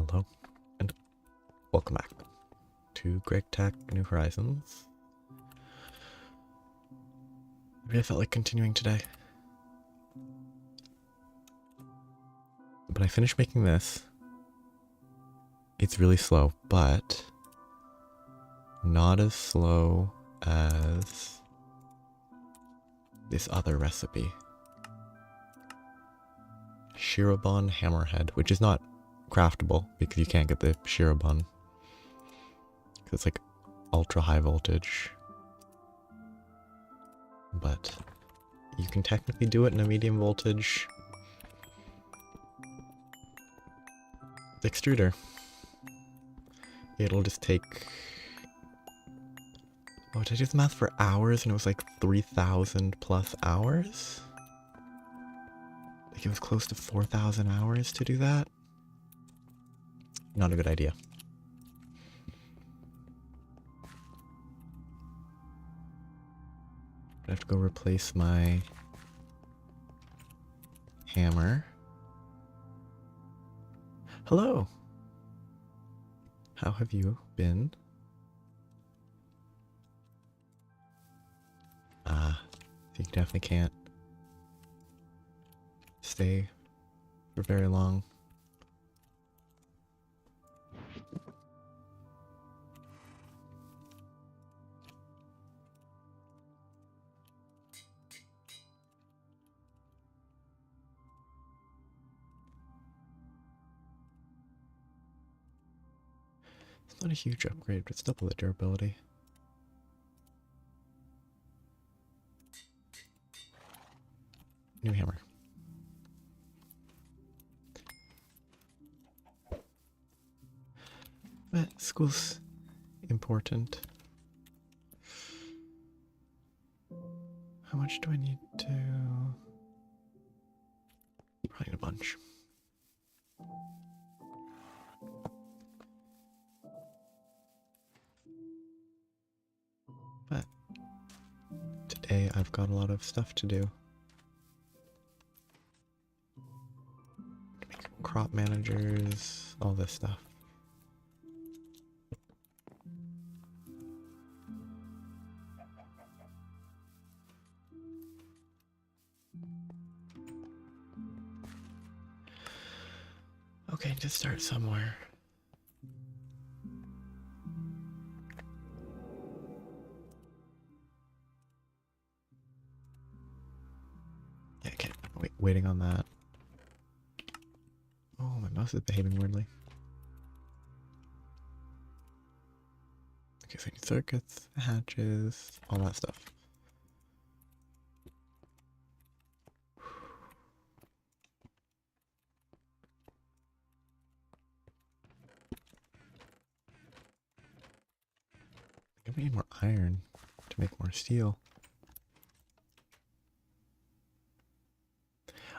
Hello, and welcome back to Greg Tech New Horizons. I really felt like continuing today. But I finished making this. It's really slow, but not as slow as this other recipe. Shirobon Hammerhead, which is not craftable because you can't get the Shirobon. It's like ultra high voltage. But you can technically do it in a medium voltage extruder. It'll just take... Oh, did I do the math for hours and it was like 3,000 plus hours? Like it was close to 4,000 hours to do that? Not a good idea. I have to go replace my hammer. Hello! How have you been? You definitely can't stay for very long. It's not a huge upgrade, but it's double the durability. New hammer. But school's important. How much do I need to... Probably need a bunch. But today I've got a lot of stuff to do. Make crop managers, all this stuff. Okay, just start somewhere. Yeah, okay, waiting on that. Oh, my mouse is behaving weirdly. Okay, so I need circuits, hatches, all that stuff. I think we need more iron to make more steel.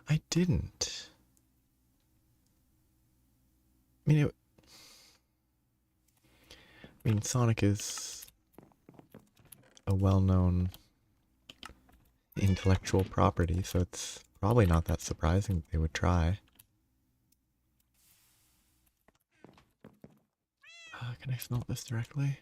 I didn't. I mean, Sonic is a well-known intellectual property, so it's probably not that surprising that they would try. Can I smelt this directly?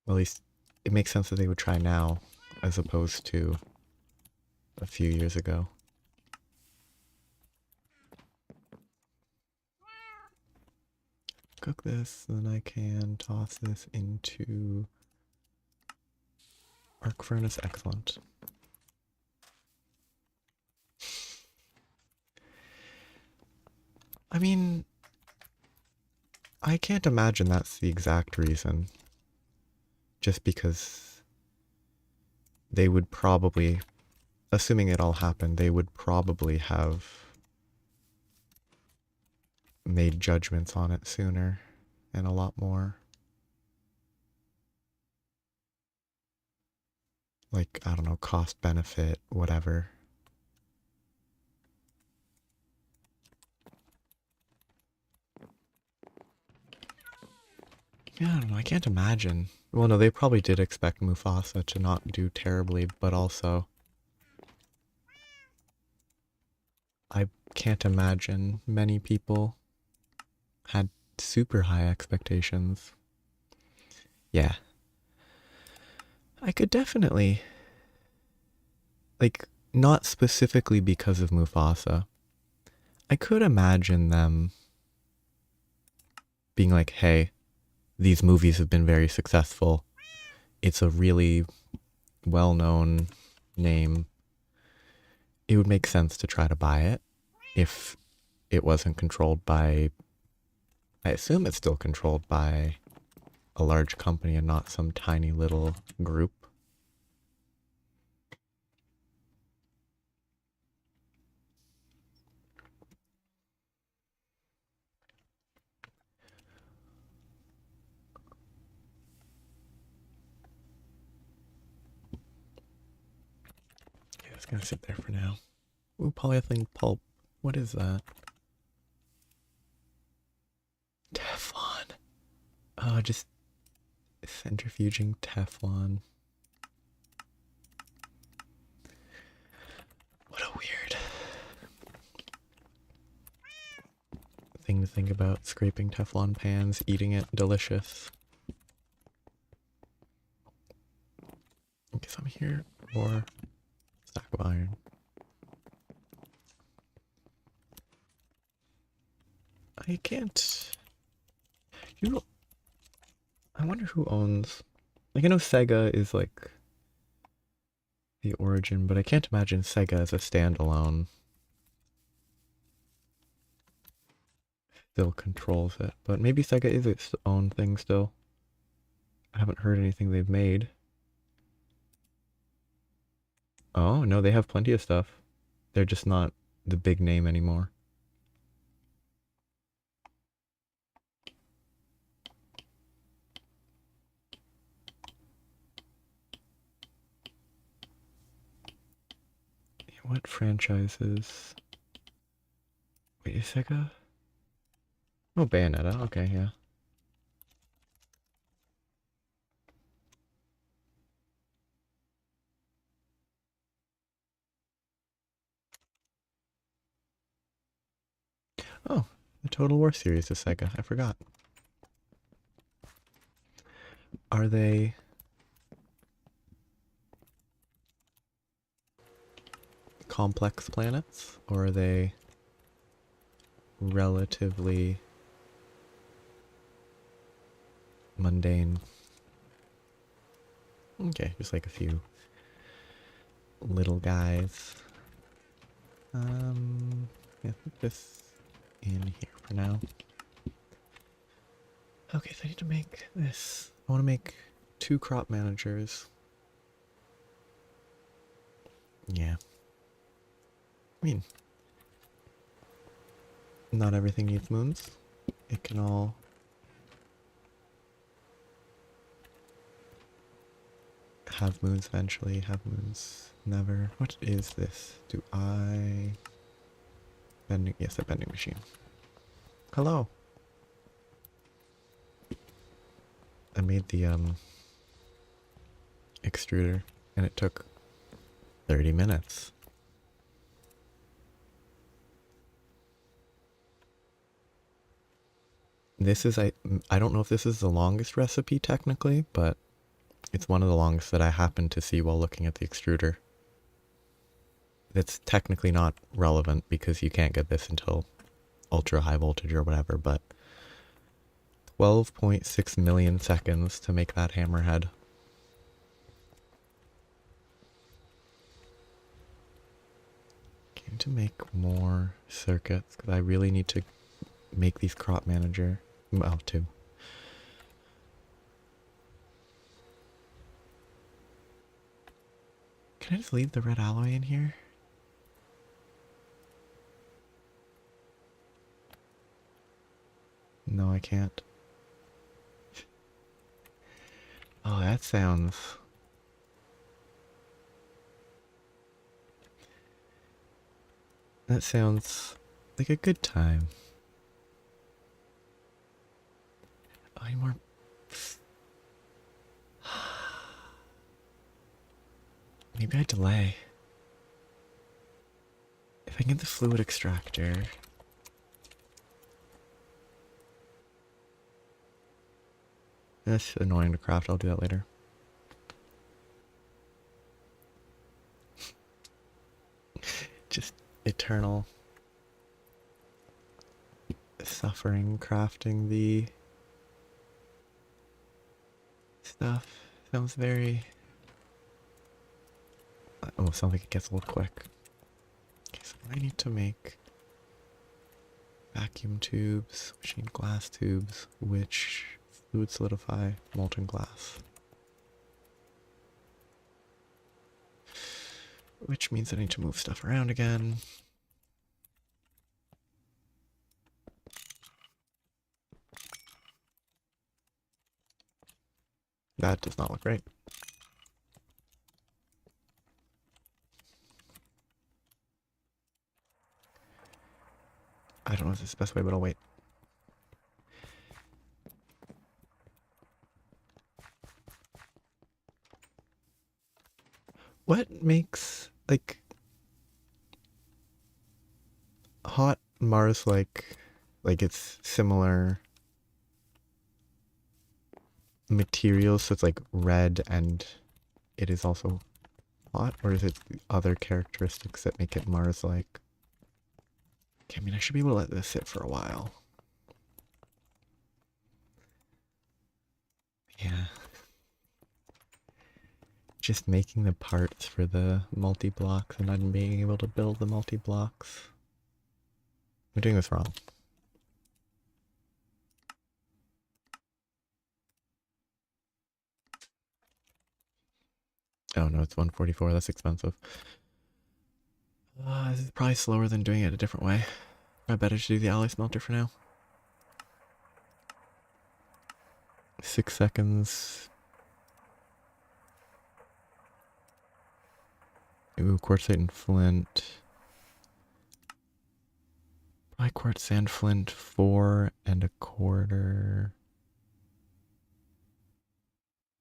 Well, at least it makes sense that they would try now, as opposed to a few years ago. Cook this, then I can toss this into arc furnace. Excellent. I mean, I can't imagine that's the exact reason. Just because they would probably, assuming it all happened, they would probably have made judgments on it sooner and a lot more. Like, I don't know, cost, benefit, whatever. Yeah, I don't know. I can't imagine. Well, no, they probably did expect Mufasa to not do terribly, but also I can't imagine many people had super high expectations. Yeah, I could definitely, like, not specifically because of Mufasa. I could imagine them being like, hey, these movies have been very successful. It's a really well known name. It would make sense to try to buy it if it wasn't controlled by. I assume it's still controlled by a large company and not some tiny little group. Yeah, it's gonna sit there for now. Ooh, polyethylene pulp. What is that? Teflon. Oh, just centrifuging Teflon. What a weird thing to think about. Scraping Teflon pans, eating it, delicious. I guess I'm here for stack of iron. I can't. You know, I wonder who owns. Like, I know Sega is like the origin, but I can't imagine Sega as a standalone still controls it. But maybe Sega is its own thing still. I haven't heard anything they've made. Oh, no, they have plenty of stuff. They're just not the big name anymore. What franchises? Wait, is Sega? Oh, Bayonetta. Okay, yeah. Oh, the Total War series is Sega. I forgot. Are they complex planets, or are they relatively mundane? Okay, just like a few little guys. Yeah, put this in here for now. Okay, so I need to make this. I want to make 2 crop managers. Yeah. I mean, not everything needs moons. It can all have moons eventually, have moons never. What is this? Do I... Bending, yes, a bending machine. Hello. I made the extruder and it took 30 minutes. This is, I don't know if this is the longest recipe technically, but it's one of the longest that I happened to see while looking at the extruder. It's technically not relevant because you can't get this until ultra high voltage or whatever, but 12.6 million seconds to make that hammerhead. Need to make more circuits because I really need to make these crop manager. Well, 2. Can I just leave the red alloy in here? No, I can't. Oh, that sounds... That sounds like a good time. Oh, I need more Maybe I delay. If I can get the fluid extractor. That's annoying to craft, I'll do that later. Just eternal suffering crafting the stuff. Sounds very... Oh, sounds like it gets a little quick. Okay, so I need to make vacuum tubes, which need glass tubes, which fluid solidify molten glass. Which means I need to move stuff around again. That does not look right. I don't know if this is the best way, but I'll wait. What makes, like, hot Mars like it's similar materials, so it's like red and it is also hot, or is it other characteristics that make it Mars like? Okay, I mean, I should be able to let this sit for a while. Yeah. Just making the parts for the multi-blocks and not being able to build the multi-blocks. I'm doing this wrong. Oh no, it's 144, that's expensive. This is probably slower than doing it a different way. I better just do the alloy smelter for now. 6 seconds. Ooh, quartzite and flint. Probably quartz sand flint 4 1/4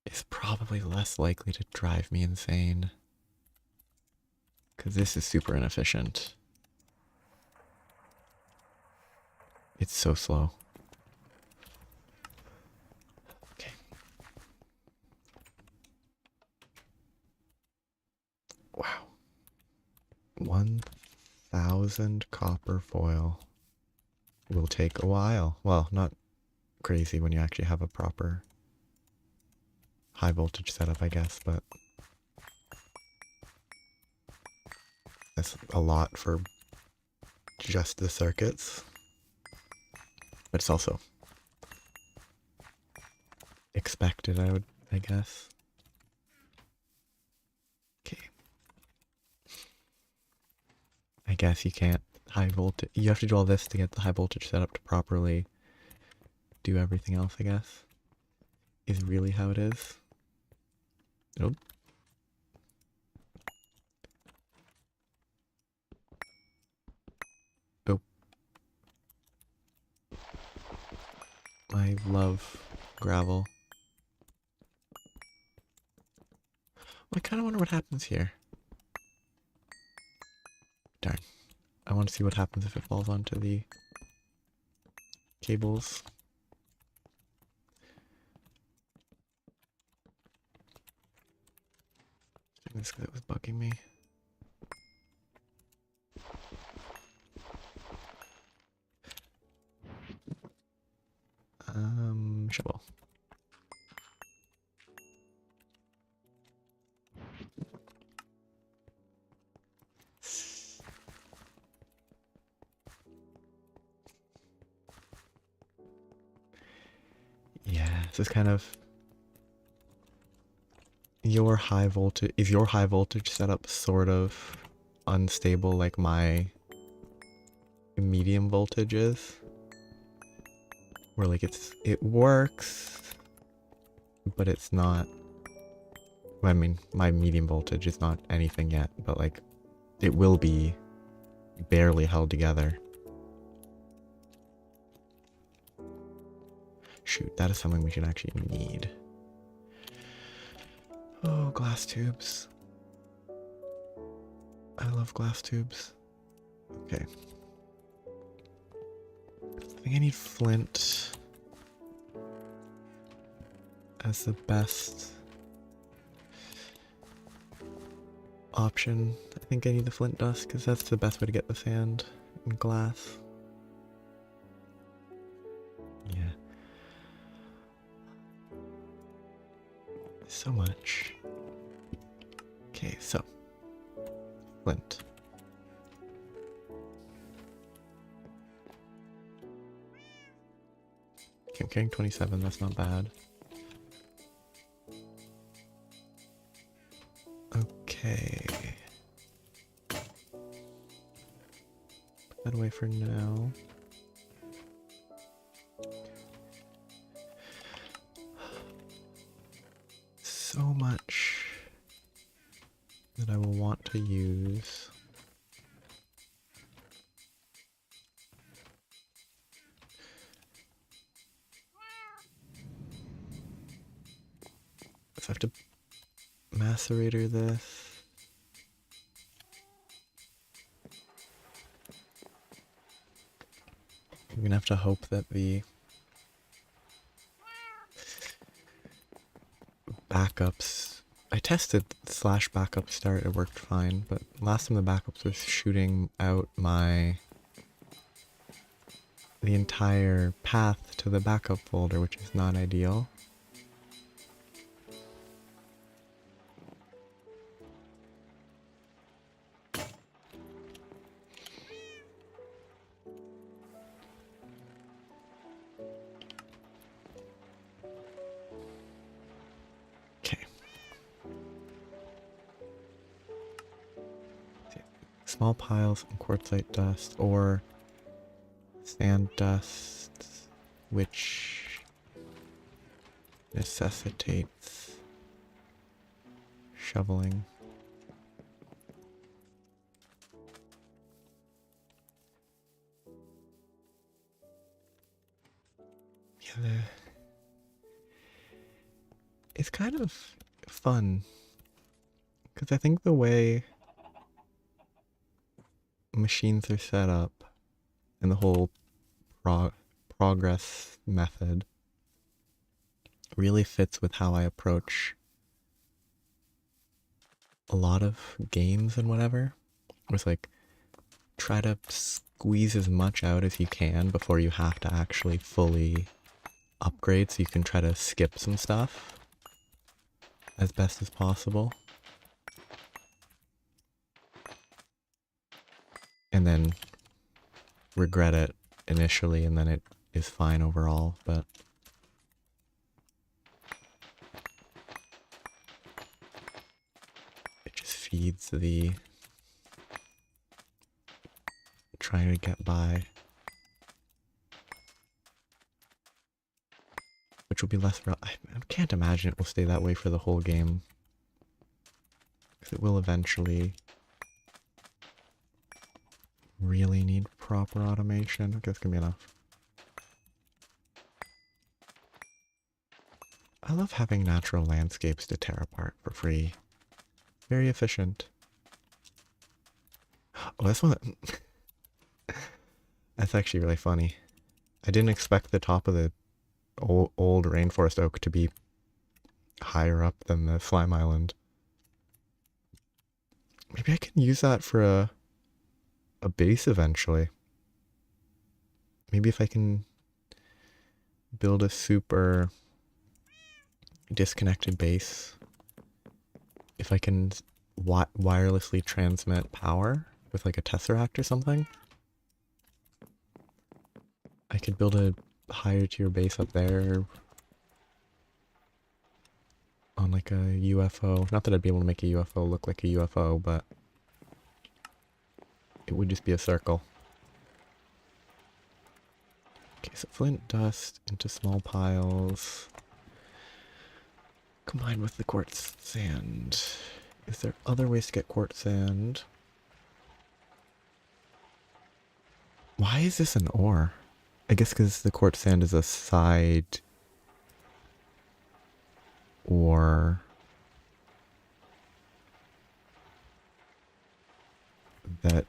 is probably less likely to drive me insane. Because this is super inefficient. It's so slow. Okay. Wow. 1,000 copper foil will take a while. Well, not crazy when you actually have a proper high voltage setup, I guess, but that's a lot for just the circuits. But it's also expected, I guess. Okay. I guess you can't high voltage. You have to do all this to get the high voltage set up to properly do everything else, I guess. Is really how it is. Nope. Oh. I love gravel. I kind of wonder what happens here. Darn. I want to see what happens if it falls onto the cables. This because it was bugging me. Shovel. Yeah, this is kind of your high voltage. Is your high voltage setup sort of unstable like my medium voltage is? Where like it works, but it's not. I mean, my medium voltage is not anything yet, but like it will be barely held together. Shoot, that is something we should actually need. Oh, glass tubes. I love glass tubes. Okay. I think I need flint as the best option. I think I need the flint dust because that's the best way to get the sand and glass. Yeah. So much. Okay, so flint. Okay, I'm carrying 27, that's not bad. Okay. Put that away for now. So much that I will want to use. So I have to macerator this. I'm gonna have to hope that the backups... I tested slash backup start, it worked fine, but last time the backups were shooting out the entire path to the backup folder, which is not ideal. Okay. Small piles of quartzite dust or sand dust, which necessitates shoveling. Yeah, it's kind of fun because I think the way machines are set up and the whole progress method really fits with how I approach a lot of games and whatever. It's like, try to squeeze as much out as you can before you have to actually fully upgrade, so you can try to skip some stuff as best as possible. And then regret it initially, and then it is fine overall, but it just feeds the trying to get by. Which will be less... I can't imagine it will stay that way for the whole game. Because it will eventually really need proper automation. I guess it's gonna be enough. I love having natural landscapes to tear apart for free. Very efficient. Oh, this one... That's actually really funny. I didn't expect the top of the old rainforest oak to be higher up than the slime island. Maybe I can use that for a base eventually. Maybe if I can build a super disconnected base, if I can wirelessly transmit power with like a tesseract or something, I could build a higher tier base up there on like a UFO. Not that I'd be able to make a UFO look like a UFO, but it would just be a circle. Okay, so flint dust into small piles, combined with the quartz sand. Is there other ways to get quartz sand? Why is this an ore? I guess because the quartz sand is a side ore. that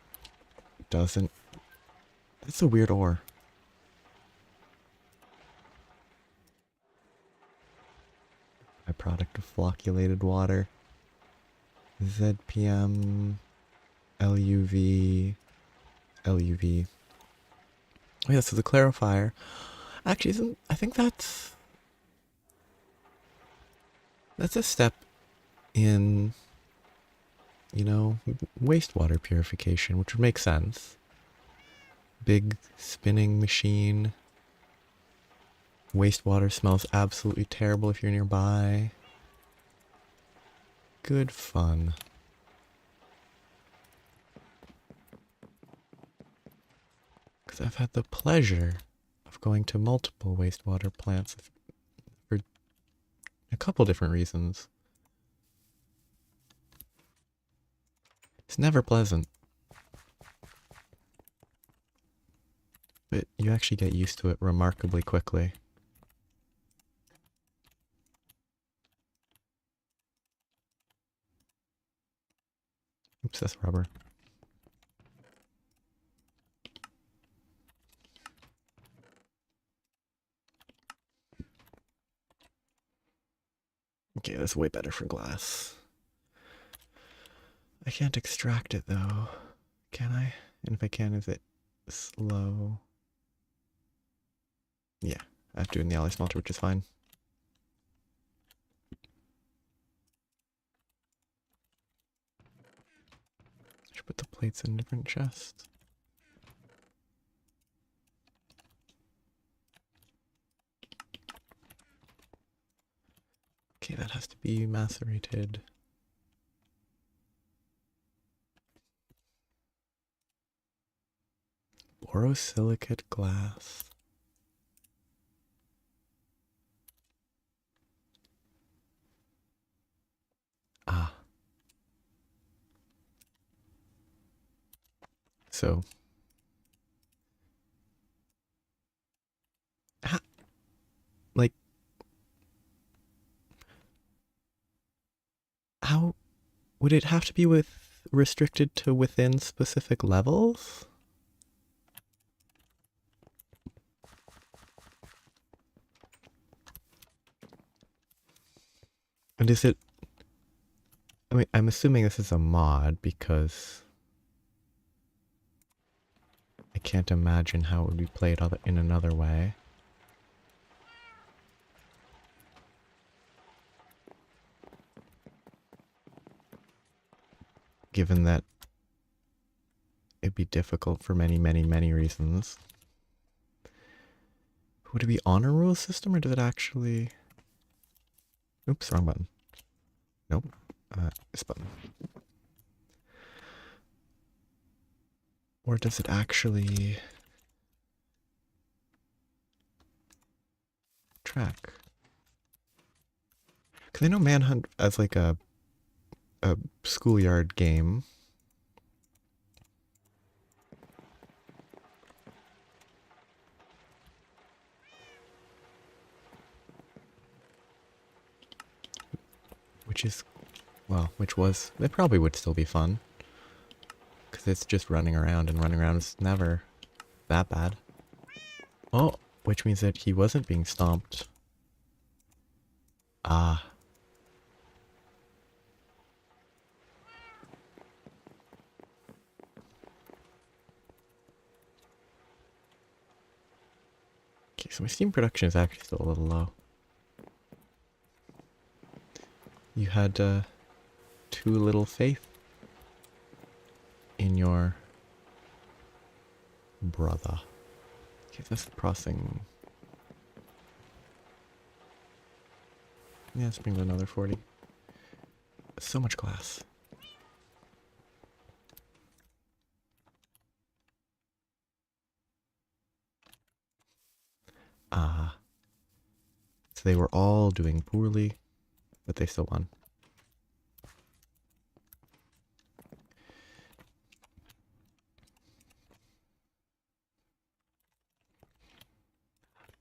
doesn't... That's a weird ore. Byproduct of flocculated water. ZPM, LUV, LUV. Oh yeah, so the clarifier. Actually, I think that's a step in, you know, wastewater purification, which would make sense. Big spinning machine. Wastewater smells absolutely terrible if you're nearby. Good fun. Because I've had the pleasure of going to multiple wastewater plants for a couple different reasons. It's never pleasant. But you actually get used to it remarkably quickly. Oops, that's rubber. Okay, that's way better for glass. I can't extract it though. Can I? And if I can, is it slow? Yeah, I have to do it in the alley smelter, which is fine. Should put the plates in a different chest. Okay, that has to be macerated. Borosilicate glass. Ah. So. Like. How would it have to be restricted to within specific levels? And is it... I mean, I'm assuming this is a mod because I can't imagine how it would be played in another way. Given that it'd be difficult for many, many, many reasons. Would it be honor rule system or does it actually... Oops, wrong button. Nope. This button. Or does it actually... track? Because I know Manhunt as like a schoolyard game. Which is, well, it probably would still be fun. Because it's just running around, and running around is never that bad. Oh, which means that he wasn't being stomped. Ah. Okay, so my steam production is actually still a little low. You had too little faith in your brother. Okay, that's crossing. Yeah, let's bring another 40. So much glass. Ah. So they were all doing poorly, but they still won.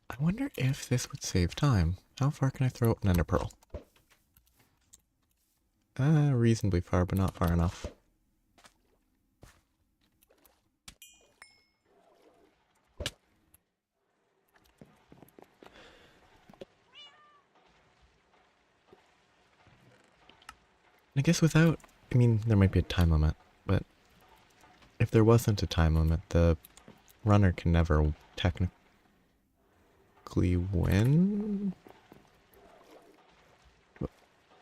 I wonder if this would save time. How far can I throw an ender pearl? Reasonably far, but not far enough. I guess without, I mean, there might be a time limit, but if there wasn't a time limit, the runner can never technically win.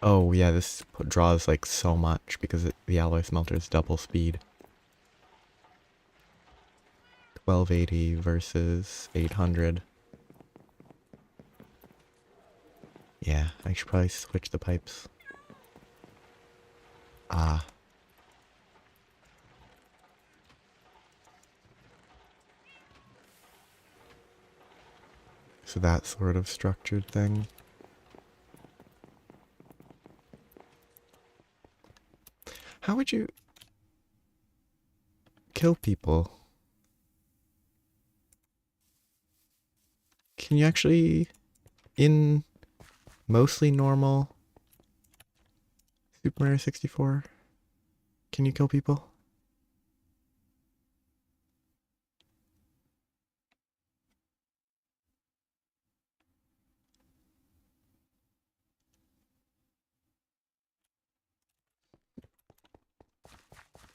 Oh yeah, this draws like so much because the alloy smelter is double speed. 1280 versus 800. Yeah, I should probably switch the pipes. Ah. So that sort of structured thing. How would you kill people? Can you actually, in mostly normal Super Mario 64, can you kill people?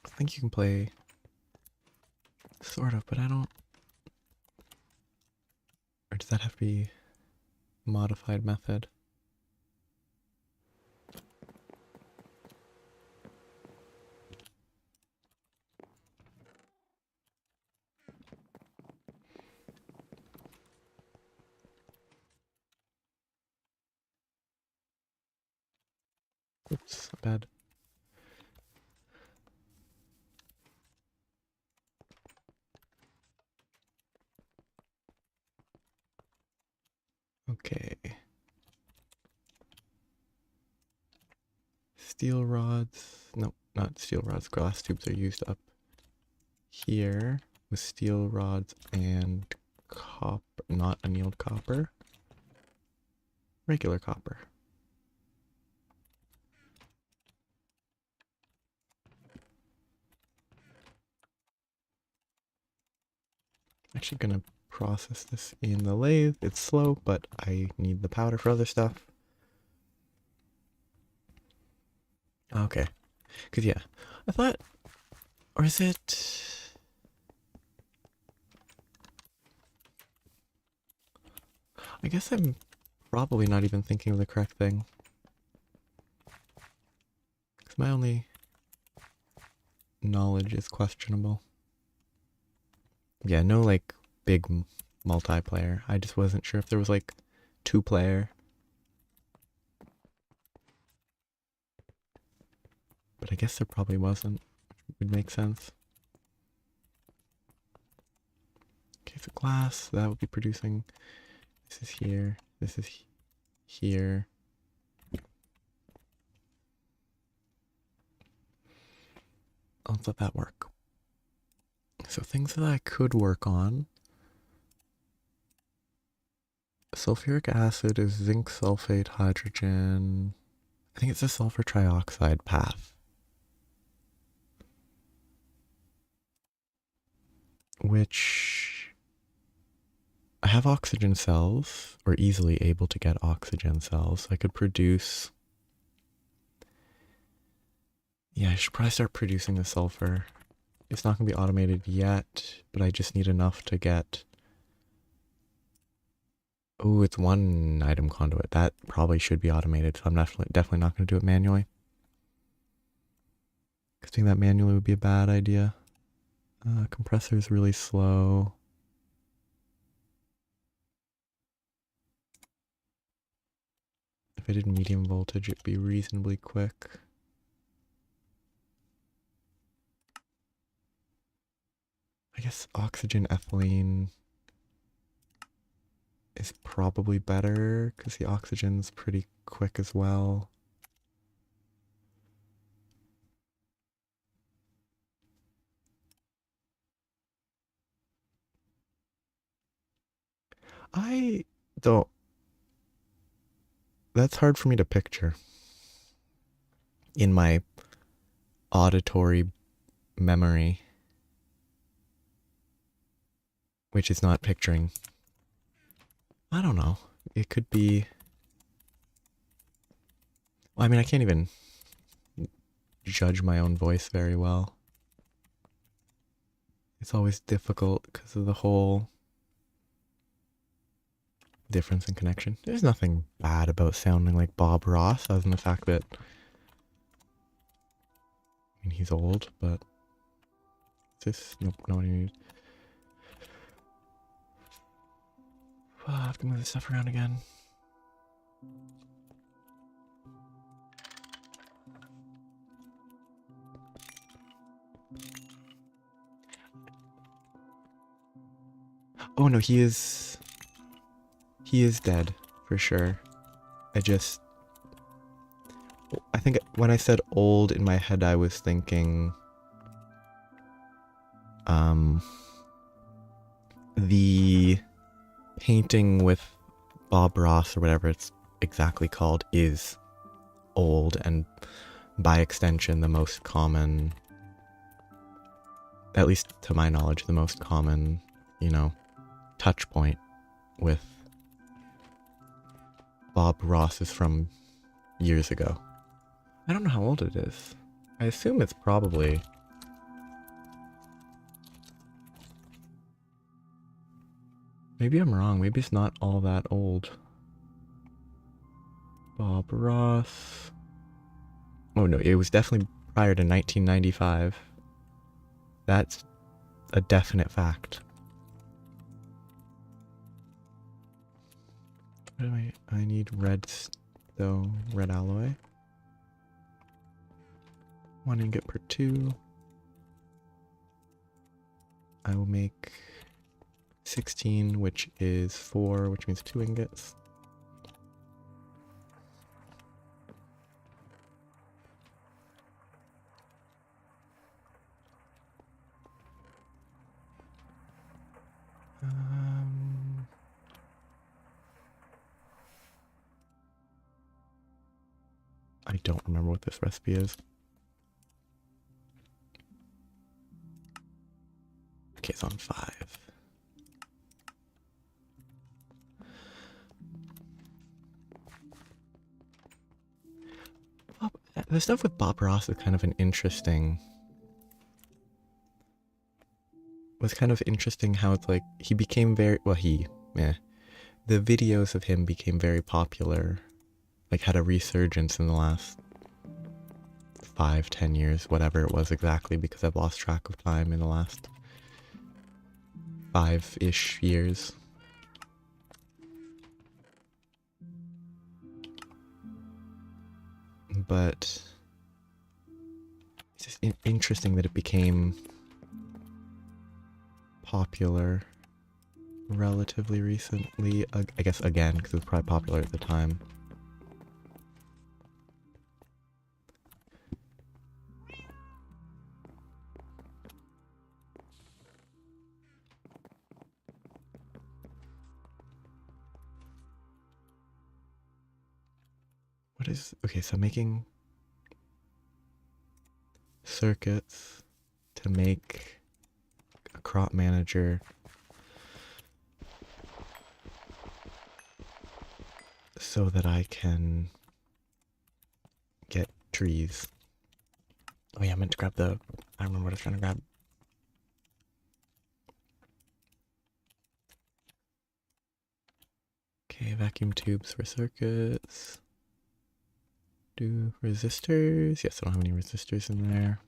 I think you can play, sort of, but I don't, or does that have to be modified method? Oops, bad. Okay. Steel rods. Nope, not steel rods. Glass tubes are used up here with steel rods and copper. Not annealed copper. Regular copper. Actually gonna process this in the lathe. It's slow, but I need the powder for other stuff. Okay. Because, yeah, I thought, or is it? I guess I'm probably not even thinking of the correct thing. Because my only knowledge is questionable. Yeah, no, like, big multiplayer. I just wasn't sure if there was, like, 2-player. But I guess there probably wasn't. Would make sense. Okay, so glass, that would be producing. This is here. This is here. Let's let that work. So things that I could work on. Sulfuric acid is zinc sulfate hydrogen. I think it's a sulfur trioxide path. Which I have oxygen cells, or easily able to get oxygen cells. I could produce. Yeah, I should probably start producing the sulfur. It's not going to be automated yet, but I just need enough to get. Oh, it's one item conduit. That probably should be automated, so I'm definitely not going to do it manually. Because doing that manually would be a bad idea. Compressor is really slow. If I did medium voltage, it'd be reasonably quick. I guess oxygen ethylene is probably better because the oxygen's pretty quick as well. I don't. That's hard for me to picture in my auditory memory, which is not picturing. I don't know. It could be. Well, I mean, I can't even judge my own voice very well. It's always difficult because of the whole difference in connection. There's nothing bad about sounding like Bob Ross, other than the fact that, I mean, he's old, but nope, no one needs. I have to move this stuff around again. Oh no, he is dead for sure. I think when I said old in my head, I was thinking the painting with Bob Ross or whatever it's exactly called is old, and by extension the most common, at least to my knowledge, the most common, touch point with Bob Ross is from years ago. I don't know how old it is. I assume it's probably... Maybe I'm wrong. Maybe it's not all that old. Bob Ross... Oh no, it was definitely prior to 1995. That's a definite fact. What do I need red, though, red alloy. 1 ingot per 2. I will make 16, which is 4, which means 2 ingots. I don't remember what this recipe is. Okay, it's on 5. The stuff with Bob Ross is kind of an interesting... was kind of interesting how it's like, he became very... Well, the videos of him became very popular. Like, had a resurgence in the last 5-10 years, whatever it was exactly, because I've lost track of time in the last 5-ish years. But it's just interesting that it became popular relatively recently. I guess again, because it was probably popular at the time. Okay, so making circuits to make a crop manager so that I can get trees. Oh yeah, I meant to grab I remember what I was trying to grab. Okay, vacuum tubes for circuits. Do resistors. Yes, I don't have any resistors in there.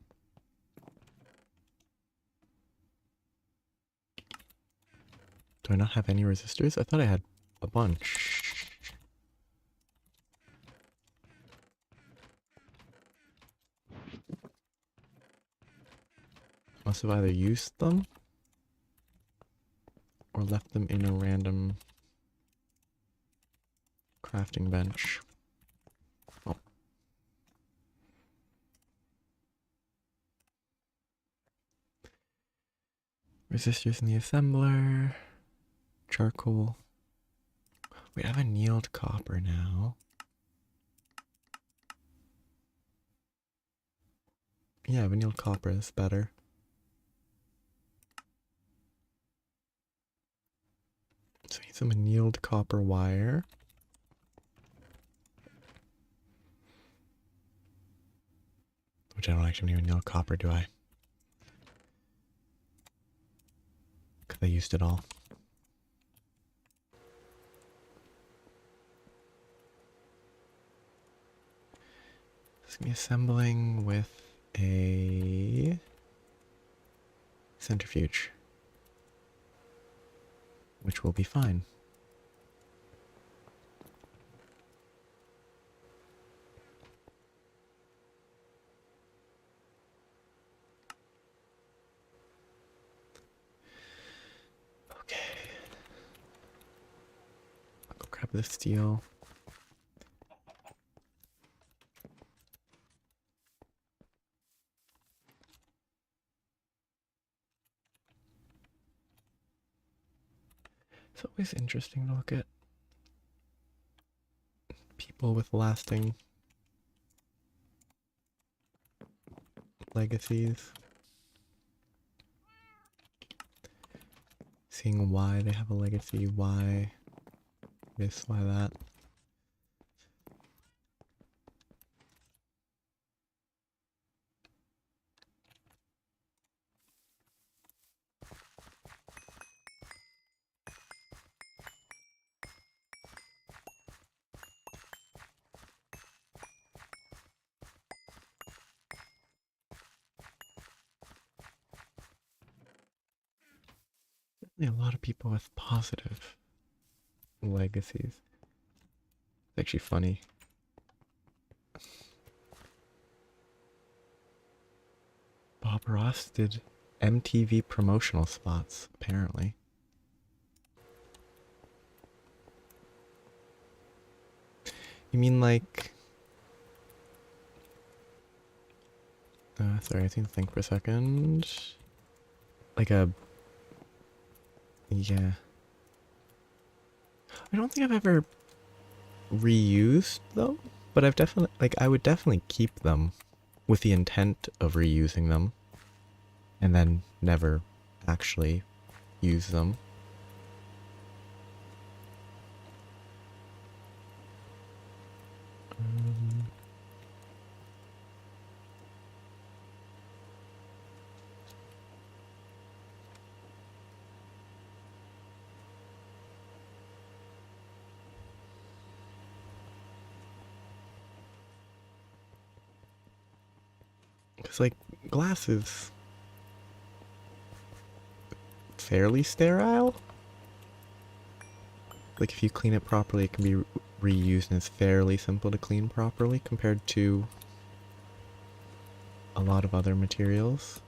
Do I not have any resistors? I thought I had a bunch. Must have either used them or left them in a random crafting bench. Oh. Resistors in the assembler. Charcoal. Wait, I have annealed copper now. Yeah, annealed copper is better. So I need some annealed copper wire. Which I don't actually even know copper, do I? Because I used it all. It's gonna be assembling with a centrifuge, which will be fine. Okay. I'll go grab the steel. It's always interesting to look at people with lasting legacies. Seeing why they have a legacy, why this, why that. Certainly a lot of people with positive legacies. It's actually funny. Bob Ross did MTV promotional spots, apparently. You mean like... sorry, I need to think for a second. Like a... Yeah. I don't think I've ever reused them, but I've definitely... Like, I would definitely keep them with the intent of reusing them. And then never actually use them. Because, like, glass is fairly sterile. Like, if you clean it properly, it can be reused and it's fairly simple to clean properly compared to a lot of other materials.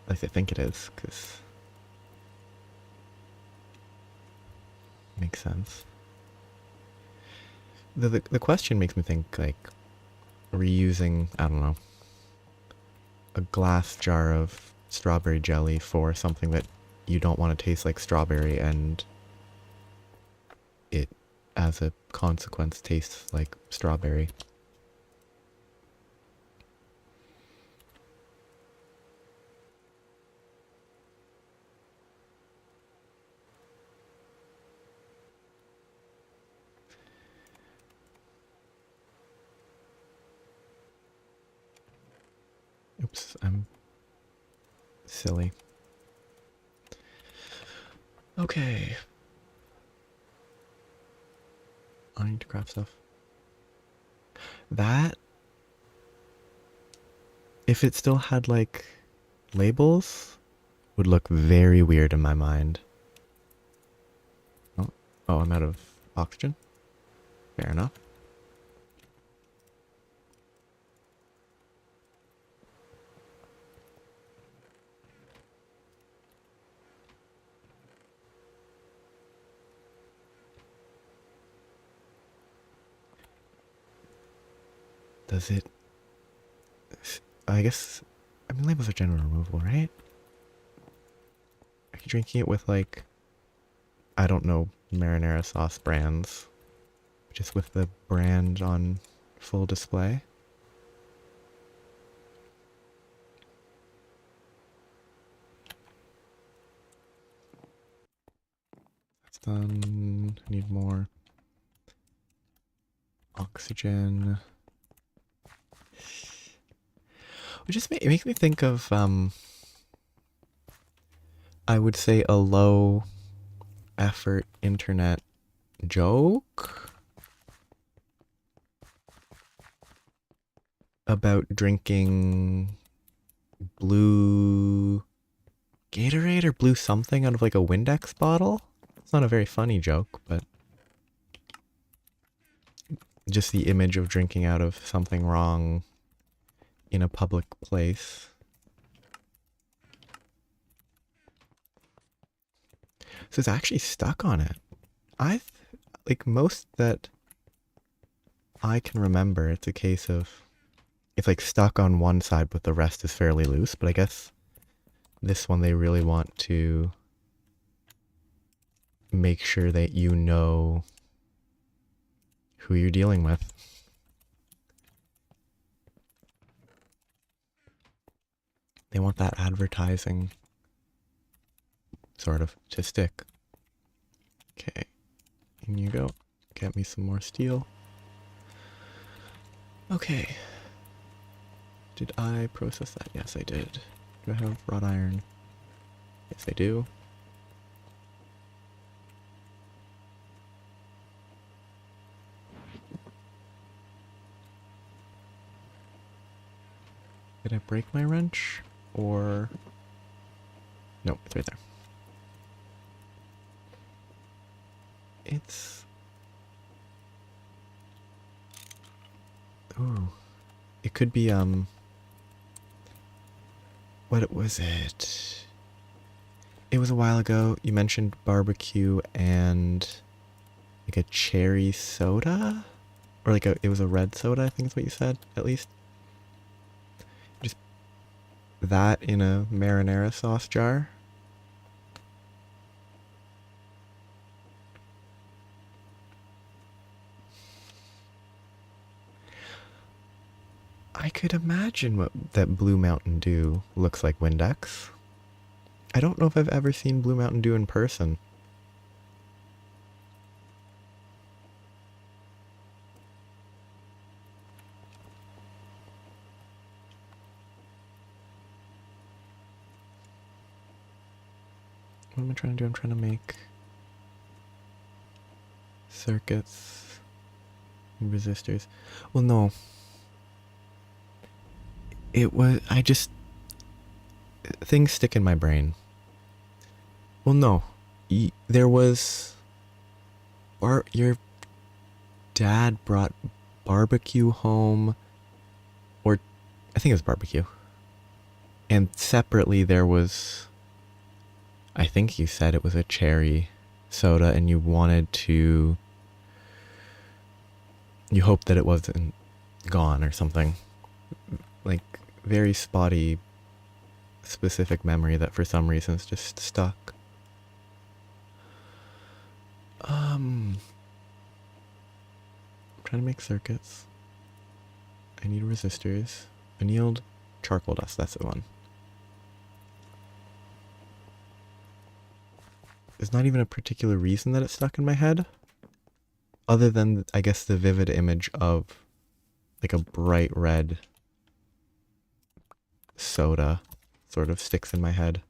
At least I think it is, because it makes sense. The question makes me think, like, reusing, I don't know, a glass jar of strawberry jelly for something that you don't want to taste like strawberry and it, as a consequence, tastes like strawberry. Oops, I'm silly. Okay. I need to grab stuff. That, if it still had, like, labels, would look very weird in my mind. Oh, oh, I'm out of oxygen? Fair enough. Does it... I guess... I mean, labels are generally removable, right? Are you drinking it with, like... I don't know marinara sauce brands. Just with the brand on full display? That's done. I need more oxygen. it makes me think of, I would say a low effort internet joke about drinking blue Gatorade or blue something out of like a Windex bottle. It's not a very funny joke, but just the image of drinking out of something wrong in a public place. So it's actually stuck on it. Like most that I can remember, it's a case of it's like stuck on one side, but the rest is fairly loose. But I guess this one they really want to make sure that you know who you're dealing with. They want that advertising sort of to stick. Okay, in you go. Get me some more steel. Okay. Did I process that? Yes, I did. Do I have wrought iron? Yes, I do. Did I break my wrench? Or... Nope, it's right there. It's... Ooh. It could be, what was it? It was a while ago. You mentioned barbecue and like a cherry soda? Or like it was a red soda, I think is what you said, at least. Just that in a marinara sauce jar. I could imagine what that Blue Mountain Dew looks like Windex. I don't know if I've ever seen Blue Mountain Dew in person. What am I trying to do? I'm trying to make circuits and resistors. Well, no. It was, things stick in my brain. Well, no. There was, your dad brought barbecue home, or I think it was barbecue. And separately there was, I think you said it was a cherry soda and you hoped that it wasn't gone or something. Like, very spotty, specific memory that for some reason is just stuck. I'm trying to make circuits. I need resistors. Annealed charcoal dust, that's the one. There's not even a particular reason that it's stuck in my head. Other than, I guess, the vivid image of like a bright red soda sort of sticks in my head.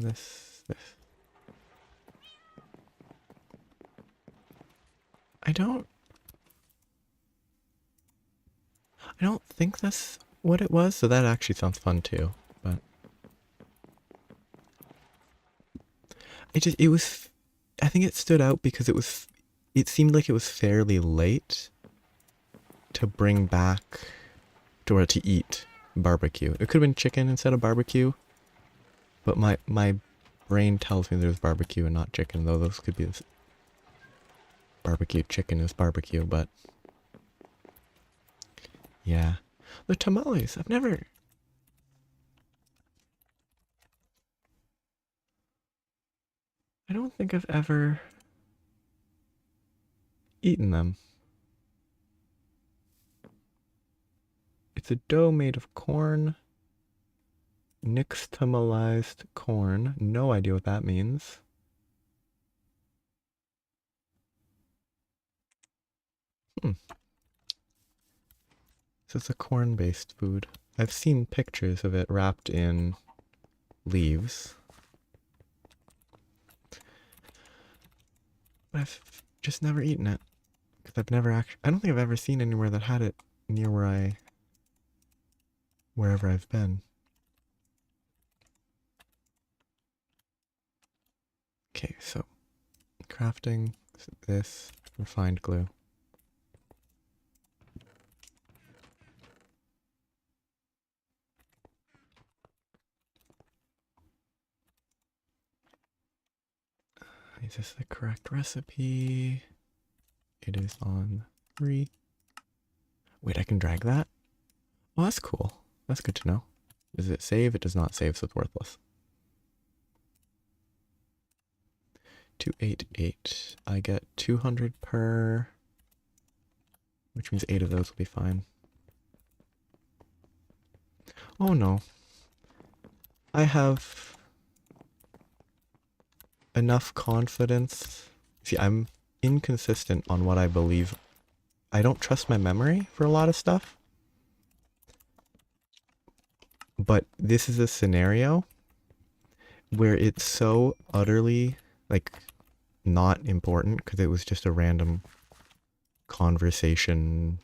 This. I don't think that's what it was, so that actually sounds fun too, but I think it stood out because it seemed like it was fairly late to bring back, or to eat barbecue. It could have been chicken instead of barbecue, but my brain tells me there's barbecue and not chicken, though those could be barbecue chicken is barbecue, but yeah. The tamales, I don't think I've ever eaten them. It's a dough made of corn, Nixtamalized corn. No idea what that means. Hmm. So it's a corn-based food. I've seen pictures of it wrapped in leaves. But I've just never eaten it. Because I've never actually... I don't think I've ever seen anywhere that had it near wherever I've been. Okay, so crafting this refined glue. Is this the correct recipe? It is on 3. Wait, I can drag that? Oh, that's cool. That's good to know. Does it save? It does not save, so it's worthless. 288. I get 200 per, which means 8 of those will be fine. Oh no. I have enough confidence. See, I'm inconsistent on what I believe. I don't trust my memory for a lot of stuff. But this is a scenario where it's so utterly, like, not important because it was just a random conversation.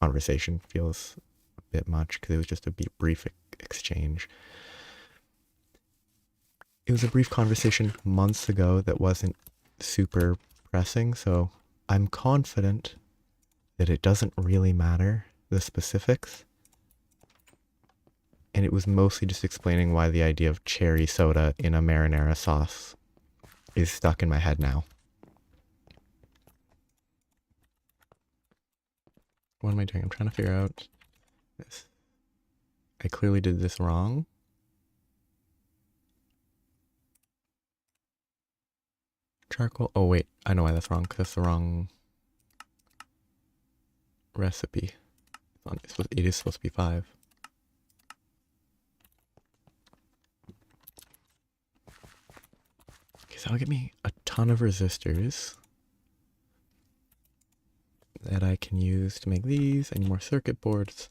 Conversation feels a bit much because it was just a brief exchange. It was a brief conversation months ago that wasn't super pressing, so I'm confident that it doesn't really matter, the specifics. And it was mostly just explaining why the idea of cherry soda in a marinara sauce is stuck in my head now. What am I doing? I'm trying to figure out this. I clearly did this wrong. Charcoal. Oh, wait. I know why that's wrong, because that's the wrong recipe. It is supposed to be 5. Okay, so that'll get me a ton of resistors that I can use to make these. I need more circuit boards.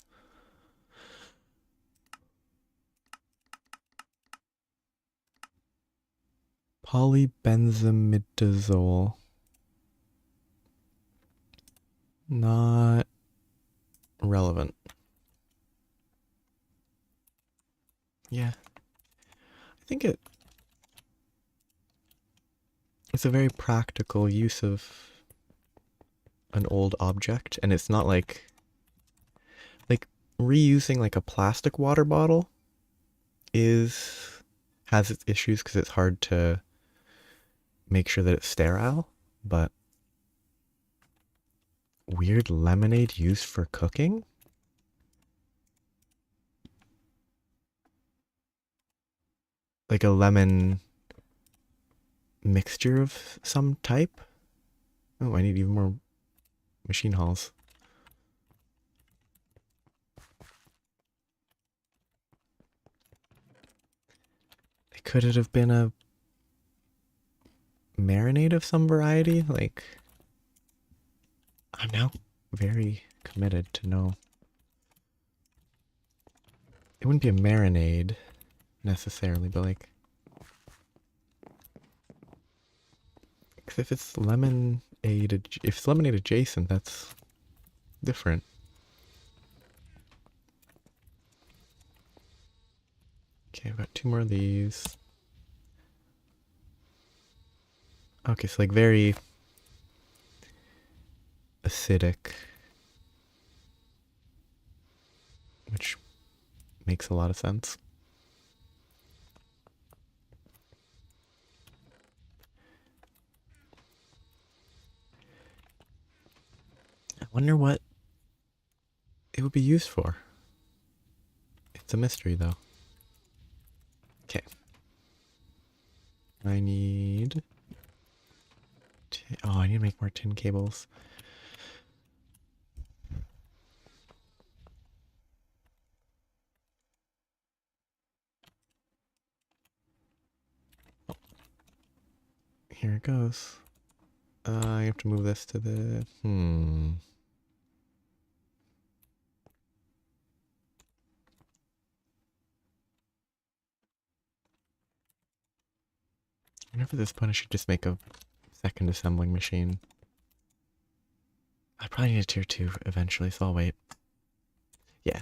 Polybenzimidazole. Not relevant. Yeah. I think it's a very practical use of an old object, and it's not like reusing like a plastic water bottle has its issues because it's hard to make sure that it's sterile, but weird lemonade used for cooking? Like a lemon mixture of some type? Oh, I need even more machine hulls. Could it have been a marinade of some variety? Like, I'm now very committed to know. It wouldn't be a marinade necessarily, but like, because if it's lemonade adjacent, that's different. Okay, I've got 2 more of these. Okay, so like very acidic, which makes a lot of sense. I wonder what it would be used for. It's a mystery though. Okay. I need I need to make more tin cables. Here it goes. I have to move this to the... Whenever this point, I should just make a second assembling machine. I probably need a tier 2 eventually, so I'll wait. Yeah.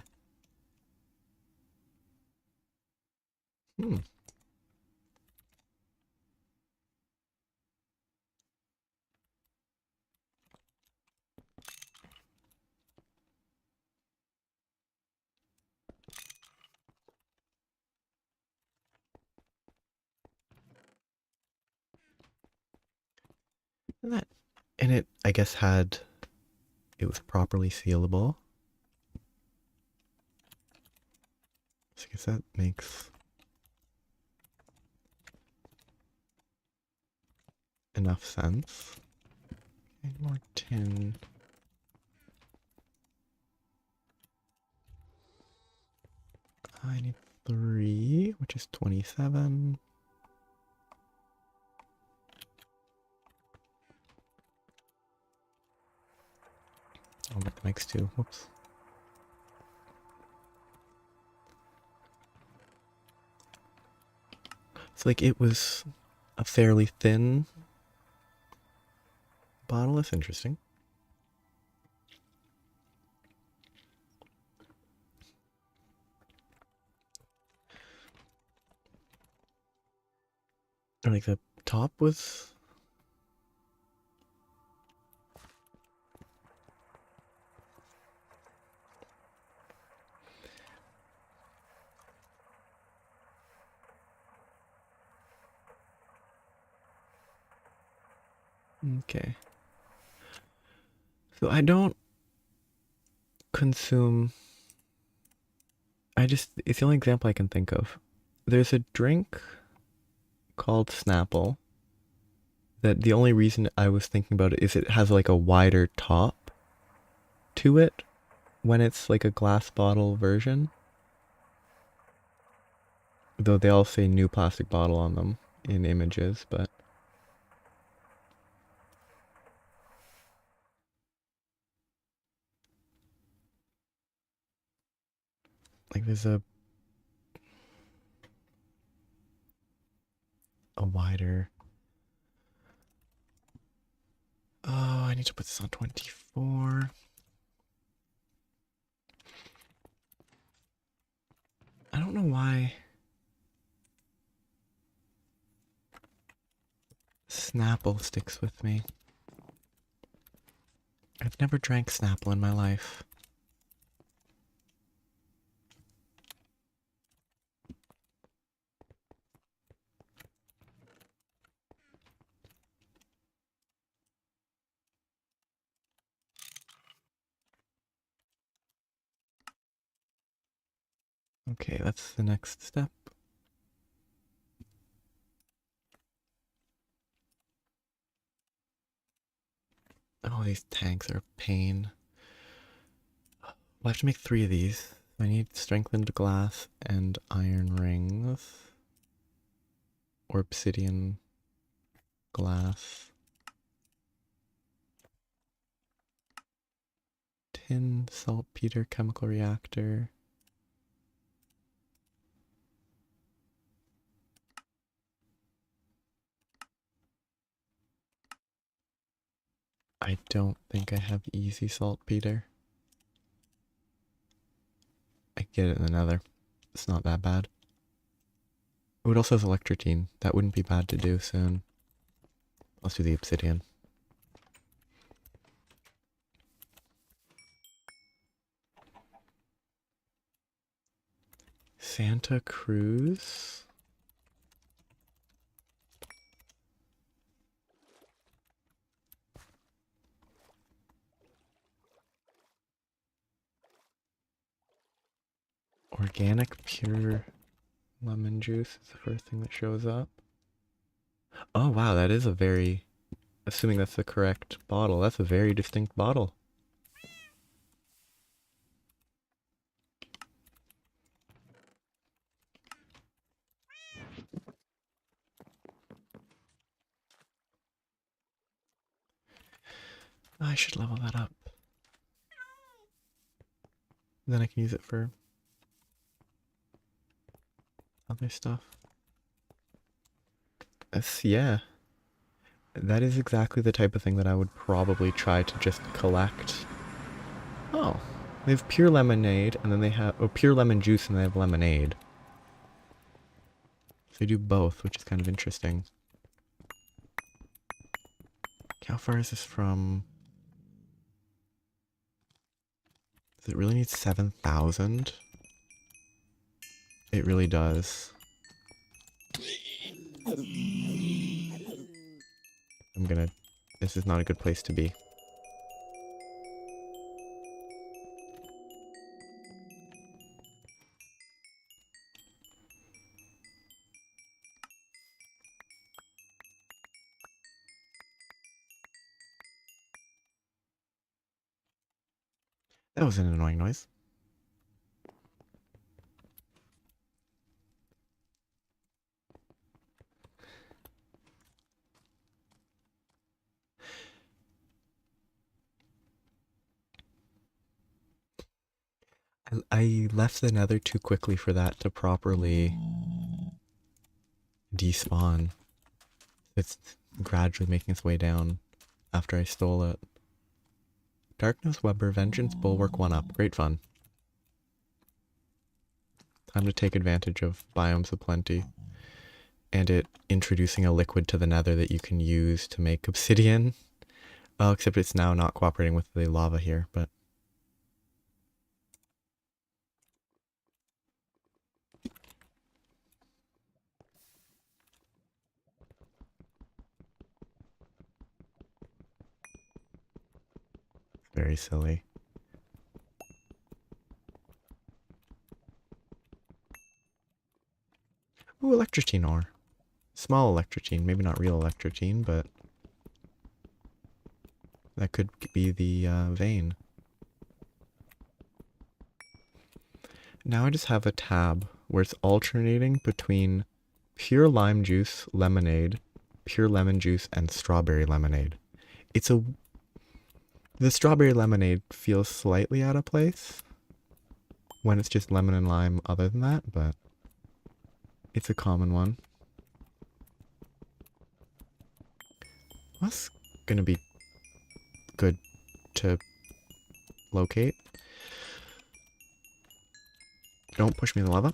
And it, I guess, it was properly sealable. So I guess that makes enough sense. Okay, more tin. I need 3, which is 27. Oh, that makes 2. Whoops. So, like, it was a fairly thin bottle. That's interesting. Or, like, the top was... Okay. So I don't consume... it's the only example I can think of. There's a drink called Snapple that the only reason I was thinking about it is it has like a wider top to it when it's like a glass bottle version. Though they all say new plastic bottle on them in images, but... Like there's a wider... Oh, I need to put this on 24. I don't know why Snapple sticks with me. I've never drank Snapple in my life. Okay, that's the next step. Oh, these tanks are a pain. We'll have to make 3 of these. I need strengthened glass and iron rings. Or obsidian glass. Tin, saltpeter, chemical reactor. I don't think I have easy saltpeter. I can get it in the nether. It's not that bad. Oh, it also has electrotine. That wouldn't be bad to do soon. Let's do the obsidian. Santa Cruz. Organic pure lemon juice is the first thing that shows up. Oh wow, that is a very, assuming that's the correct bottle, that's a very distinct bottle. I should level that up. Then I can use it for other stuff. Yeah. That is exactly the type of thing that I would probably try to just collect. Oh. They have pure lemonade, and then they have... Oh, pure lemon juice, and they have lemonade. So they do both, which is kind of interesting. How far is this from... Does it really need 7,000? It really does. I'm gonna... This is not a good place to be. That was an annoying noise. I left the nether too quickly for that to properly despawn. It's gradually making its way down after I stole it. Darkness Weber, Vengeance Bulwark 1 up. Great fun. Time to take advantage of Biomes of Plenty. And it introducing a liquid to the nether that you can use to make obsidian. Well, except it's now not cooperating with the lava here, but... Very silly. Ooh, electrotine ore. Small electrotine, maybe not real electrotine, but... That could be the vein. Now I just have a tab where it's alternating between pure lime juice lemonade, pure lemon juice, and strawberry lemonade. The strawberry lemonade feels slightly out of place when it's just lemon and lime other than that, but it's a common one. What's gonna be good to locate? Don't push me in the lava.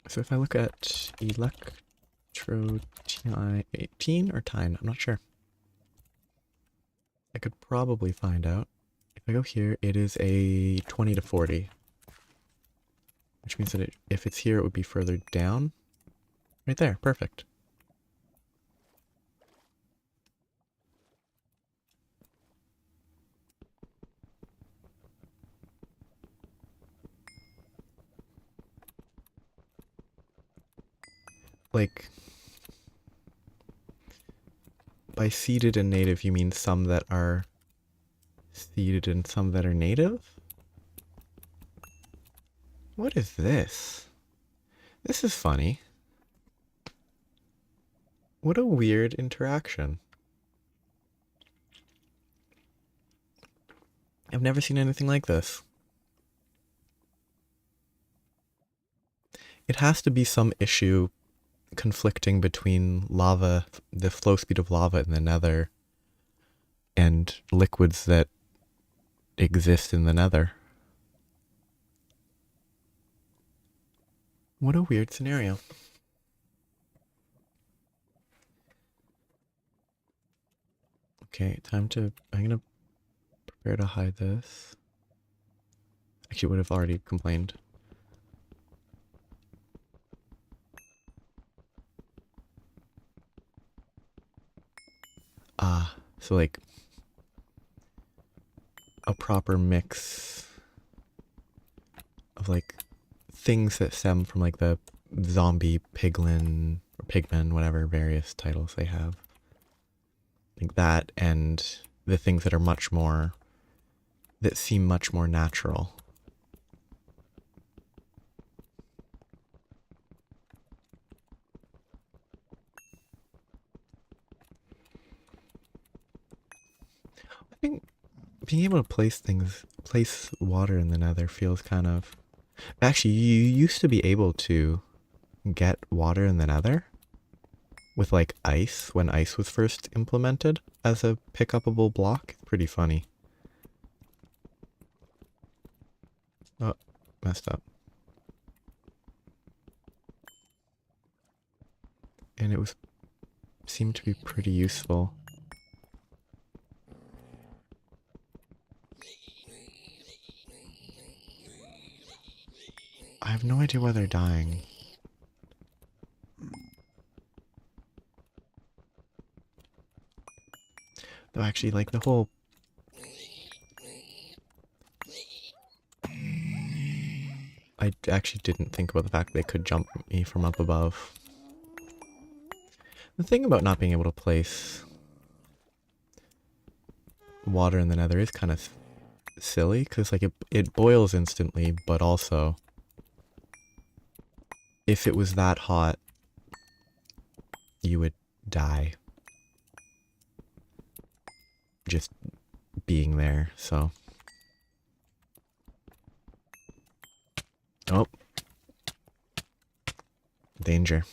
So if I look at electro-18 or tine, I'm not sure. I could probably find out. If I go here, it is a 20 to 40. Which means that if it's here, it would be further down. Right there, perfect. Like, by seeded and native, you mean some that are seeded and some that are native? What is this? This is funny. What a weird interaction. I've never seen anything like this. It has to be some issue conflicting between lava, the flow speed of lava in the nether, and liquids that exist in the nether. What a weird scenario. Okay, I'm gonna prepare to hide this. Actually, would have already complained. So like a proper mix of like things that stem from like the zombie piglin or pigmen, whatever various titles they have. Like that and the things that are that seem much more natural. being able to place water in the nether feels kind of... Actually, you used to be able to get water in the nether with like ice when ice was first implemented as a pick-upable block. Pretty funny. Oh, messed up. And it seemed to be pretty useful. I have no idea why they're dying. Though actually, like the whole... I actually didn't think about the fact they could jump me from up above. The thing about not being able to place water in the nether is kind of silly, because like it boils instantly, but also if it was that hot, you would die just being there, so... Oh. Danger.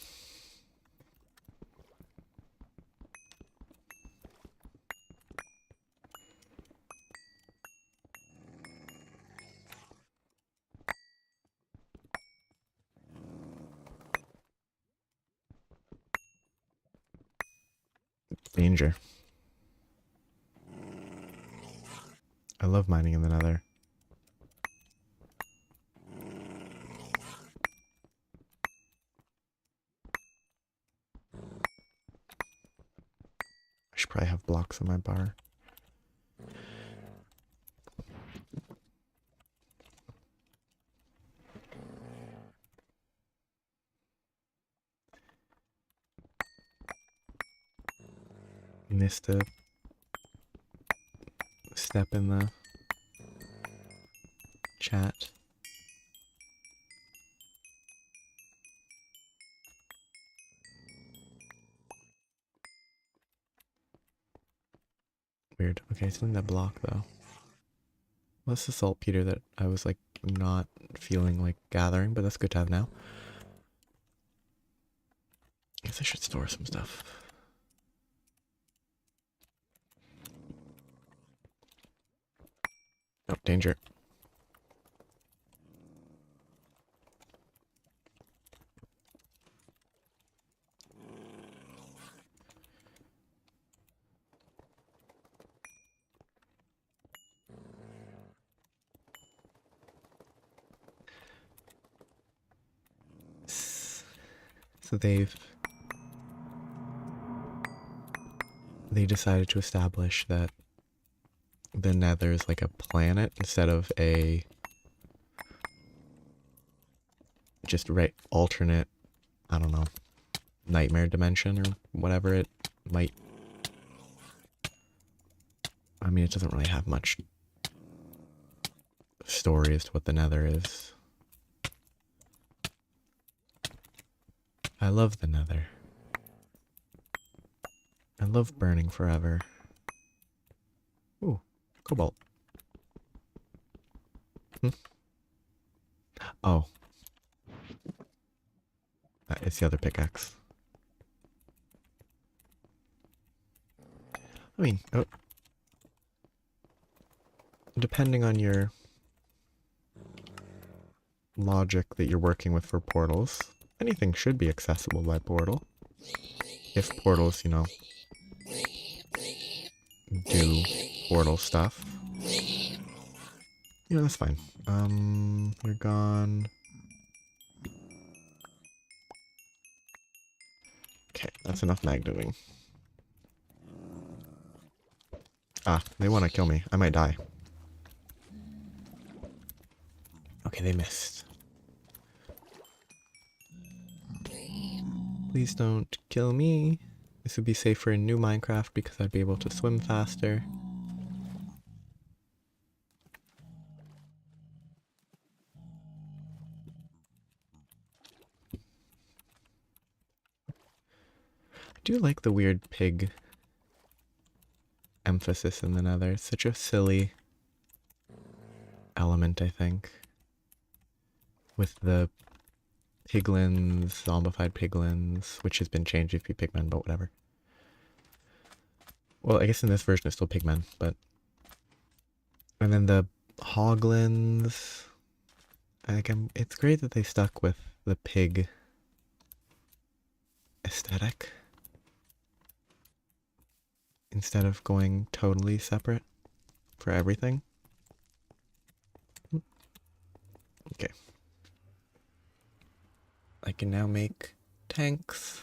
Danger. I love mining in the nether. I should probably have blocks on my bar. Missed a step in the chat. Weird. Okay, it's in that block though. What's the saltpeter that I was like not feeling like gathering, but that's good to have now. I guess I should store some stuff. Oh, danger. So they decided to establish that the nether is like a planet instead of a just right alternate, I don't know, nightmare dimension or whatever it might. I mean, it doesn't really have much story as to what the nether is. I love the nether. I love burning forever. Ooh, cobalt. Oh. It's the other pickaxe. I mean, depending on your logic that you're working with for portals, anything should be accessible by portal. If portals, you know, do portal stuff. You know, that's fine. We're gone. Okay, that's enough magneting. Ah, they want to kill me. I might die. Okay, they missed. Please don't kill me. This would be safer in new Minecraft because I'd be able to swim faster. I do like the weird pig emphasis in the nether. It's such a silly element, I think. With the piglins, zombified piglins, which has been changed if you pigmen, but whatever. Well, I guess in this version it's still pigmen, but... And then the hoglins... it's great that they stuck with the pig aesthetic instead of going totally separate for everything. Okay. I can now make tanks.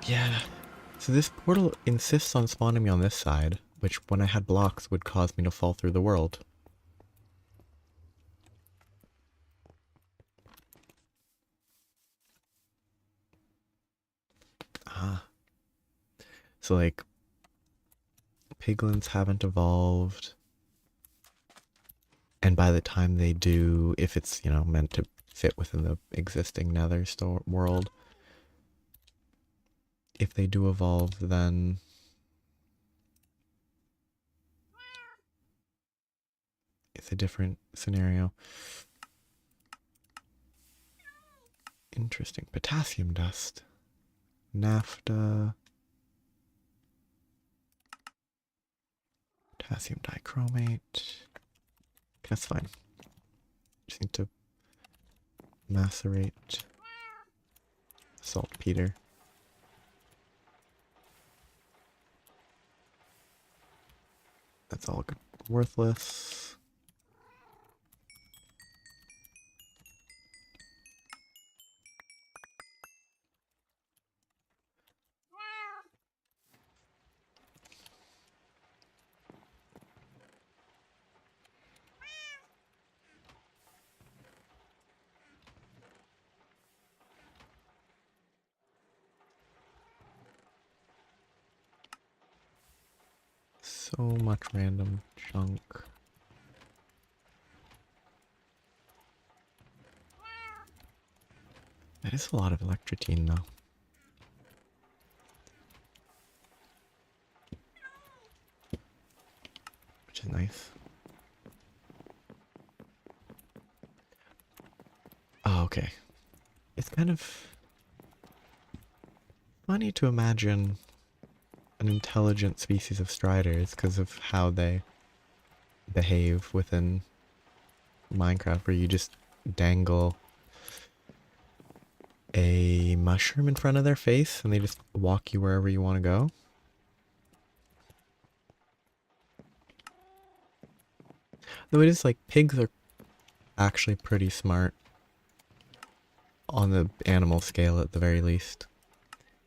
Yeah. So this portal insists on spawning me on this side, which when I had blocks would cause me to fall through the world. Ah. So like, piglins haven't evolved. And by the time they do, if it's, you know, meant to fit within the existing nether world, if they do evolve, then it's a different scenario. Interesting. Potassium dust. Naphtha. Potassium dichromate. That's fine. Just need to macerate saltpeter. That's all good. Worthless. So much random junk. That is a lot of electrotine though. Which is nice. Oh, okay. It's kind of funny to imagine an intelligent species of striders because of how they behave within Minecraft, where you just dangle a mushroom in front of their face and they just walk you wherever you want to go. Though it is like, pigs are actually pretty smart on the animal scale at the very least.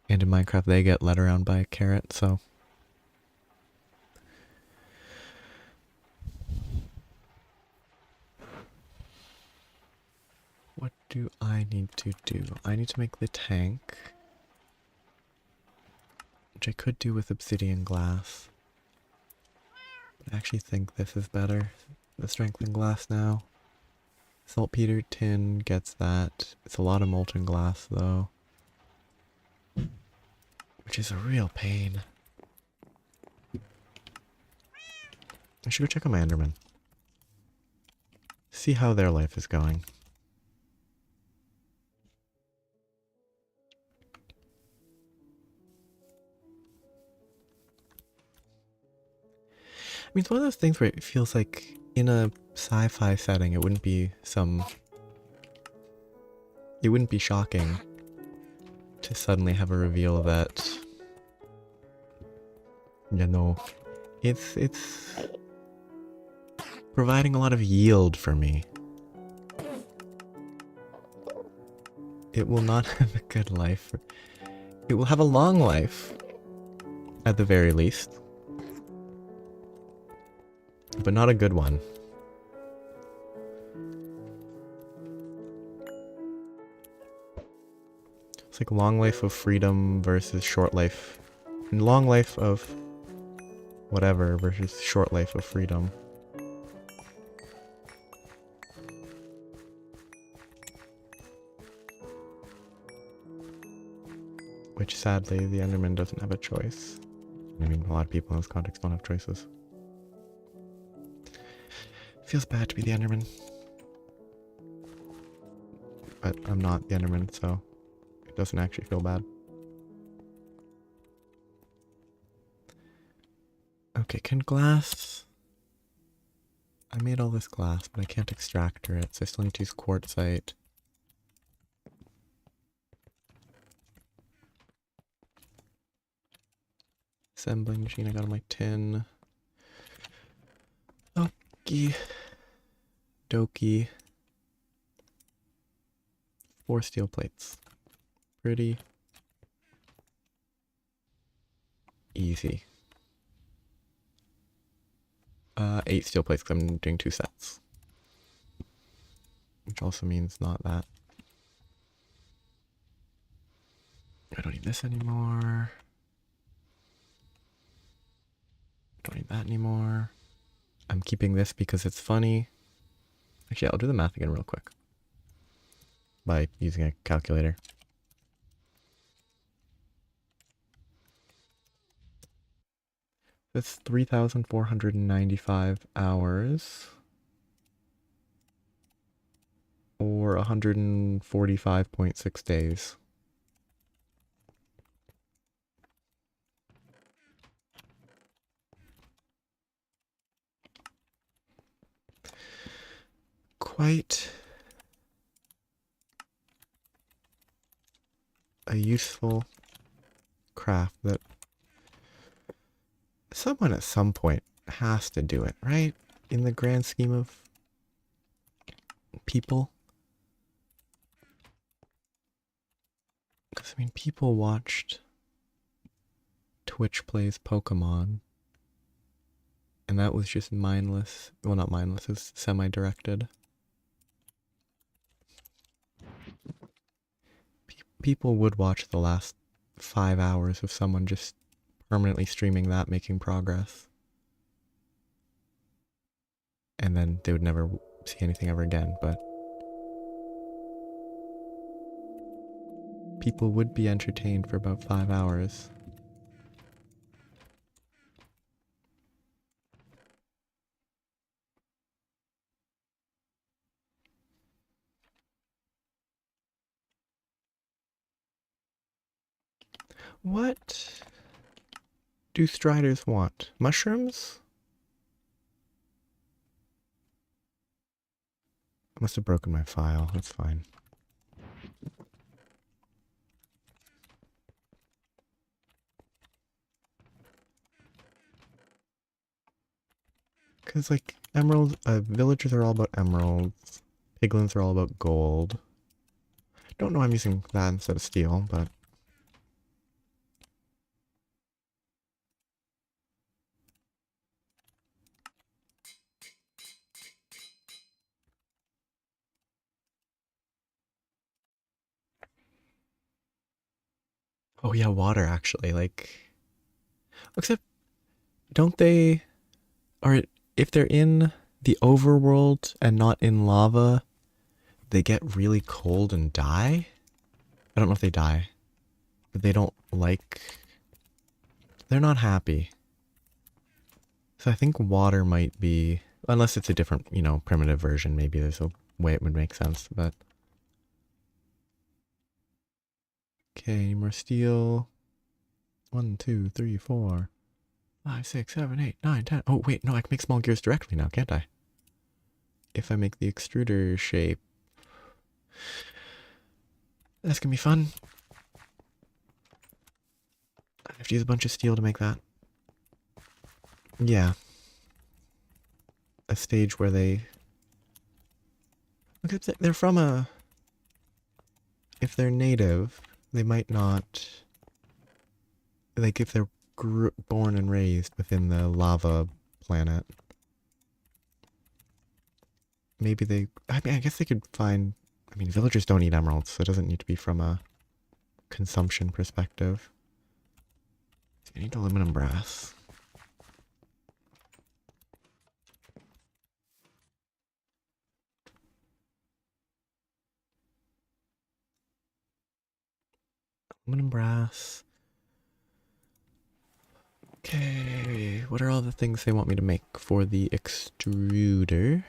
And in Minecraft they get led around by a carrot, so... What do I need to do? I need to make the tank, which I could do with obsidian glass. But I actually think this is better. The strengthened glass now. Saltpeter tin gets that. It's a lot of molten glass though, which is a real pain. I should go check on my Enderman. See how their life is going. I mean, it's one of those things where it feels like in a sci-fi setting it wouldn't be shocking to suddenly have a reveal that, you know, it's providing a lot of yield for me. It will not have a good life. It will have a long life, at the very least. But not a good one. It's like long life of freedom versus short life. Long life of whatever versus short life of freedom. Which sadly, the Enderman doesn't have a choice. I mean, a lot of people in this context don't have choices. Feels bad to be the Enderman. But I'm not the Enderman, so it doesn't actually feel bad. Okay, can glass... I made all this glass, but I can't extract it, so I still need to use quartzite. Assembling machine, I got all my tin. Okie dokie. 4 steel plates. Pretty easy. 8 steel plates because I'm doing 2 sets. Which also means not that. I don't need this anymore. Don't need that anymore. I'm keeping this because it's funny. Actually, I'll do the math again real quick. By using a calculator. That's 3,495 hours. Or 145.6 days. Quite a useful craft that someone at some point has to do it, right? In the grand scheme of people. Because, I mean, people watched Twitch plays Pokemon. And that was just mindless. Well, not mindless, it was semi-directed. People would watch the last 5 hours of someone just permanently streaming that, making progress. And then they would never see anything ever again, but people would be entertained for about 5 hours. What do striders want? Mushrooms? I must have broken my file. That's fine. Because, like, emeralds, villagers are all about emeralds. Piglins are all about gold. Don't know why I'm using that instead of steel, but... Oh yeah, water, actually, like... Except, don't they... Or if they're in the overworld and not in lava, they get really cold and die? I don't know if they die. But they don't like... They're not happy. So I think water might be... Unless it's a different, you know, primitive version, maybe there's a way it would make sense, but... Okay, more steel. 1, 2, 3, 4, 5, 6, 7, 8, 9, 10. Oh, wait, no, I can make small gears directly now, can't I? If I make the extruder shape. That's gonna be fun. I have to use a bunch of steel to make that. Yeah. A stage where they... Look, they're from a... If they're native, they might not... Like, if they're born and raised within the lava planet, maybe they... I mean, I guess they could find... I mean, villagers don't eat emeralds, so it doesn't need to be from a consumption perspective. I need aluminum brass. Aluminum, brass. Okay, what are all the things they want me to make for the extruder?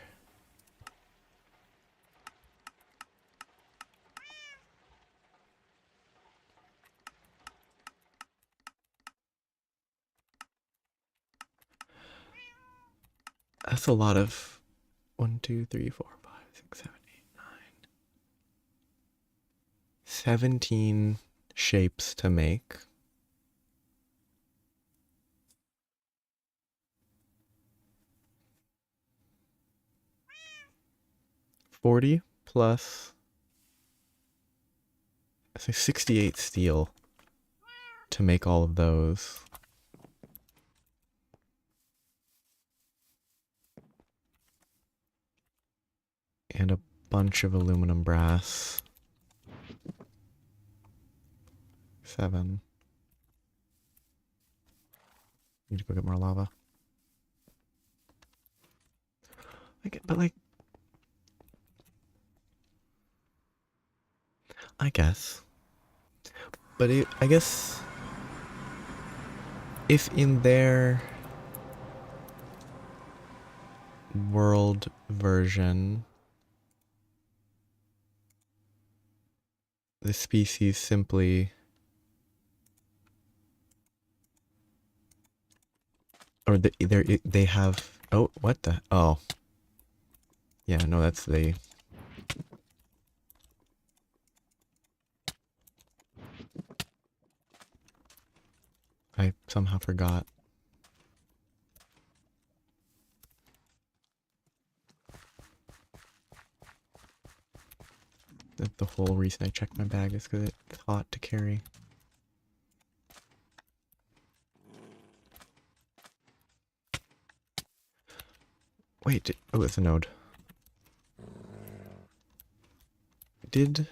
That's a lot of 1, 2, 3, 4, 5, 6, 7, 8, 9. 17 shapes to make. $40 plus, I say 68 steel to make all of those. And a bunch of aluminum brass. 7. Need to go get more lava. But I guess. But I guess if in their world version the species simply, or they have, oh, what the, oh, yeah, no, that's the, I somehow forgot. The whole reason I checked my bag is because it's hot to carry. Wait, oh, it's a node. Did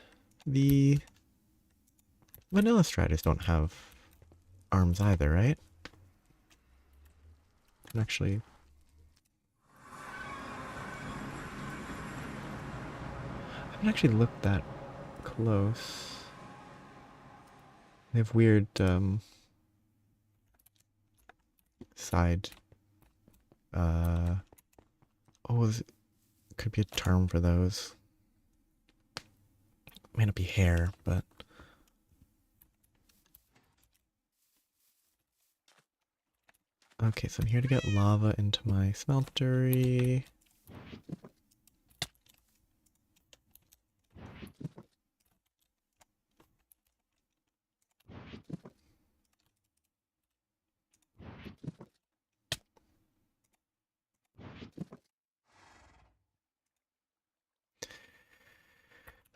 the vanilla striders don't have arms either, right? Actually, I haven't actually looked that close. They have weird side. Oh, could be a term for those. May not be hair, but okay. So I'm here to get lava into my smeltery.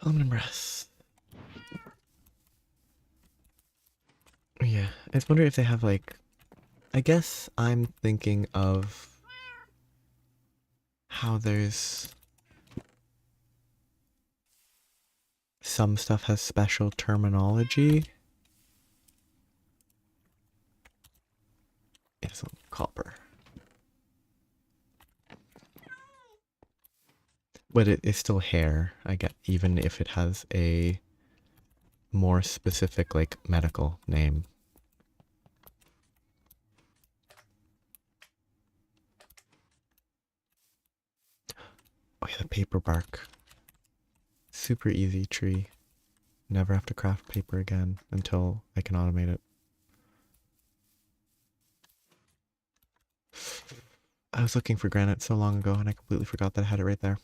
Aluminum brass. Yeah, I was wondering if they have like, I guess I'm thinking of how there's some stuff has special terminology. It's copper. But it is still hair, I get, even if it has a more specific, like, medical name. Oh yeah, the paper bark. Super easy tree. Never have to craft paper again until I can automate it. I was looking for granite so long ago and I completely forgot that I had it right there.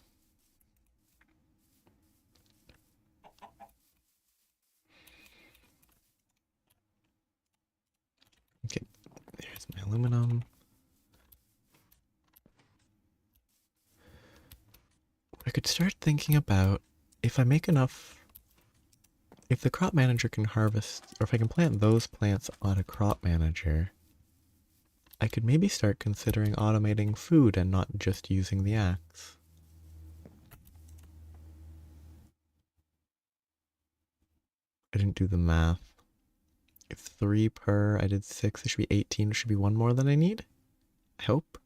Okay, there's my aluminum. I could start thinking about if I make enough, if the crop manager can harvest, or if I can plant those plants on a crop manager, I could maybe start considering automating food and not just using the axe. I didn't do the math. If 3 per, I did 6, it should be 18, it should be 1 more than I need? I hope.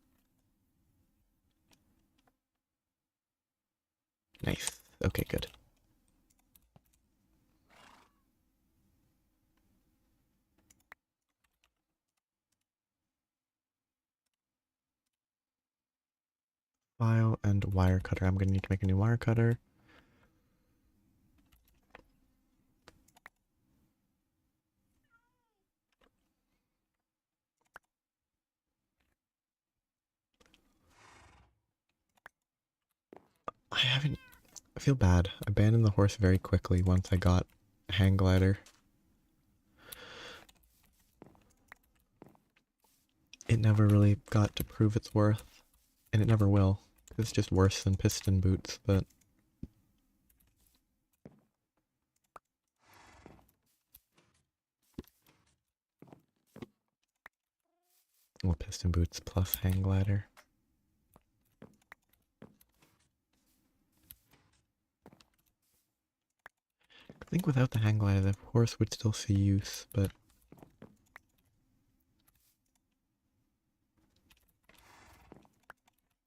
Nice. Okay, good. File and wire cutter. I'm gonna need to make a new wire cutter. I feel bad. I abandoned the horse very quickly once I got a hang glider. It never really got to prove its worth, and it never will. It's just worse than piston boots, but... Well, piston boots plus hang glider. I think without the hang glider, the horse would still see use, but...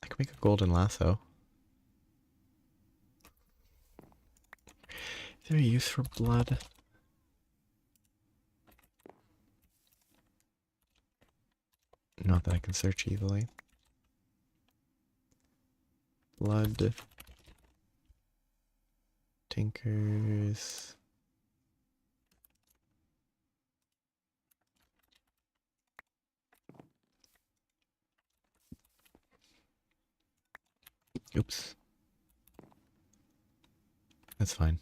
I could make a golden lasso. Is there a use for blood? Not that I can search easily. Blood. Tinkers. Oops. That's fine.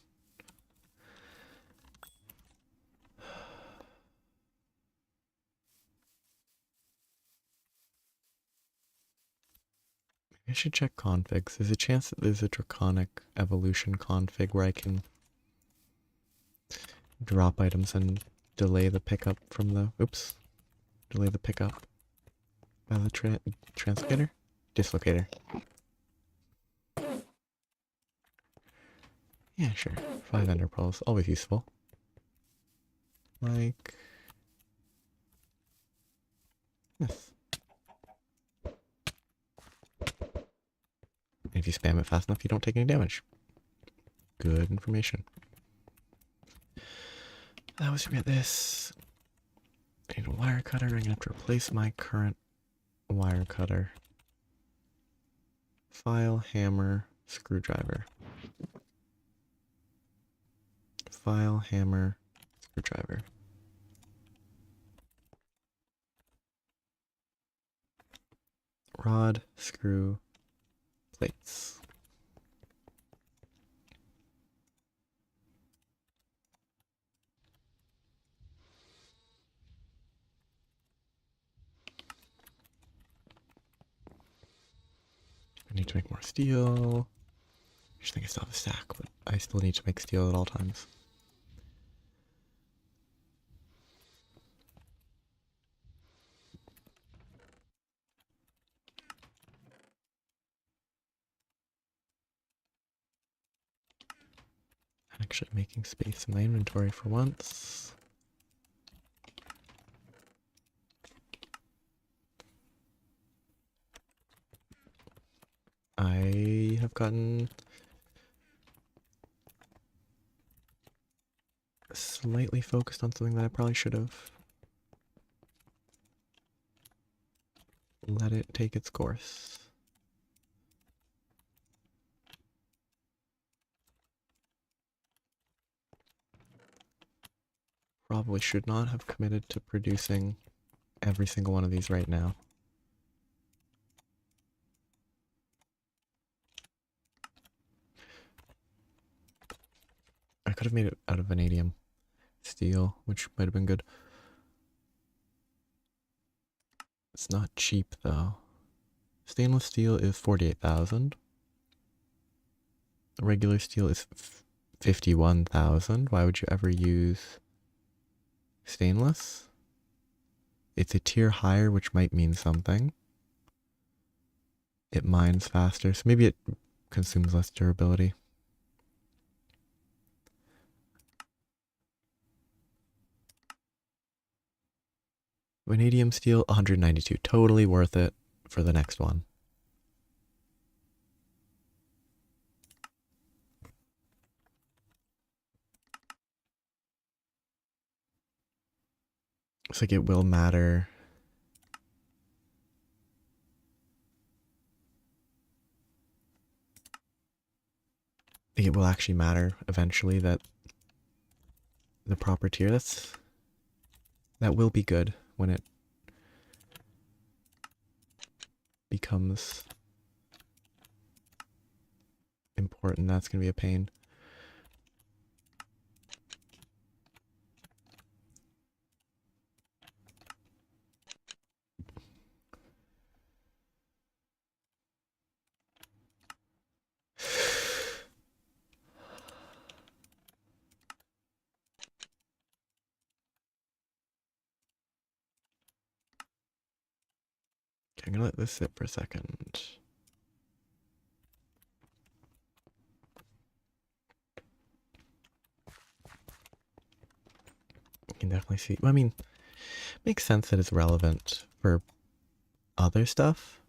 I should check configs. There's a chance that there's a draconic evolution config where I can drop items and delay the pickup from the... Oops. Delay the pickup by the translocator? Dislocator. Yeah, sure. 5 ender pearls. Always useful. Like... this. And if you spam it fast enough, you don't take any damage. Good information. That was to get this. I need a wire cutter. I'm gonna have to replace my current wire cutter. File, hammer, screwdriver. File, hammer, screwdriver. Rod, screw, plates. I need to make more steel. I just think I still have a stack, but I still need to make steel at all times. Actually making space in my inventory for once. I have gotten slightly focused on something that I probably should have let it take its course. Probably should not have committed to producing every single one of these right now. I could have made it out of vanadium steel, which might have been good. It's not cheap though. Stainless steel is 48,000. Regular steel is 51,000. Why would you ever use stainless? It's a tier higher, which might mean something. It mines faster, so maybe it consumes less durability. Vanadium steel, 192. Totally worth it for the next one. Looks like it will matter. it will actually matter eventually that the proper tier, that will be good when it becomes important. That's going to be a pain. Okay, I'm going to let this sit for a second. You can definitely see, I mean, makes sense that it's relevant for other stuff.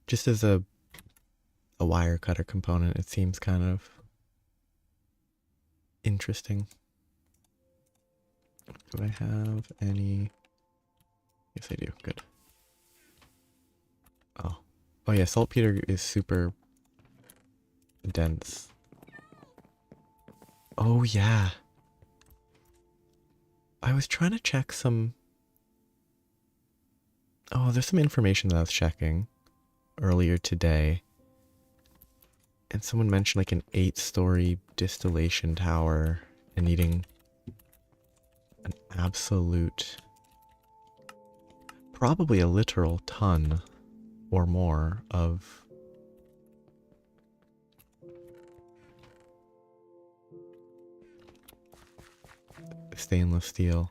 Just as a wire cutter component, it seems kind of interesting. Do I have any? Yes, I do. Good. Oh. Oh yeah, saltpeter is super dense. Oh yeah. I was trying to check some... Oh, there's some information that I was checking earlier today. And someone mentioned like an 8-story distillation tower and needing an absolute... probably a literal ton or more of stainless steel.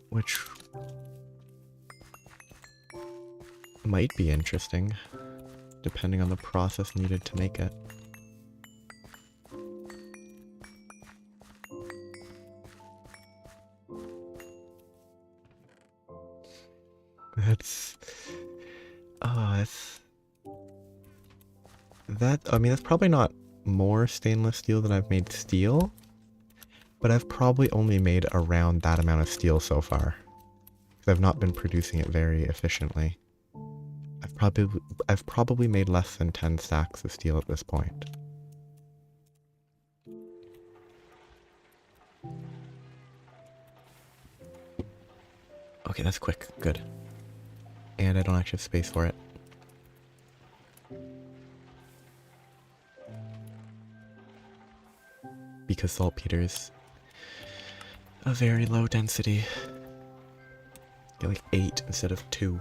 Which might be interesting, depending on the process needed to make it. That's... Oh, I mean, that's probably not more stainless steel than I've made steel, but I've probably only made around that amount of steel so far. Because I've not been producing it very efficiently. I've probably made less than 10 stacks of steel at this point. Okay, that's quick. Good. And I don't actually have space for it. Because saltpeter is a very low density. Get like 8 instead of 2.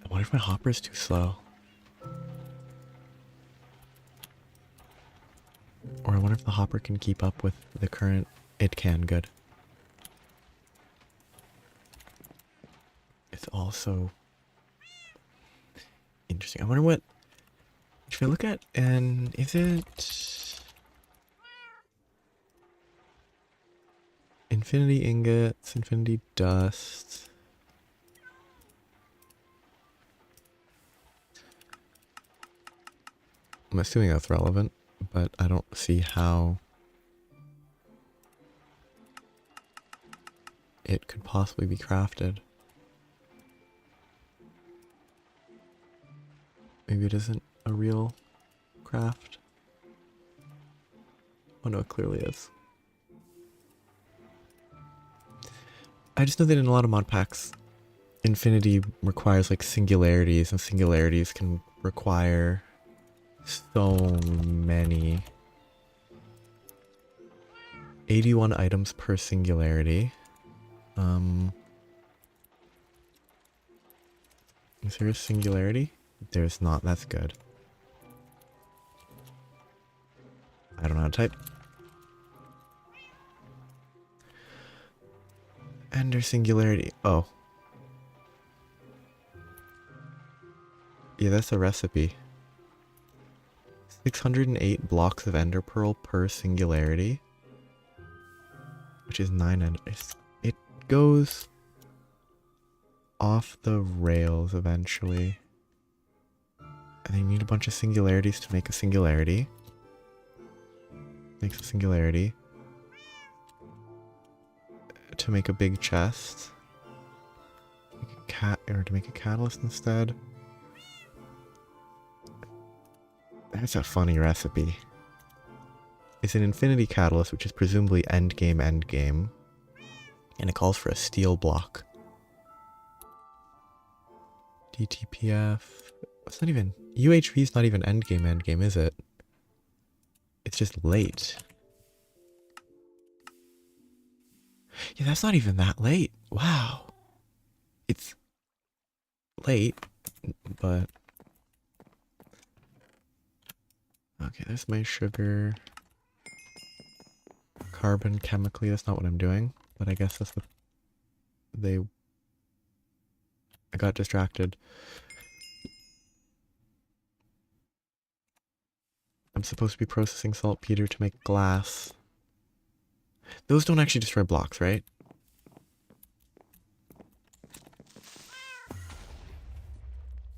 I wonder if my hopper is too slow. Or I wonder if the hopper can keep up with the current... It can, good. It's also interesting. I wonder what... If I look at... And is it... Infinity ingots, infinity dust... I'm assuming that's relevant, but I don't see how it could possibly be crafted. Maybe it isn't a real craft. Oh no, it clearly is. I just know that in a lot of mod packs, Infinity requires like singularities, and singularities can require so many. 81 items per singularity. Is there a singularity? There's not. That's good. I don't know how to type. Ender singularity. Oh. Yeah, that's a recipe. 608 blocks of ender pearl per singularity. Which is 9 ender. It goes... off the rails eventually. And you need a bunch of singularities to make a singularity. Makes a singularity. To make a big chest. Or to make a catalyst instead. That's a funny recipe. It's an infinity catalyst, which is presumably endgame. And it calls for a steel block. DTPF. It's not even... UHV is not even endgame, is it? It's just late. Yeah, that's not even that late. Wow. It's late, but... Okay, there's my sugar. Carbon chemically, that's not what I'm doing. But I guess that's what they... I got distracted. I'm supposed to be processing saltpeter to make glass. Those don't actually destroy blocks, right?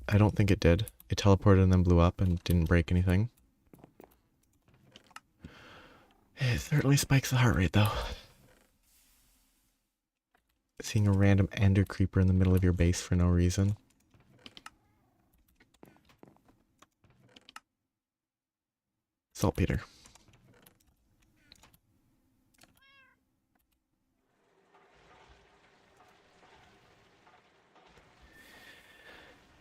I don't think it did. It teleported and then blew up and didn't break anything. It certainly spikes the heart rate, though. Seeing a random ender creeper in the middle of your base for no reason. Saltpeter.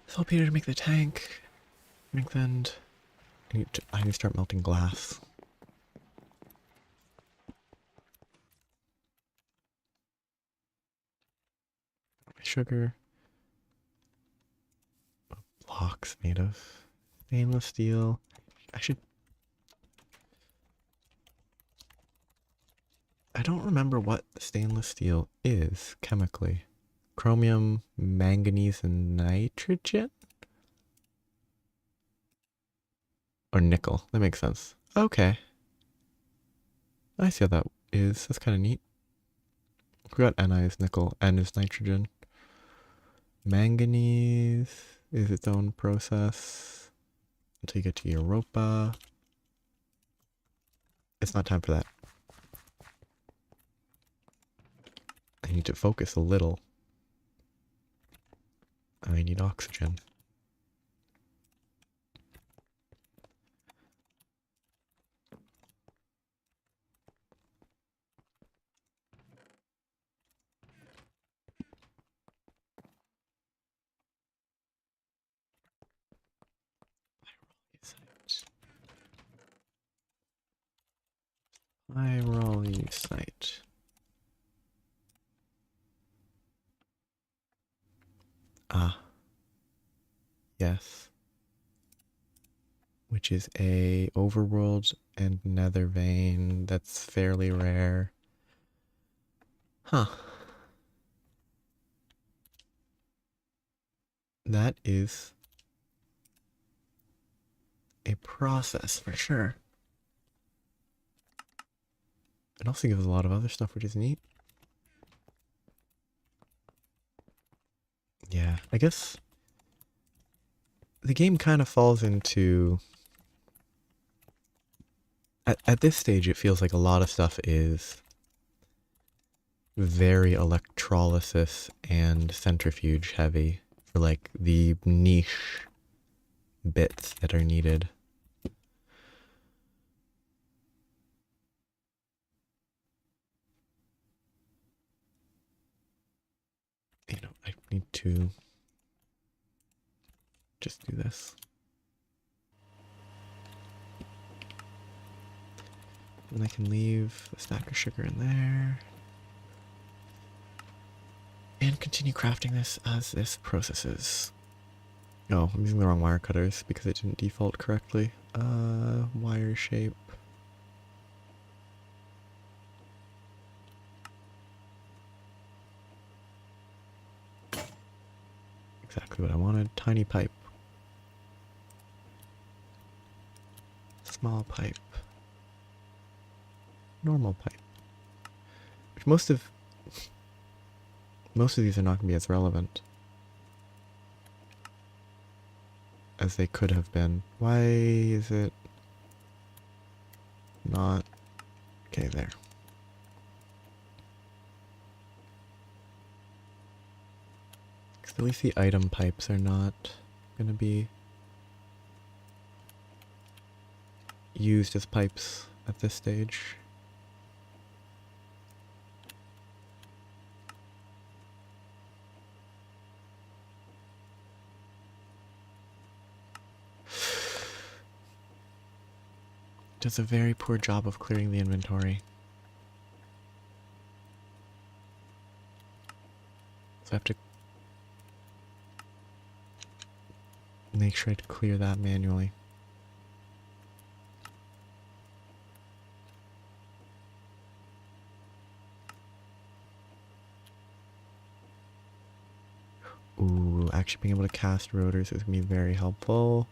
Saltpeter to make the tank. Then I need to start melting glass. Sugar. Blocks made of stainless steel. I don't remember what stainless steel is chemically. Chromium, manganese, and nitrogen? Or nickel. That makes sense. Okay. I see how that is. That's kind of neat. We got Ni is nickel, N is nitrogen. Manganese is its own process until you get to Europa. It's not time for that. I need to focus a little. I need oxygen. Pyrolusite. Ah. Yes. Which is a overworld and nether vein that's fairly rare. Huh. That is a process for sure. It also gives a lot of other stuff, which is neat. Yeah, I guess the game kind of falls into... At this stage, it feels like a lot of stuff is very electrolysis and centrifuge heavy for like the niche bits that are needed. You know, I need to just do this. And I can leave a stack of sugar in there. And continue crafting this as this processes. Oh, I'm using the wrong wire cutters because it didn't default correctly. Wire shape. Exactly what I wanted. Tiny pipe. Small pipe. Normal pipe. Which most of these are not going to be as relevant. as they could have been. Why is it not? Okay, there. Because at least the item pipes are not going to be used as pipes at this stage. Does a very poor job of clearing the inventory. So I have to make sure to clear that manually. Ooh, actually being able to cast rotors is going to be very helpful.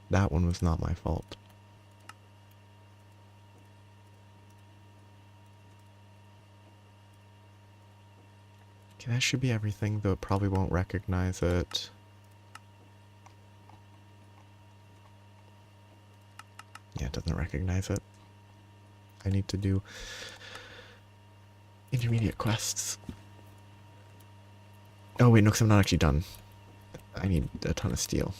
That one was not my fault. Okay, that should be everything, though it probably won't recognize it. Yeah, it doesn't recognize it. I need to do intermediate quests. Oh wait, no, because I'm not actually done. I need a ton of steel.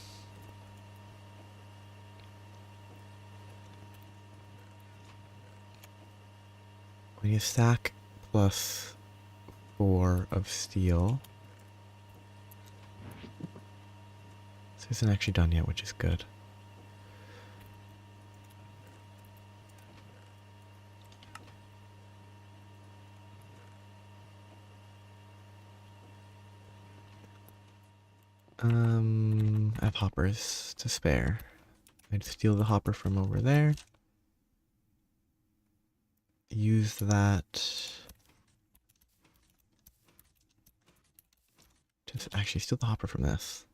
We need a stack plus 4 of steel. So this isn't actually done yet, which is good. I have hoppers to spare. I'd steal the hopper from over there. Use that to actually steal the hopper from this.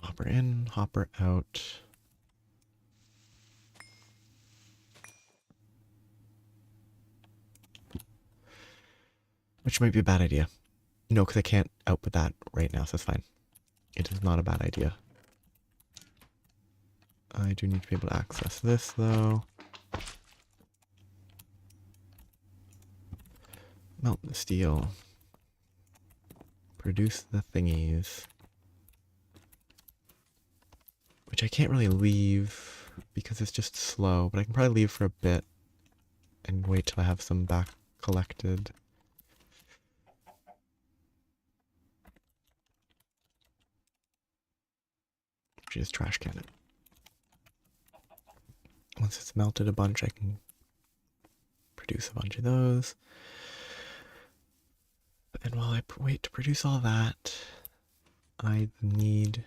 Hopper in, hopper out. Which might be a bad idea. No, because I can't output that right now, so that's fine. It is not a bad idea. I do need to be able to access this, though. Melt the steel. Produce the thingies. Which I can't really leave because it's just slow, but I can probably leave for a bit and wait till I have some back collected. Just trash can it. Once it's melted a bunch, I can produce a bunch of those. And while I wait to produce all that, I need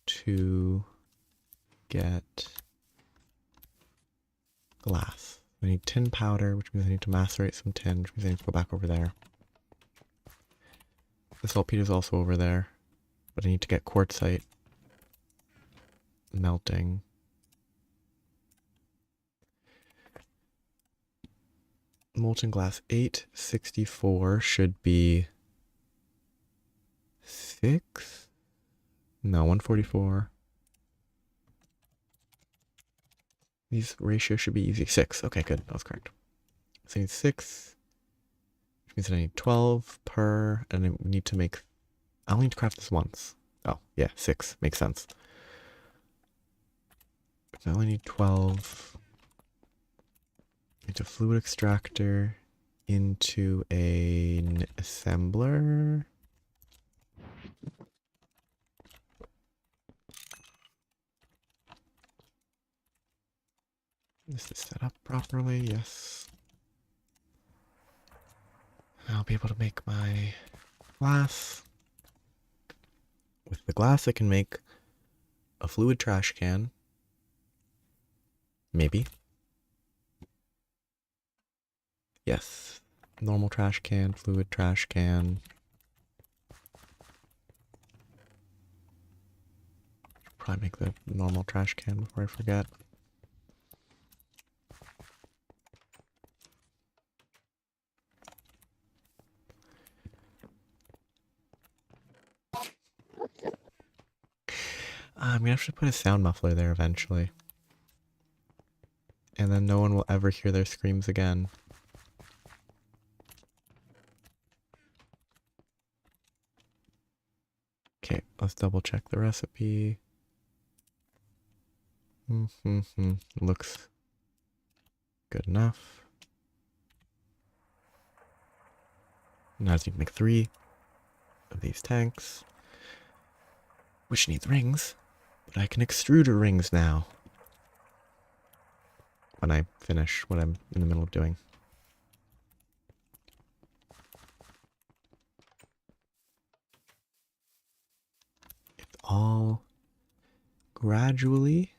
to get glass. I need tin powder, which means I need to macerate some tin, which means I need to go back over there. The saltpeter is also over there, but I need to get quartzite melting. Molten glass 864 should be 6? No, 144. These ratios should be easy. 6. Okay, good. That was correct. So I need 6, which means that I need 12 per, and I need to make... I only need to craft this once. Oh, yeah, 6. Makes sense. I only need 12. Into fluid extractor, into an assembler. This is set up properly, yes. I'll be able to make my glass. With the glass I can make a fluid trash can. Maybe. Yes. Normal trash can, fluid trash can. Probably make the normal trash can before I forget. I'm gonna have to put a sound muffler there eventually. And then no one will ever hear their screams again. Okay, let's double check the recipe. Looks good enough. Now I just need to make 3 of these tanks, which needs rings, but I can extrude rings now when I finish what I'm in the middle of doing. It's all gradually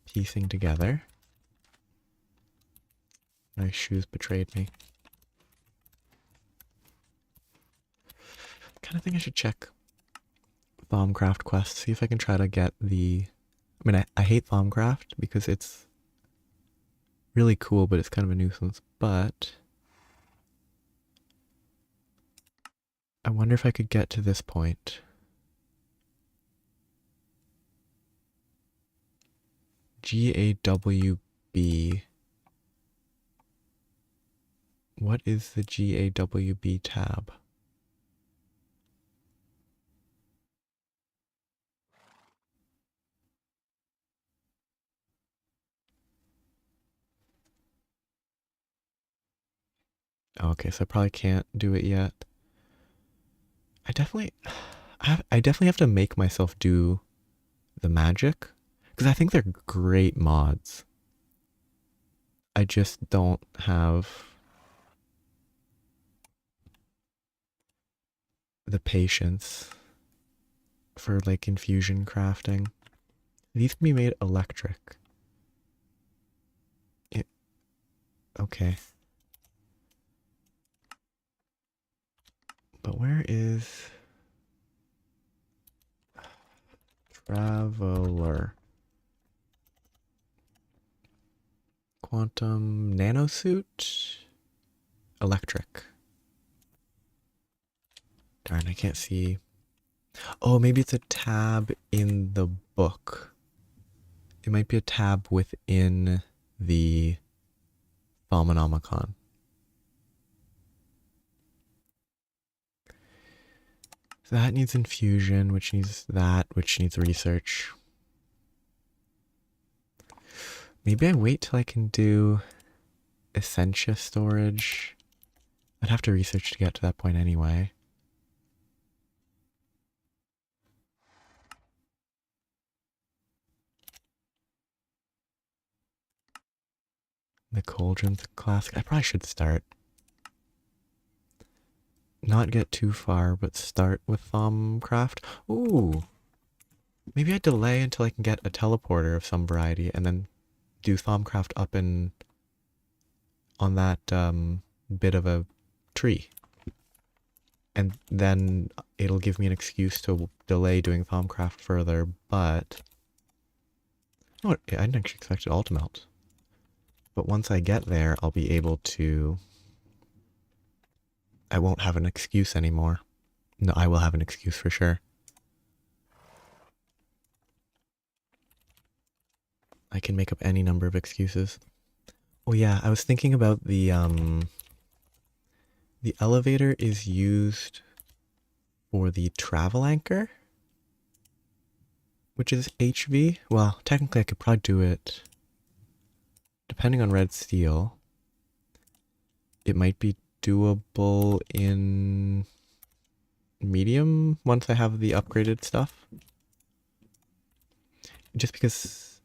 piecing together. My shoes betrayed me. Kind of think I should check Thaumcraft Quest, see if I can try to get the... I mean, I hate Thaumcraft because it's really cool, but it's kind of a nuisance. But I wonder if I could get to this point. GAWB. What is the GAWB tab? Oh, okay, so I probably can't do it yet. I definitely have to make myself do the magic, because I think they're great mods. I just don't have the patience for like infusion crafting. These can be made electric. Okay. But where is Traveler? Quantum nanosuit? Electric. Darn, I can't see. Oh, maybe it's a tab in the book. It might be a tab within the Thaumonomicon. So that needs infusion, which needs that, which needs research. Maybe I wait till I can do Essentia storage. I'd have to research to get to that point anyway. The Cauldron's classic. I probably should start. Not get too far, but start with Thaumcraft. Ooh. Maybe I delay until I can get a teleporter of some variety and then do Thaumcraft up in on that bit of a tree. And then it'll give me an excuse to delay doing Thaumcraft further, but... Oh, I didn't actually expect it all to melt. But once I get there, I'll be able to... I won't have an excuse anymore. No, I will have an excuse for sure. I can make up any number of excuses. Oh yeah, I was thinking about the elevator is used for the travel anchor, which is HV. Well, technically I could probably do it, depending on red steel. It might be doable in medium once I have the upgraded stuff. Just because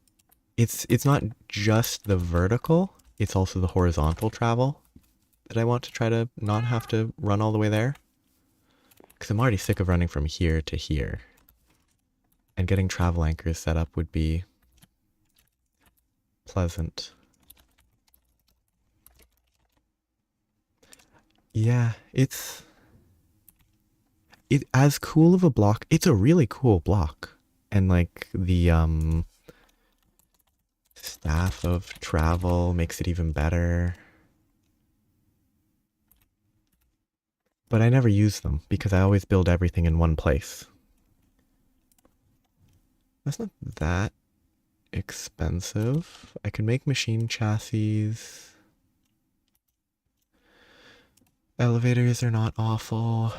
it's not just the vertical, it's also the horizontal travel that I want to try to not have to run all the way there. Because I'm already sick of running from here to here. And getting travel anchors set up would be pleasant. Yeah, it's as cool of a block. It's a really cool block. And like the staff of travel makes it even better. But I never use them because I always build everything in one place. That's not that expensive. I can make machine chassis. Elevators are not awful.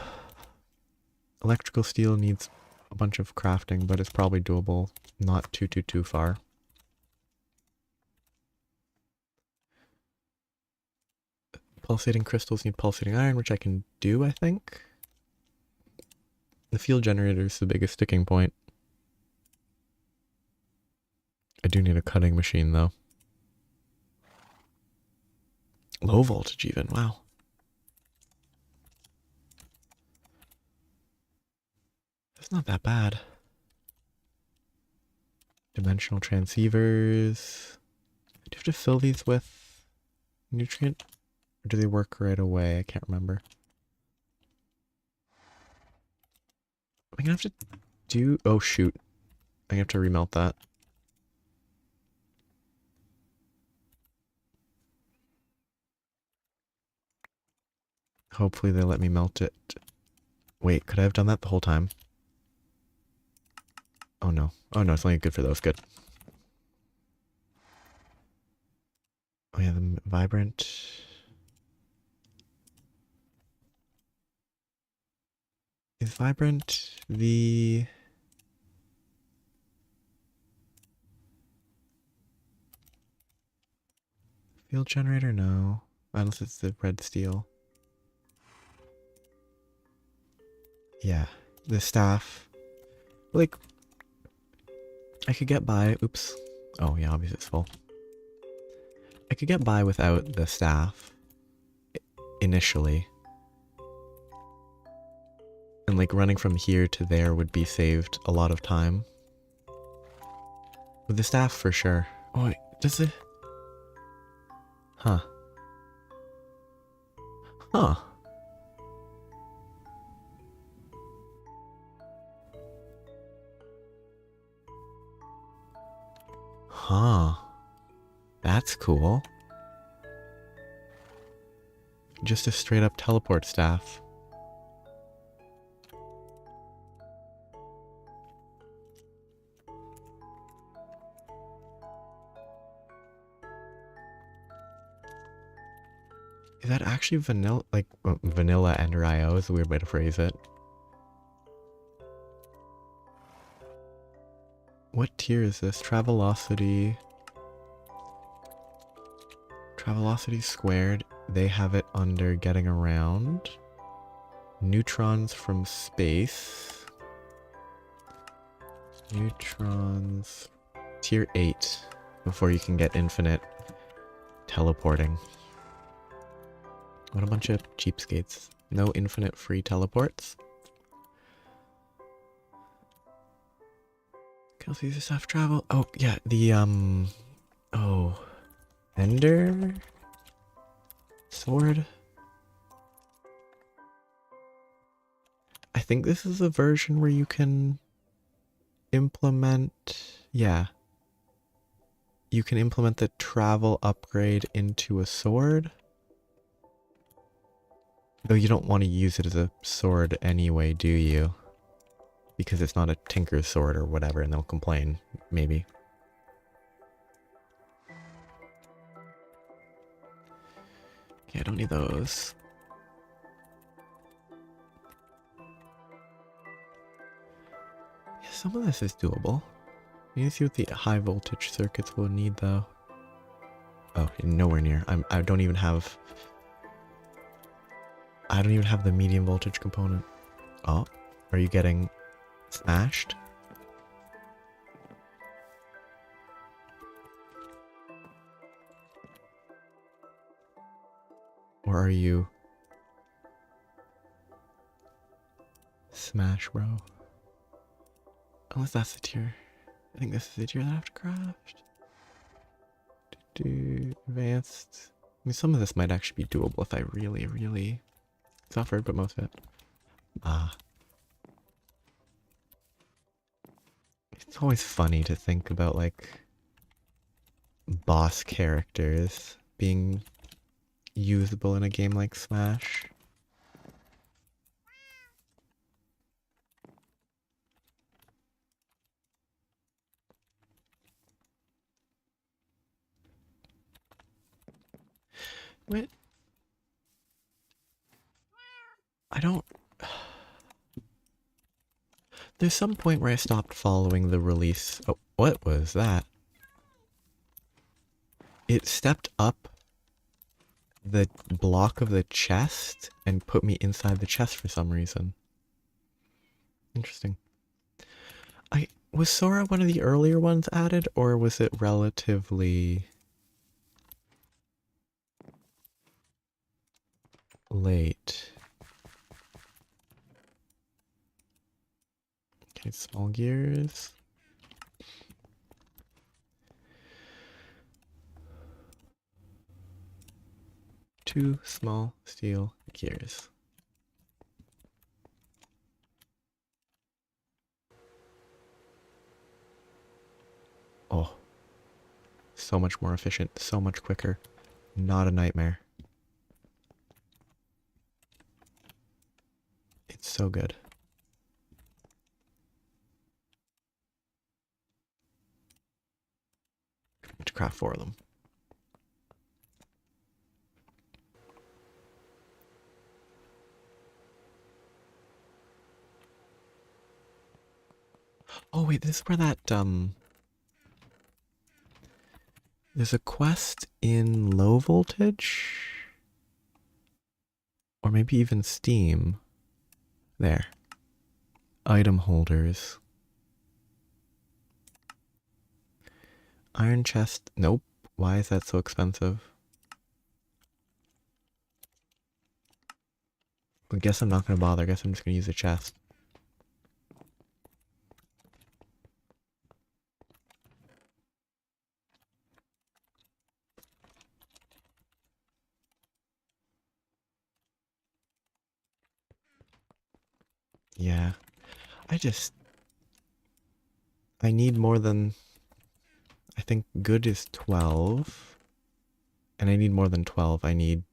Electrical steel needs a bunch of crafting, but it's probably doable. Not too far. Pulsating crystals need pulsating iron, which I can do, I think. The field generator is the biggest sticking point. I do need a cutting machine, though. Low voltage even, wow. That's not that bad. Dimensional transceivers. Do you have to fill these with nutrient? Or do they work right away? I can't remember. I'm gonna have to do... Oh shoot. I'm gonna have to remelt that. Hopefully they let me melt it. Wait, could I have done that the whole time? Oh no. Oh no, it's only good for those. Good. Oh yeah, the vibrant. Is vibrant the... field generator? No. Unless it's the red steel. Yeah. The staff. Like, I could get by... Oops. Oh yeah, obviously it's full. I could get by without the staff. Initially. And like running from here to there would be saved a lot of time. With the staff for sure. Oh wait, does it? Huh. Huh. Huh. That's cool. Just a straight up teleport staff. Is that actually vanilla? Like, vanilla Ender IO is a weird way to phrase it. What tier is this? Travelocity. Travelocity squared. They have it under getting around. Neutrons from space. Neutrons. Tier 8. Before you can get infinite teleporting. What a bunch of cheapskates. No infinite free teleports. Kelsey's just have travel. Oh, yeah, the, oh. Ender? Sword? I think this is a version where you can implement... Yeah. You can implement the travel upgrade into a sword. Though you don't want to use it as a sword anyway, do you? Because it's not a tinker's sword or whatever, and they'll complain, maybe. Okay, I don't need those. Yeah, some of this is doable. We need to see what the high voltage circuits will need, though. Oh, nowhere near. I don't even have the medium voltage component. Oh, are you getting smashed? Or are you... Smash, bro? Unless that's the tier. I think this is the tier that I have to craft. Advanced. I mean, some of this might actually be doable if I really, really suffered, but most of it. Ah. It's always funny to think about, like, boss characters being usable in a game like Smash. Wait. I don't... There's some point where I stopped following the release. Oh, what was that? It stepped up the block of the chest and put me inside the chest for some reason. Interesting. Was Sora one of the earlier ones added, or was it relatively late? Okay, small gears. Two small steel gears. Oh, so much more efficient, so much quicker. Not a nightmare. It's so good. To craft 4 of them. Oh wait, this is where that there's a quest in low voltage? Or maybe even Steam. There. Item holders. Iron chest. Nope. Why is that so expensive? I guess I'm not going to bother. I guess I'm just going to use a chest. Yeah. I need more than... I think good is 12. And I need more than 12. I need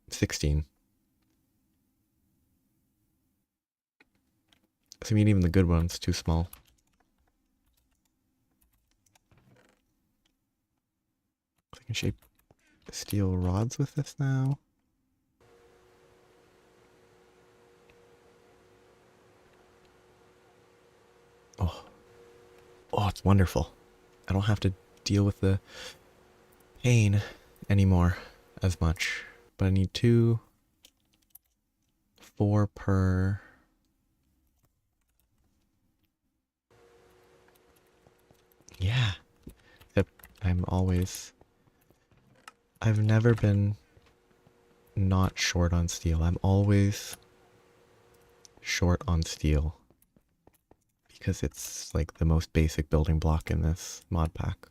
16. So I mean, even the good one's too small. I can shape steel rods with this now. Oh. Oh, it's wonderful. I don't have to deal with the pain anymore as much. But I need 2, 4 per... Yeah. Except I've never been not short on steel. I'm always short on steel. Because it's like the most basic building block in this mod pack.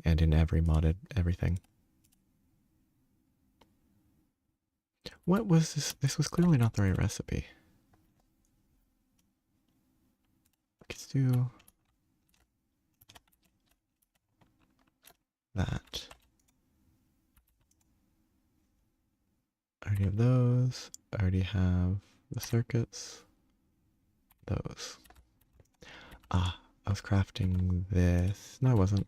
And in every modded everything. What was this? This was clearly not the right recipe. Let's do that. I already have those. I already have the circuits. Those. Ah, I was crafting this. No, I wasn't.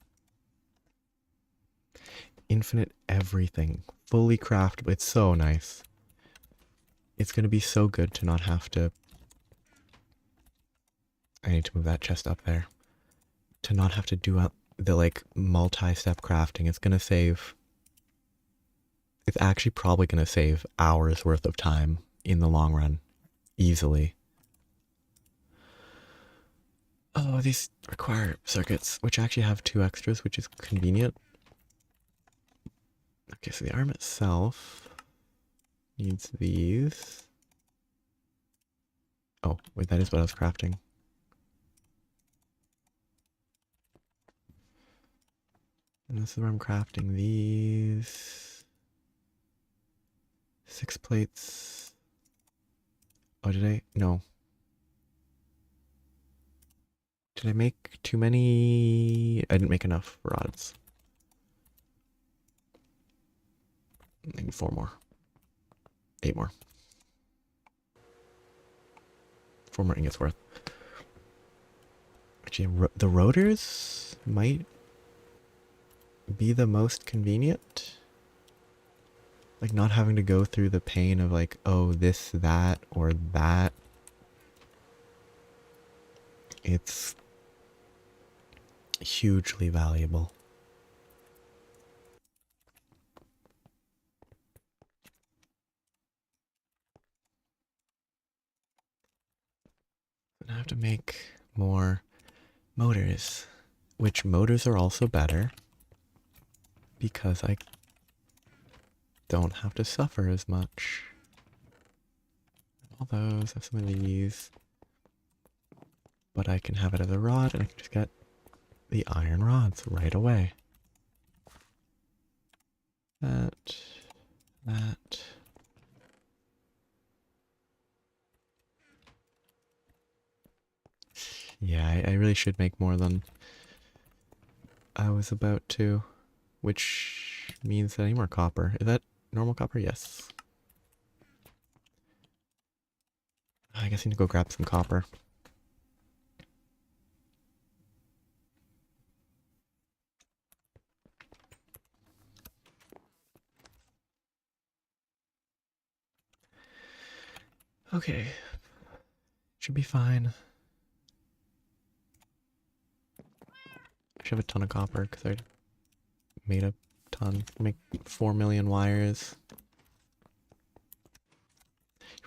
Infinite everything. Fully craftable. It's so nice. It's going to be so good to not have to... I need to move that chest up there. To not have to do the, like, multi-step crafting. It's going to save... It's actually probably going to save hours worth of time in the long run. Easily. Oh, these require circuits, which actually have 2 extras, which is convenient. Okay, so the arm itself needs these. Oh, wait, that is what I was crafting. And This is where I'm crafting these. 6 plates. Oh, did I? No. Did I make too many? I didn't make enough rods. Maybe 4 more. 8 more. 4 more ingots worth. Actually, the rotors might be the most convenient. Like not having to go through the pain of like, oh, this, that, or that. It's hugely valuable. I have to make more motors, which motors are also better because I don't have to suffer as much. All those, have some of these, but I can have it as a rod and I can just get the iron rods right away. That. Yeah, I really should make more than I was about to, which means that I need more copper. Is that normal copper? Yes. I guess I need to go grab some copper. Okay. Should be fine. I should have a ton of copper because I made a ton. Make 4 million wires.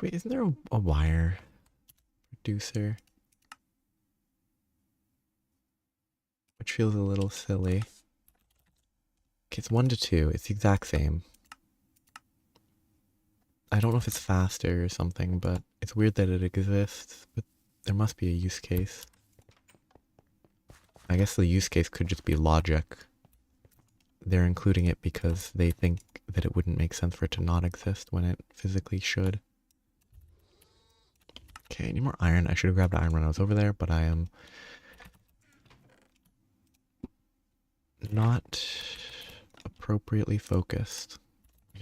Wait, isn't there a wire reducer? Which feels a little silly. Okay, it's 1 to 2. It's the exact same. I don't know if it's faster or something, but it's weird that it exists. But there must be a use case. I guess the use case could just be logic. They're including it because they think that it wouldn't make sense for it to not exist when it physically should. Okay, I need more iron. I should have grabbed iron when I was over there, but I am not appropriately focused.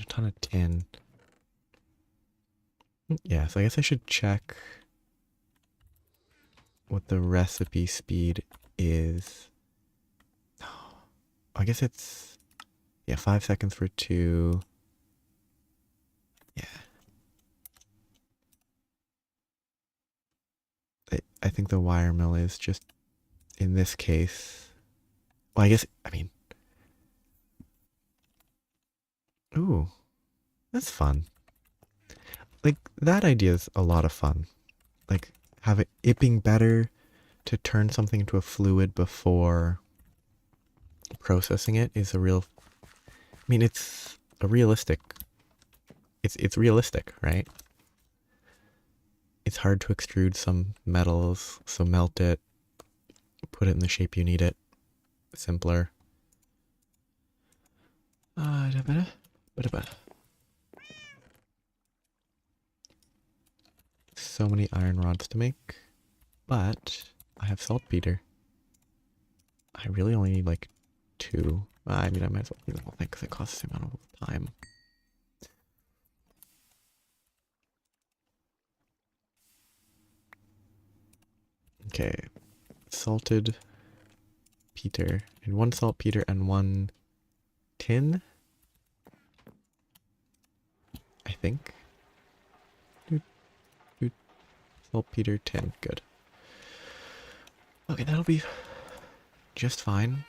A ton of tin. Yeah, so I guess I should check what the recipe speed is. I guess it's, yeah, 5 seconds for 2. Yeah. I think the wire mill is just, in this case, well, I guess, I mean, ooh, that's fun. Like, that idea is a lot of fun. Like, have it being better to turn something into a fluid before processing it is a real, I mean, it's a realistic, it's realistic, right? It's hard to extrude some metals, so melt it, put it in the shape you need it. Simpler. So many iron rods to make, but I have saltpeter. I really only need like 2. I mean, I might as well do the whole thing because it costs the amount of time. Okay, salted peter. And 1 saltpeter and 1 tin. I think. Saltpeter, tin. Good. Okay, that'll be just fine.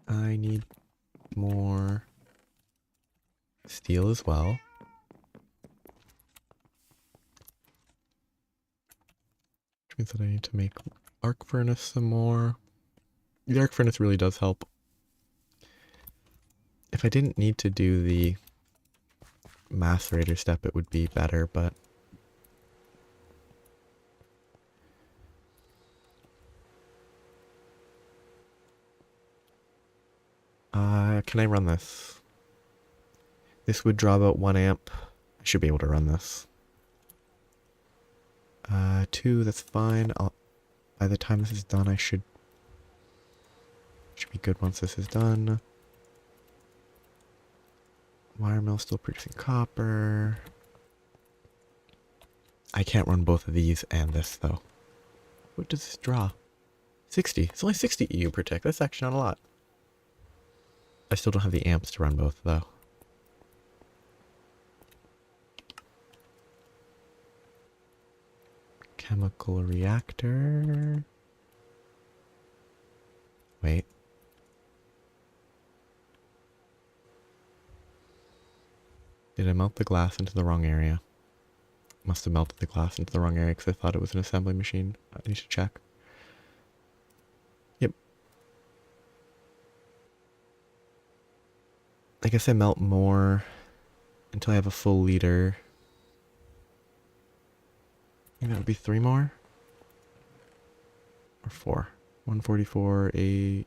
I need more steel as well. Which means that I need to make arc furnace some more. The arc furnace really does help. If I didn't need to do the macerator step, it would be better, but Can I run this? This would draw about 1 amp. I should be able to run this. 2, that's fine. By the time this is done, I should be good once this is done. Wire mill still producing copper. I can't run both of these and this, though. What does this draw? 60. It's only 60 EU per tick. That's actually not a lot. I still don't have the amps to run both, though. Chemical reactor. Wait. Did I melt the glass into the wrong area? Must have melted the glass into the wrong area because I thought it was an assembly machine. I need to check. Yep. I guess I melt more until I have a full liter. I think that would be 3 more? Or 4? 144, 8...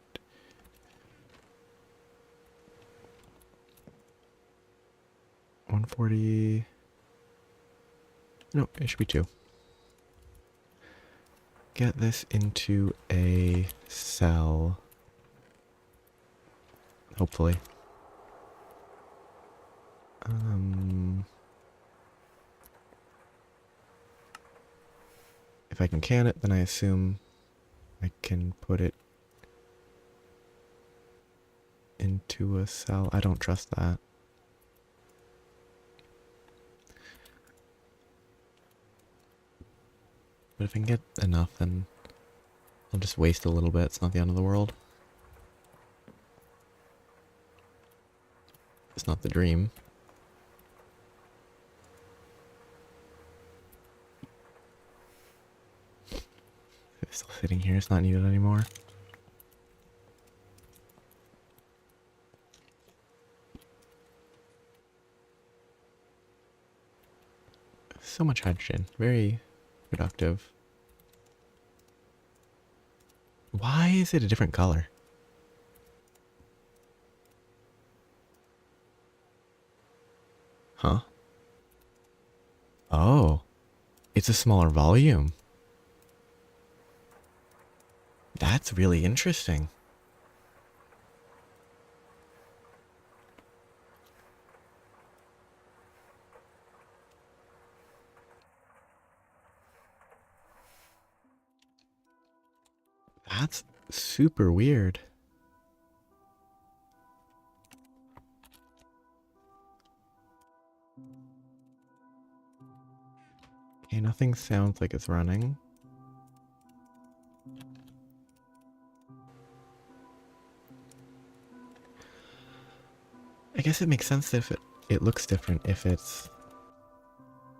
140... No, it should be 2. Get this into a cell. Hopefully. If I can it, then I assume I can put it into a cell. I don't trust that. But if I can get enough, then I'll just waste a little bit. It's not the end of the world. It's not the dream. It's still sitting here. It's not needed anymore. So much hydrogen. Very productive. Why is it a different color? Huh? Oh. It's a smaller volume. That's really interesting. That's super weird. Okay, nothing sounds like it's running. I guess it makes sense if it looks different if it's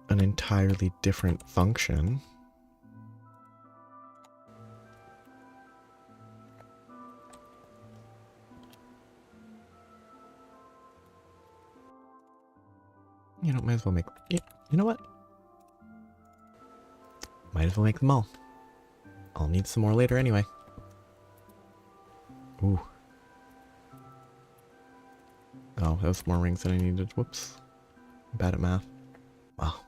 an entirely different function. You know, might as well make... You know what? Might as well make them all. I'll need some more later anyway. Ooh. Oh, that was more rings than I needed. Whoops. Bad at math. Well.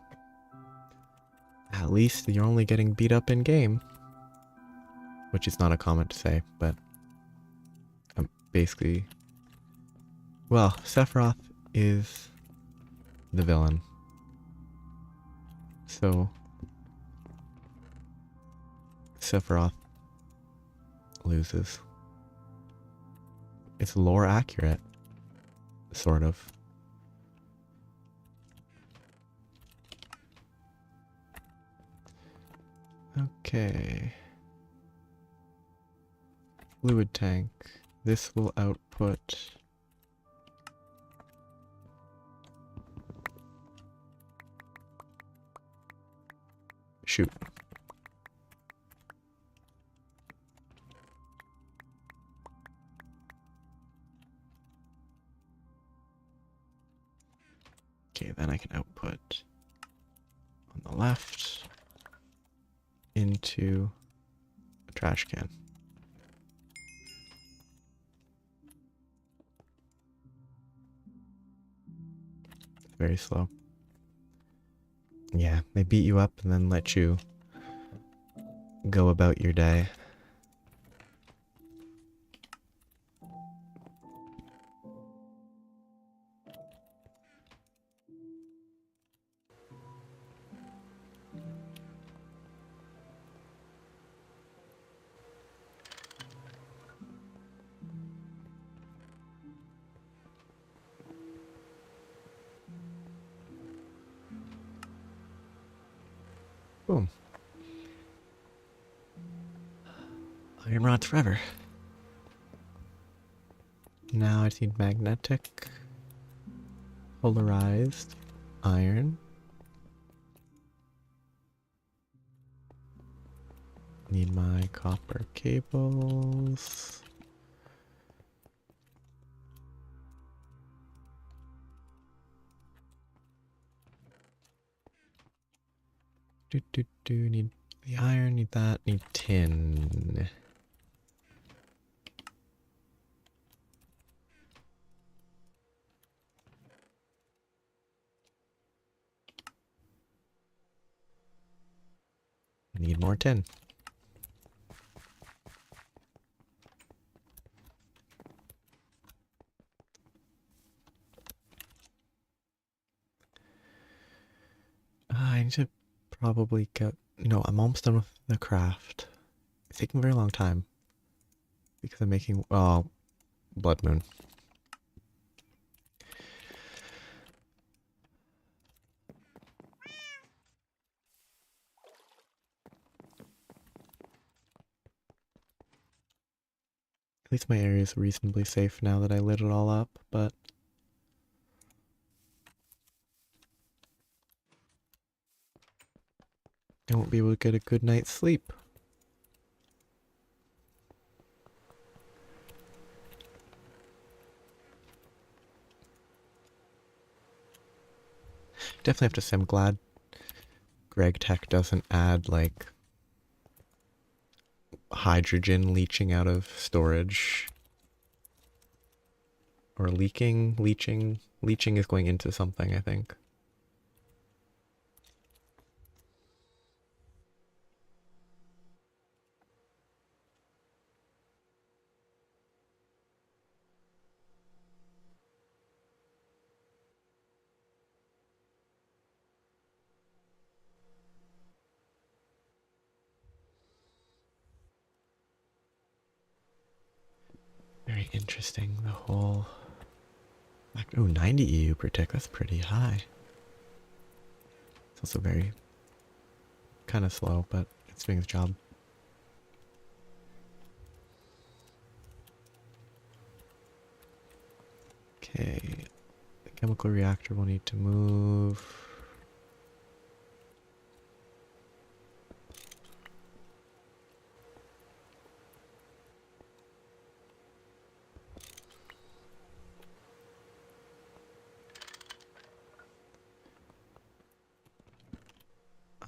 At least you're only getting beat up in game. Which is not a comment to say, but... I'm basically... Well, Sephiroth is... the villain. So... Sephiroth loses. It's lore accurate. Sort of. Okay. Fluid tank. This will output... Shoot. Okay, then I can output on the left into a trash can. very slow. Yeah, they beat you up and then let you go about your day. Boom. Iron rods forever. Now I just need magnetic, polarized, iron. Need my copper cables. Need the iron, need that, need tin. Need more tin. I need to probably get... No, I'm almost done with the craft. It's taking a very long time. Because I'm making... Oh, Blood Moon. At least my area is reasonably safe now that I lit it all up, but... I won't be able to get a good night's sleep. Definitely have to say I'm glad Greg Tech doesn't add, like, hydrogen leaching out of storage. Or leaching. Leaching is going into something, I think. Very interesting, the whole... Oh, 90 EU per tick, that's pretty high. It's also very... kind of slow, but it's doing its job. Okay, the chemical reactor will need to move.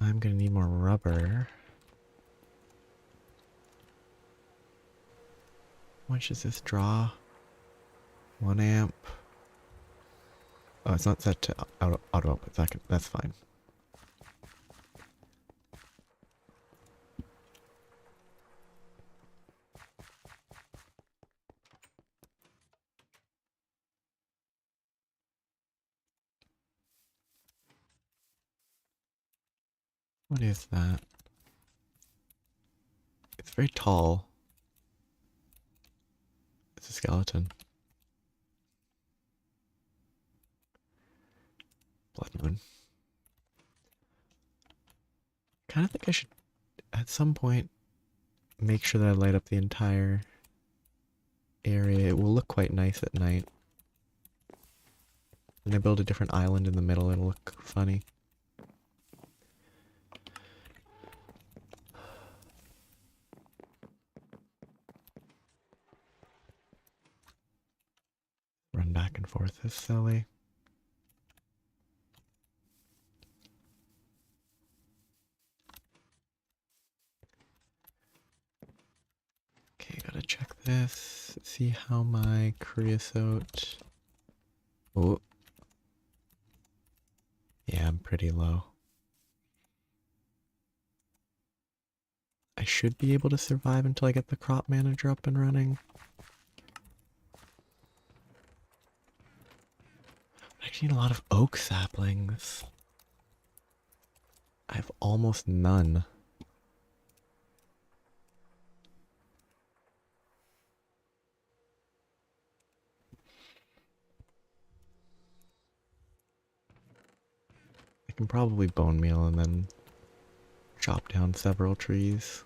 I'm gonna need more rubber. How much does this draw? 1 amp. Oh, it's not set to auto output. That's fine. What is that? It's very tall. It's a skeleton. Blood Moon. Kind of think I should, at some point, make sure that I light up the entire area. It will look quite nice at night. When I build a different island in the middle, it'll look funny. Run back and forth is silly. Okay, gotta check this. See how my creosote... Oh. pretty low. I should be able to survive until I get the crop manager up and running. I actually need a lot of oak saplings. I have almost none. I can probably bone meal and then chop down several trees.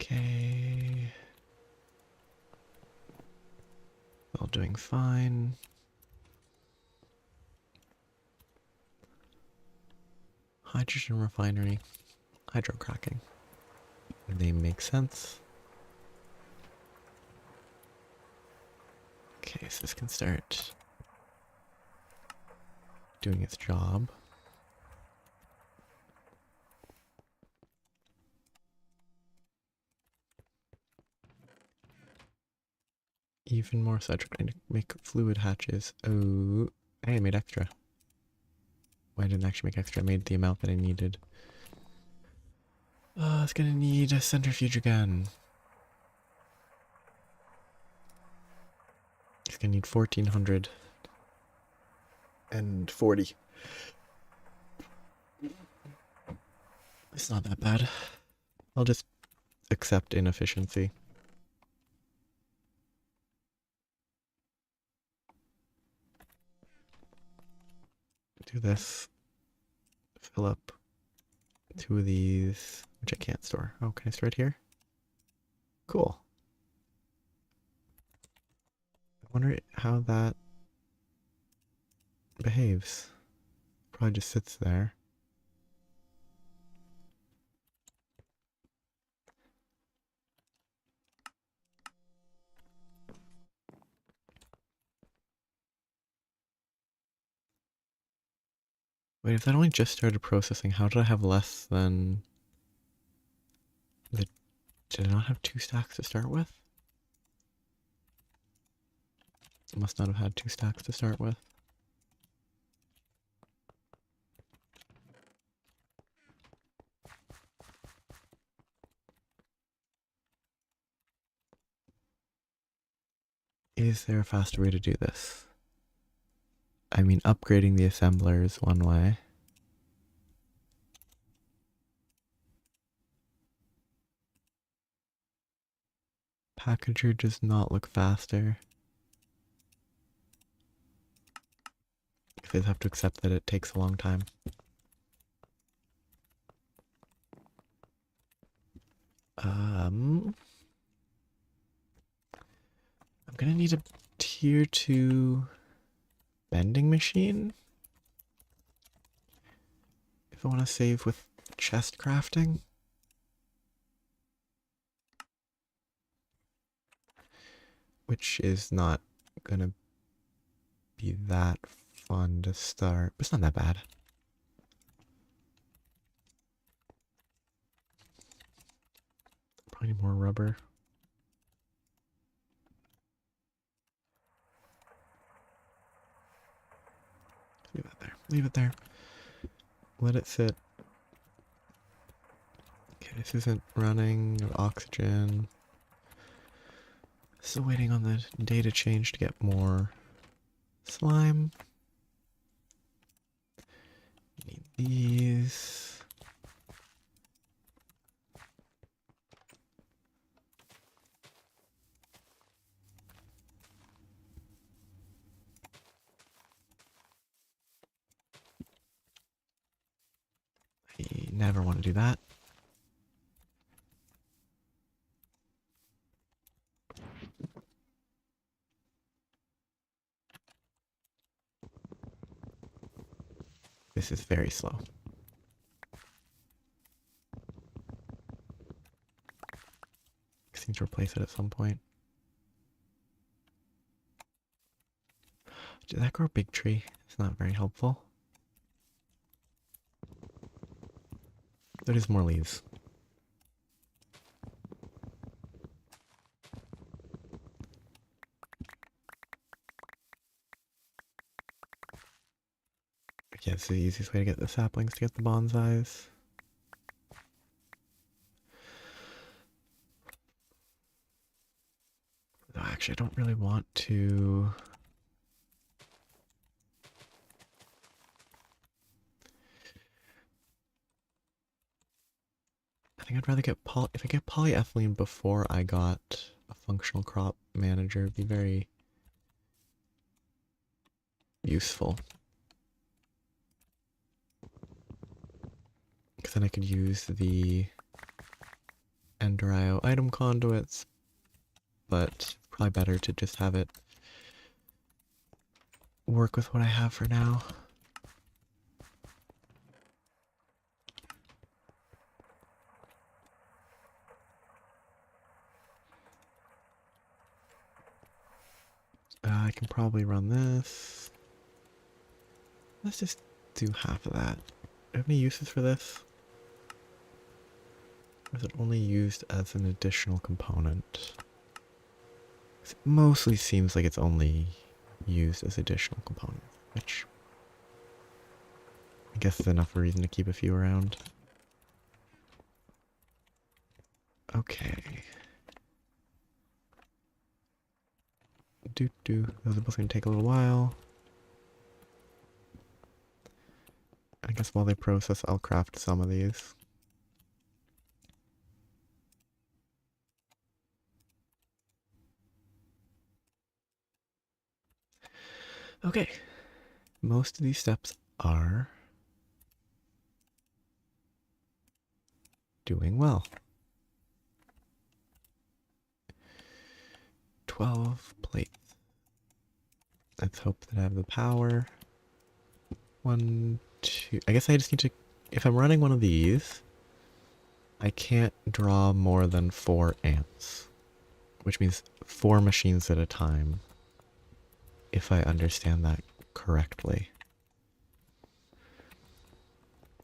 Okay. All doing fine. Hydrogen refinery. Hydrocracking. They make sense. Okay, so this can start doing its job. Even more so, I tried to make fluid hatches. Oh, hey, I made extra. Well, I didn't actually make extra. I made the amount that I needed. It's gonna need a centrifuge again. It's gonna need 1440. It's not that bad. I'll just accept inefficiency. Do this. Fill up 2 of these, which I can't store. Oh, can I store it here? Cool. I wonder how that behaves. Probably just sits there. Wait, if that only just started processing, how did I have less than the... Did I not have 2 stacks to start with? I must not have had 2 stacks to start with. Is there a faster way to do this? I mean, upgrading the assembler is one way. Packager does not look faster. I just have to accept that it takes a long time. I'm gonna need a tier 2 bending machine if I want to save with chest crafting. Which is not gonna be that fun to start, but it's not that bad. Probably need more rubber. Leave that there. Leave it there. Let it sit. Okay, this isn't running. No oxygen. Still waiting on the data change to get more slime. Need these. I never want to do that. This is very slow. I need to replace it at some point. Did that grow a big tree? It's not very helpful. There is more leaves. Yeah, it's the easiest way to get the saplings to get the bonsais. No, actually, I don't really want to. I think I'd rather get if I get polyethylene before I got a functional crop manager, it'd be very useful. Because then I could use the Endurio item conduits, but probably better to just have it work with what I have for now. I can probably run this. Let's just do half of that. Do I have any uses for this? Or is it only used as an additional component? It mostly seems like it's only used as additional component, which I guess is enough reason to keep a few around. Okay. Those are both going to take a little while. I guess while they process, I'll craft some of these. Okay. Most of these steps are doing well. 12 plates. Let's hope that I have the power. 1, 2. I guess I just need to. If I'm running one of these, I can't draw more than 4 ants, which means 4 machines at a time, if I understand that correctly.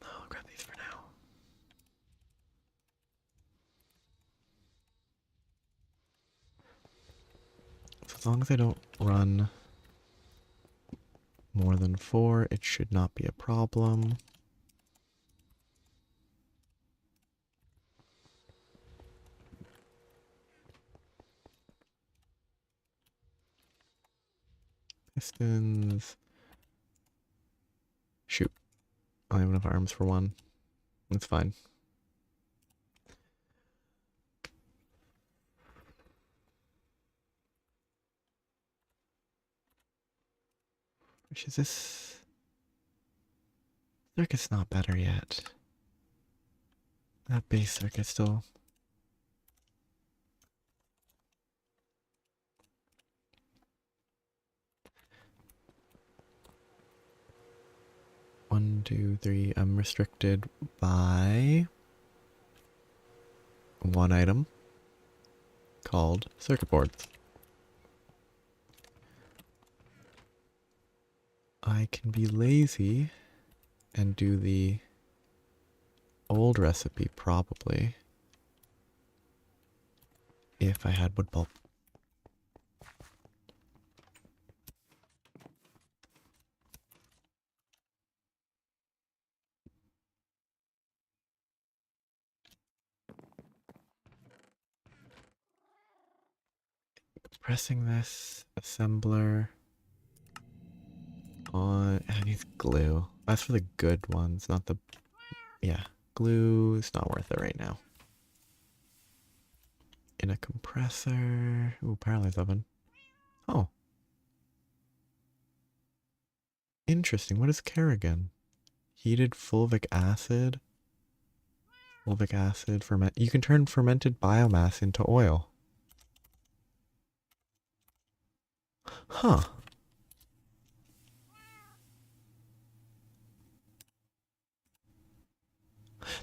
I'll grab these for now. So as long as I don't run more than 4, it should not be a problem. Pistons. Shoot. I don't have enough arms for one. That's fine. Which is this? Circuit's not better yet. That base circuit still. One, two, three. I'm restricted by one item called circuit boards. I can be lazy and do the old recipe probably if I had wood pulp. Pressing this assembler on. I need glue. That's for the good ones, not the. Yeah, glue is not worth it right now. In a compressor. Ooh, paralyzed oven. Oh. Interesting. What is Kerrigan? Heated fulvic acid. Fulvic acid ferment. You can turn fermented biomass into oil. Huh.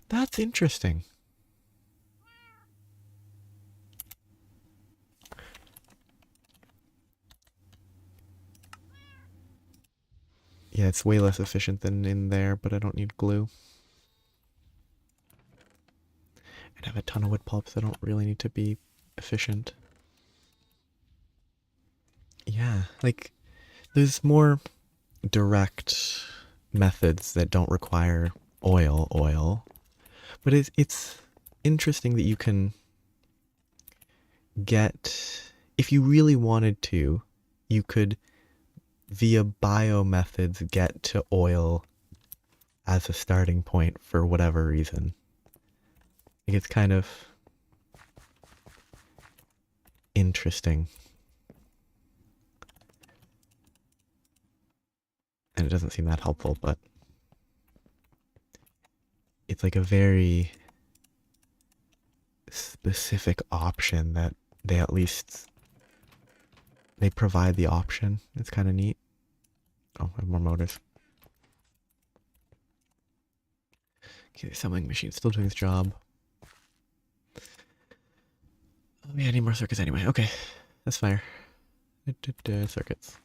That's interesting. Yeah, it's way less efficient than in there, but I don't need glue. And I have a ton of wood pulp, so I don't really need to be efficient. Yeah, like, there's more direct methods that don't require oil. But it's interesting that you can get, if you really wanted to, you could, via bio methods, get to oil as a starting point for whatever reason. Like, it's kind of interesting. And it doesn't seem that helpful, but it's like a very specific option that they at least, they provide the option. It's kind of neat. Oh, I have more motors. Okay, the assembling machine's still doing its job. Oh yeah, I need more circuits anyway. Okay, that's fire. Circuits.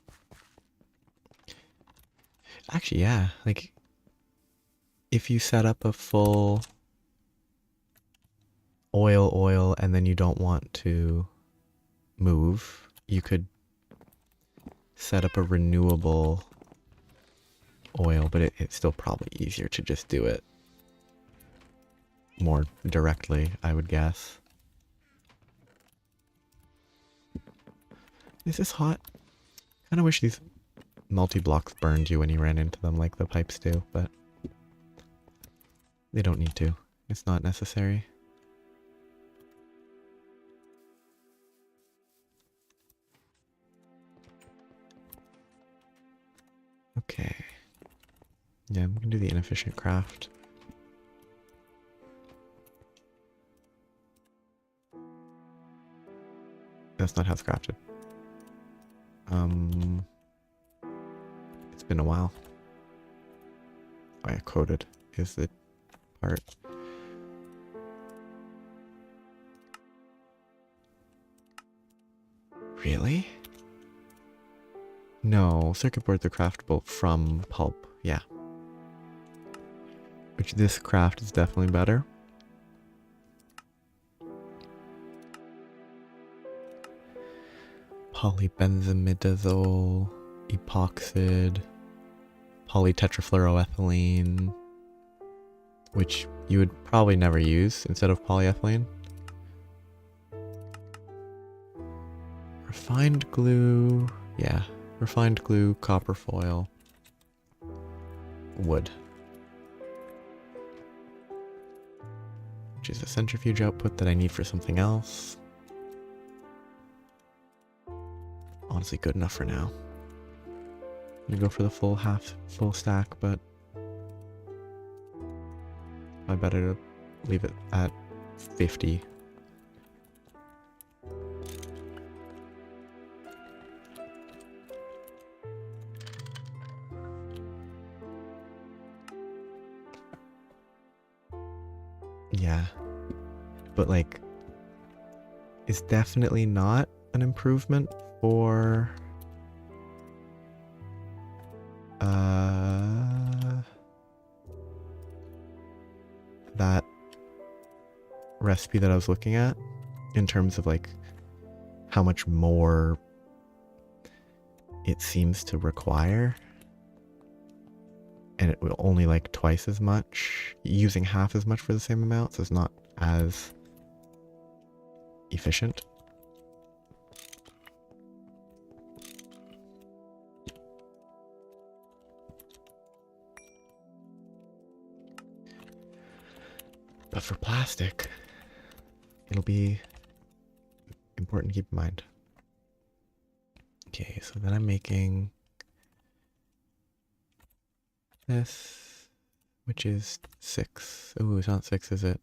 Actually, yeah, like, if you set up a full oil, and then you don't want to move, you could set up a renewable oil, but it's still probably easier to just do it more directly, I would guess. Is this hot? Kind of wish these multi-blocks burned you when you ran into them like the pipes do, but they don't need to. It's not necessary. Okay. Yeah, I'm gonna do the inefficient craft. That's not how it's crafted. It's been a while. Oh yeah, coded is the part. Really? No, circuit boards are craftable from pulp, yeah. Which this craft is definitely better. Polybenzimidazole, epoxid, polytetrafluoroethylene, which you would probably never use instead of polyethylene. Refined glue, yeah, refined glue, copper foil, wood. Which is a centrifuge output that I need for something else. Honestly, good enough for now. I'm gonna go for the full stack, but I better leave it at 50. Yeah, but like, it's definitely not an improvement for that recipe that I was looking at in terms of like how much more it seems to require, and it will only like twice as much, using half as much for the same amount, so it's not as efficient. But for plastic, it'll be important to keep in mind. Okay, so then I'm making this, which is 6. Oh, it's not 6, is it?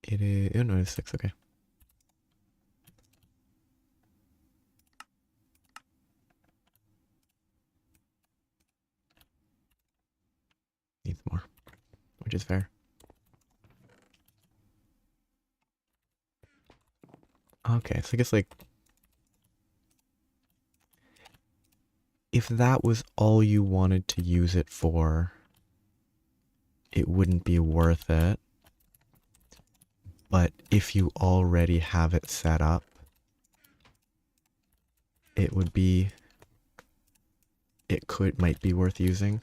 It is, oh no, it's 6, okay. Needs more, which is fair. Okay, so I guess like if that was all you wanted to use it for, it wouldn't be worth it. But if you already have it set up, it would be, might be worth using.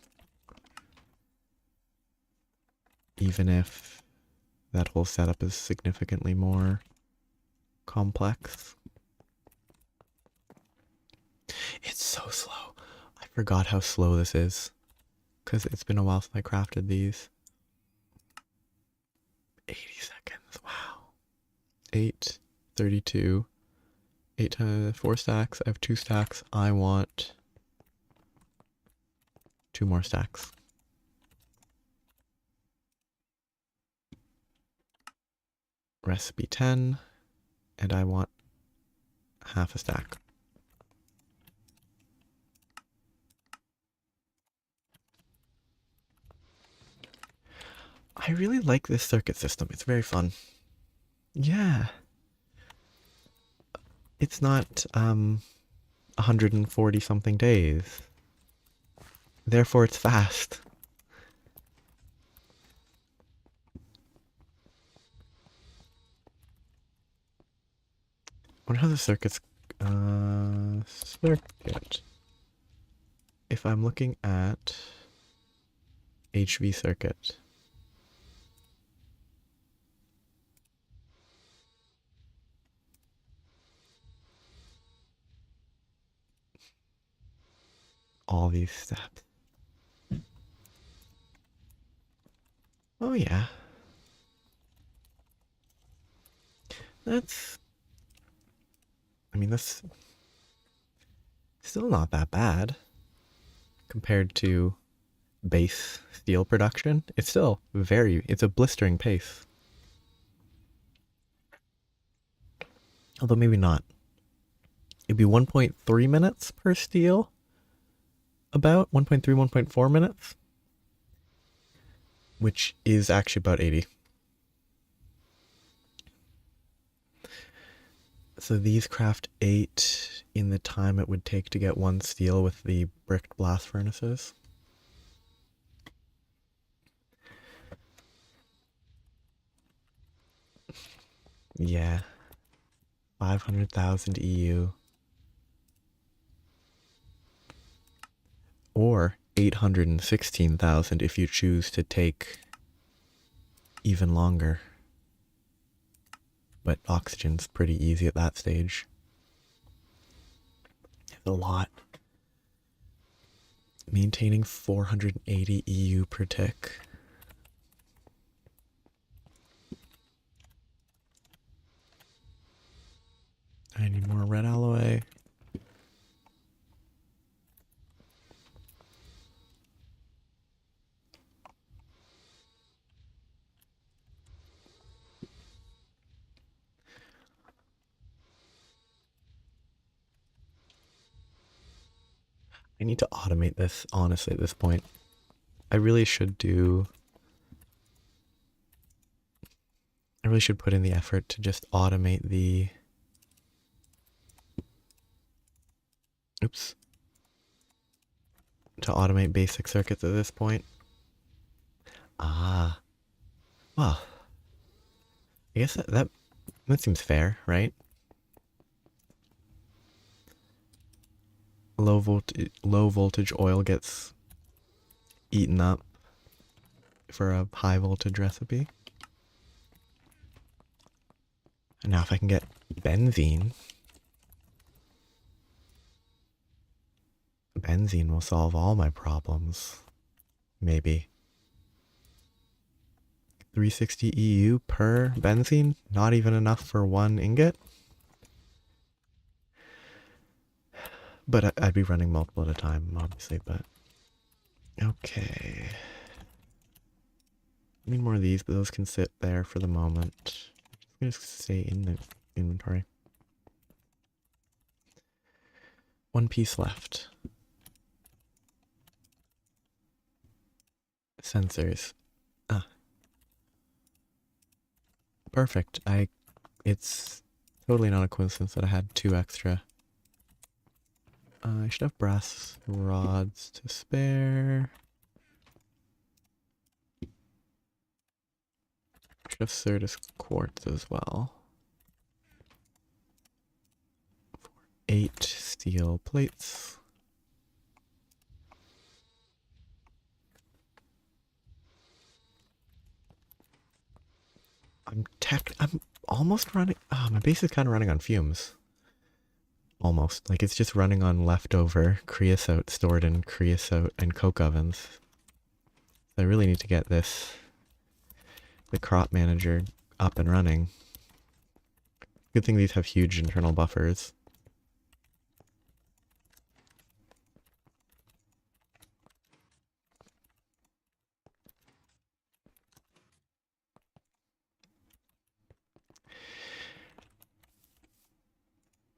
Even if that whole setup is significantly more complex. It's so slow. I forgot how slow this is, because it's been a while since I crafted these. 80 seconds, wow. 8, 32, 8 times 4 stacks. I have 2 stacks. I want 2 more stacks. Recipe 10, and I want half a stack. I really like this circuit system. It's very fun. Yeah. It's not 140 something days. Therefore it's fast. I wonder how the circuits circuit. If I'm looking at HV circuit. All these steps. Oh yeah. That's still not that bad compared to base steel production. It's still it's a blistering pace. Although maybe not. It'd be 1.3 minutes per steel. About 1.3, 1.4 minutes. Which is actually about 80. So these craft 8 in the time it would take to get 1 steel with the bricked blast furnaces. Yeah. 500,000 EU. Or 816,000 if you choose to take even longer. But oxygen's pretty easy at that stage. It's a lot. Maintaining 480 EU per tick. I need more red alloy. I need to automate this, honestly, at this point. I really should put in the effort to just automate the... Oops. To automate basic circuits at this point. Ah. Well. I guess that seems fair, right? Low voltage oil gets eaten up for a high voltage recipe. And now if I can get benzene will solve all my problems. Maybe. 360 EU per benzene? Not even enough for 1 ingot? But I'd be running multiple at a time, obviously, but... Okay. I need more of these, but those can sit there for the moment. I'm just stay in the inventory. 1 piece left. Sensors. Ah. Perfect. It's totally not a coincidence that I had 2 extra I should have brass rods to spare. Should have Certus quartz as well. 8 steel plates. I'm almost running. My base is kind of running on fumes. Almost. Like it's just running on leftover creosote stored in creosote and coke ovens. I really need to get the crop manager up and running. Good thing these have huge internal buffers.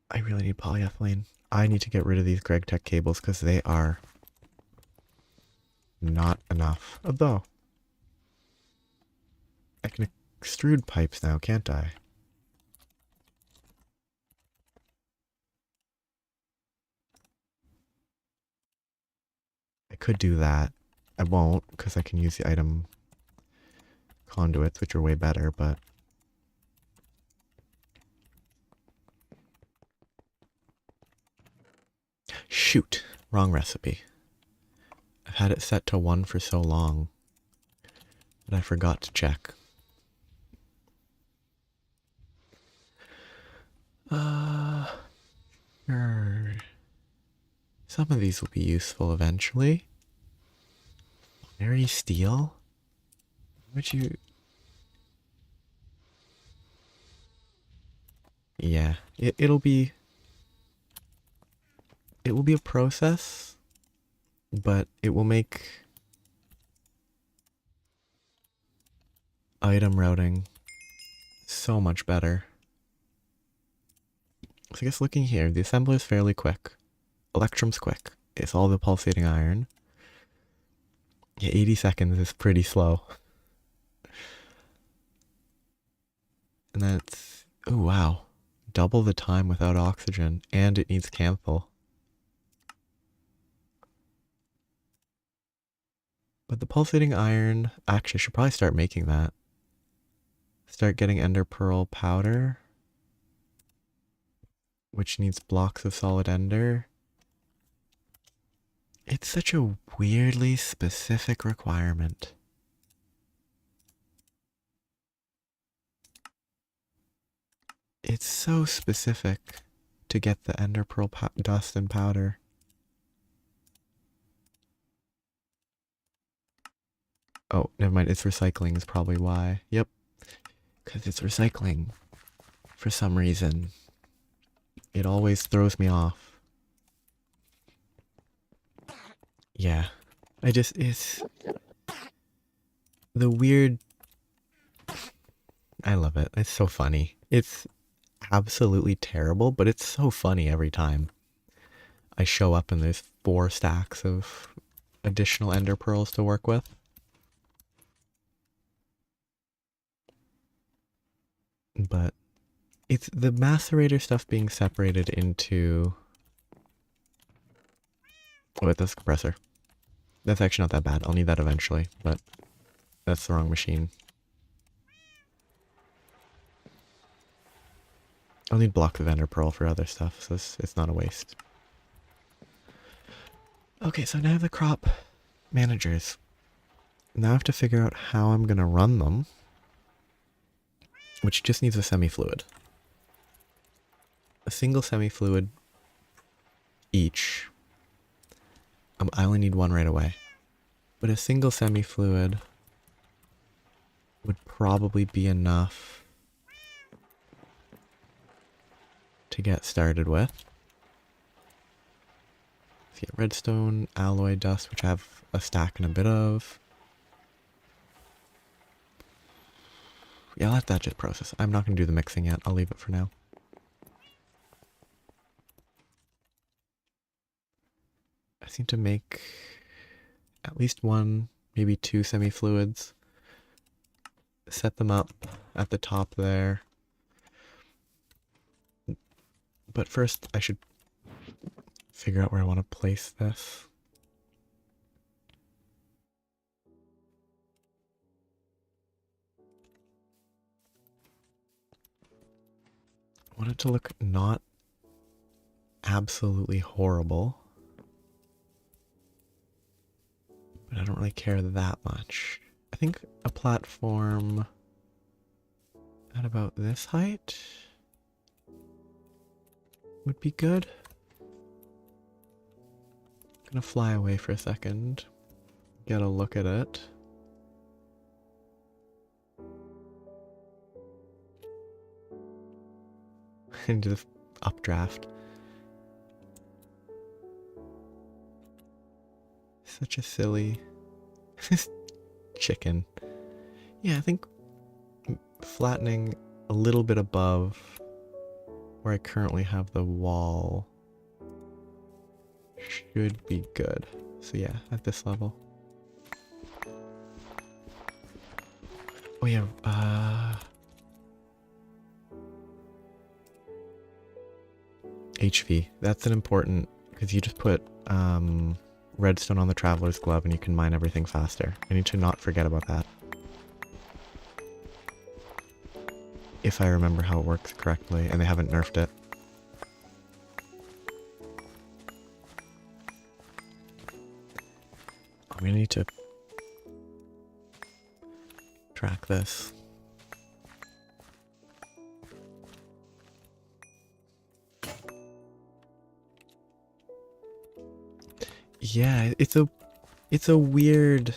I really need polyethylene. I need to get rid of these GregTech cables because they are not enough. Although, I can extrude pipes now, can't I? I could do that. I won't because I can use the item conduits, which are way better, but... Shoot! Wrong recipe. I've had it set to 1 for so long that I forgot to check. Sure. Some of these will be useful eventually. Binary steel? Would you... Yeah, it will be a process, but it will make item routing so much better. So I guess looking here, the assembler is fairly quick. Electrum's quick. It's all the pulsating iron. Yeah, 80 seconds is pretty slow. And that's... Oh, wow. Double the time without oxygen, and it needs Canthal. But the pulsating iron... Actually, I should probably start making that. Start getting ender pearl powder, which needs blocks of solid ender. It's such a weirdly specific requirement. It's so specific to get the ender pearl dust and powder. Oh, never mind. It's recycling is probably why. Yep. Because it's recycling. For some reason. It always throws me off. Yeah. It's... The weird... I love it. It's so funny. It's absolutely terrible, but it's so funny every time. I show up and there's 4 stacks of additional ender pearls to work with. But it's the macerator stuff being separated into... Oh, wait, that's the compressor. That's actually not that bad. I'll need that eventually, but that's the wrong machine. I'll need blocks of ender pearl for other stuff, so it's not a waste. Okay, so now I have the crop managers. Now I have to figure out how I'm going to run them, which just needs a semi-fluid. A single semi-fluid each. I only need 1 right away. But a single semi-fluid would probably be enough to get started with. Let's get redstone, alloy dust, which I have a stack and a bit of. Yeah, I'll let that just process. I'm not going to do the mixing yet. I'll leave it for now. I seem to make at least 1, maybe 2 semi-fluids. Set them up at the top there. But first, I should figure out where I want to place this. I want it to look not absolutely horrible, but I don't really care that much. I think a platform at about this height would be good. I'm gonna fly away for a second, get a look at it. Into the updraft. Such a silly chicken. Yeah, I think flattening a little bit above where I currently have the wall should be good. So yeah, at this level. Oh yeah, HV. That's an important, because you just put redstone on the traveler's glove and you can mine everything faster. I need to not forget about that. If I remember how it works correctly, and they haven't nerfed it. I'm gonna need to track this. Yeah, it's a weird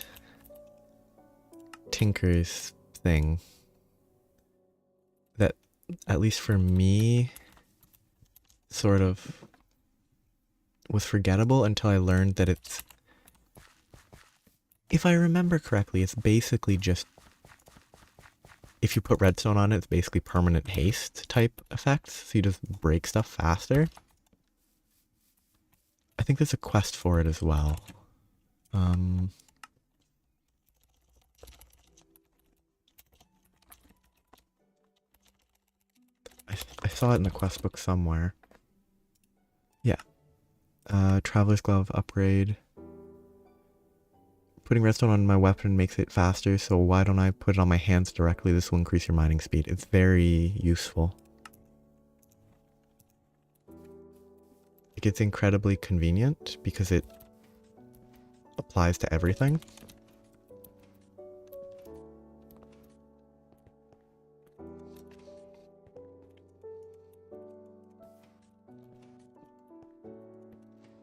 Tinker's thing that, at least for me, sort of was forgettable until I learned that it's, if I remember correctly, it's basically just, if you put redstone on it, it's basically permanent haste type effects, so you just break stuff faster. I think there's a quest for it as well. I saw it in the quest book somewhere. Yeah. Traveler's Glove upgrade. Putting redstone on my weapon makes it faster, so why don't I put it on my hands directly? This will increase your mining speed. It's very useful. Like, it's incredibly convenient because it applies to everything.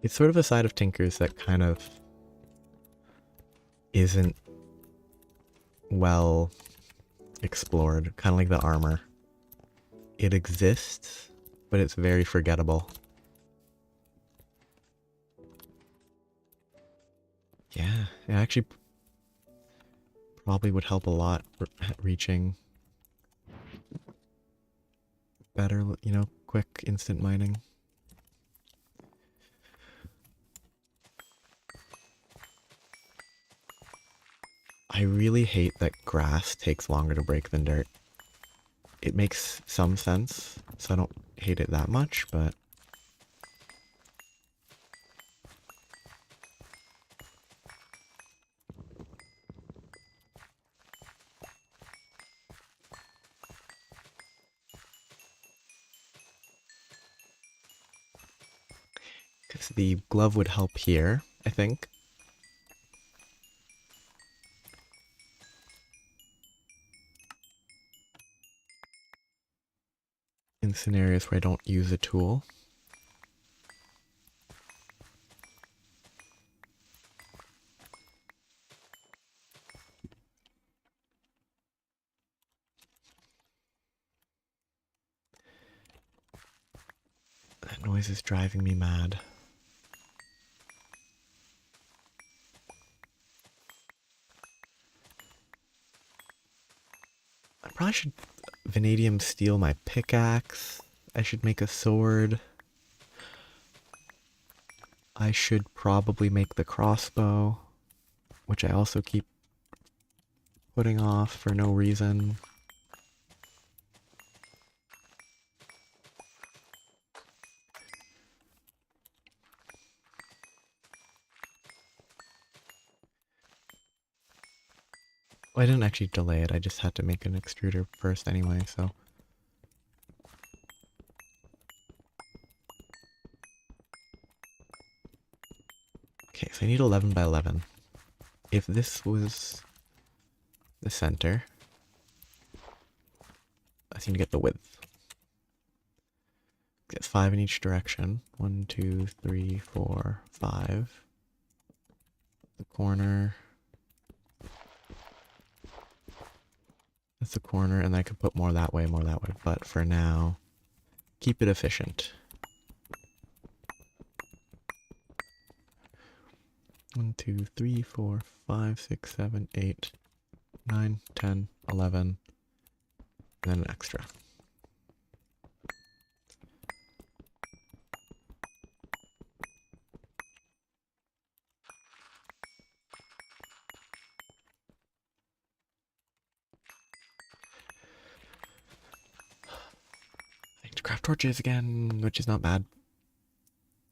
It's sort of a side of Tinker's that kind of isn't well explored, kind of like the armor. It exists, but it's very forgettable. Yeah, it actually probably would help a lot reaching better, you know, quick instant mining. I really hate that grass takes longer to break than dirt. It makes some sense, so I don't hate it that much, but because the glove would help here, I think. In scenarios where I don't use a tool. That noise is driving me mad. I probably should Vanadiumsteel my pickaxe. I should make a sword. I should probably make the crossbow, which I also keep putting off for no reason. Well, I didn't actually delay it, I just had to make an extruder first anyway, so. Okay, so I need 11 by 11. If this was the center, I need to get the width. Get 5 in each direction. 1, 2, 3, 4, 5. The corner. That's the corner, and I could put more that way, but for now, keep it efficient. 1, 2, 3, 4, 5, 6, 7, 8, 9, 10, 11, and then an extra. I need to craft torches again, which is not bad.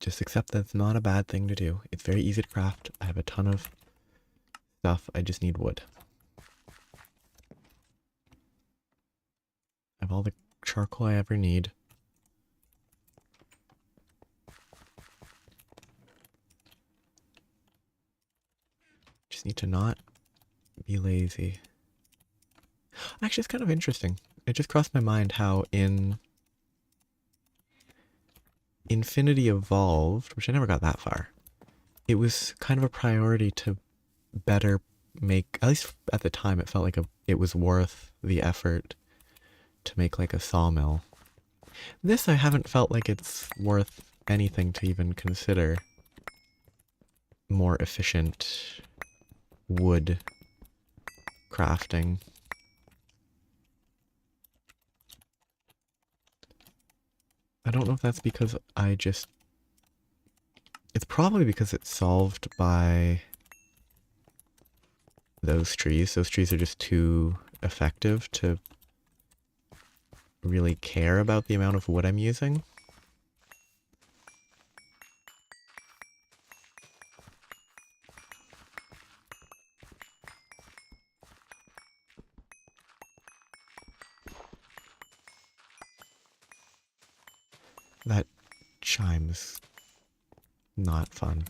Just accept that it's not a bad thing to do. It's very easy to craft. I have a ton of stuff. I just need wood. I have all the charcoal I ever need. Just need to not be lazy. Actually, it's kind of interesting. It just crossed my mind how in Infinity Evolved, which I never got that far, it was kind of a priority to better make, at least at the time, it felt like it was worth the effort to make like a sawmill. This I haven't felt like it's worth anything to even consider more efficient wood crafting. I don't know if that's because it's probably because it's solved by those trees. Those trees are just too effective to really care about the amount of wood I'm using. That chime's not fun.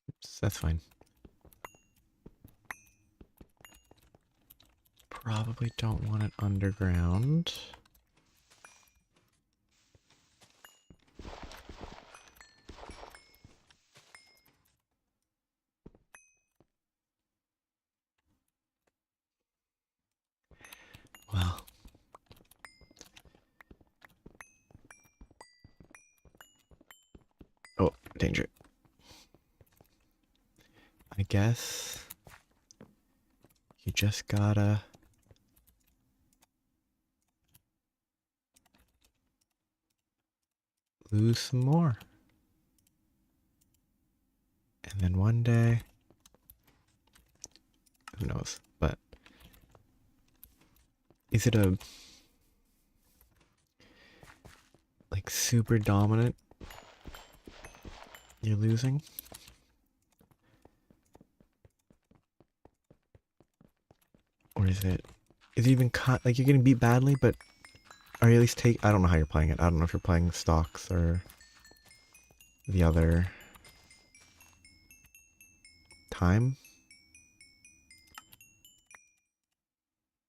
Oops, that's fine. Probably don't want it underground. Well. Oh, danger. I guess you just gotta lose some more. And then one day, who knows, but is it a like super dominant you're losing? Or is it even like you're getting beat badly, but are you at least I don't know how you're playing it. I don't know if you're playing stocks or the other time.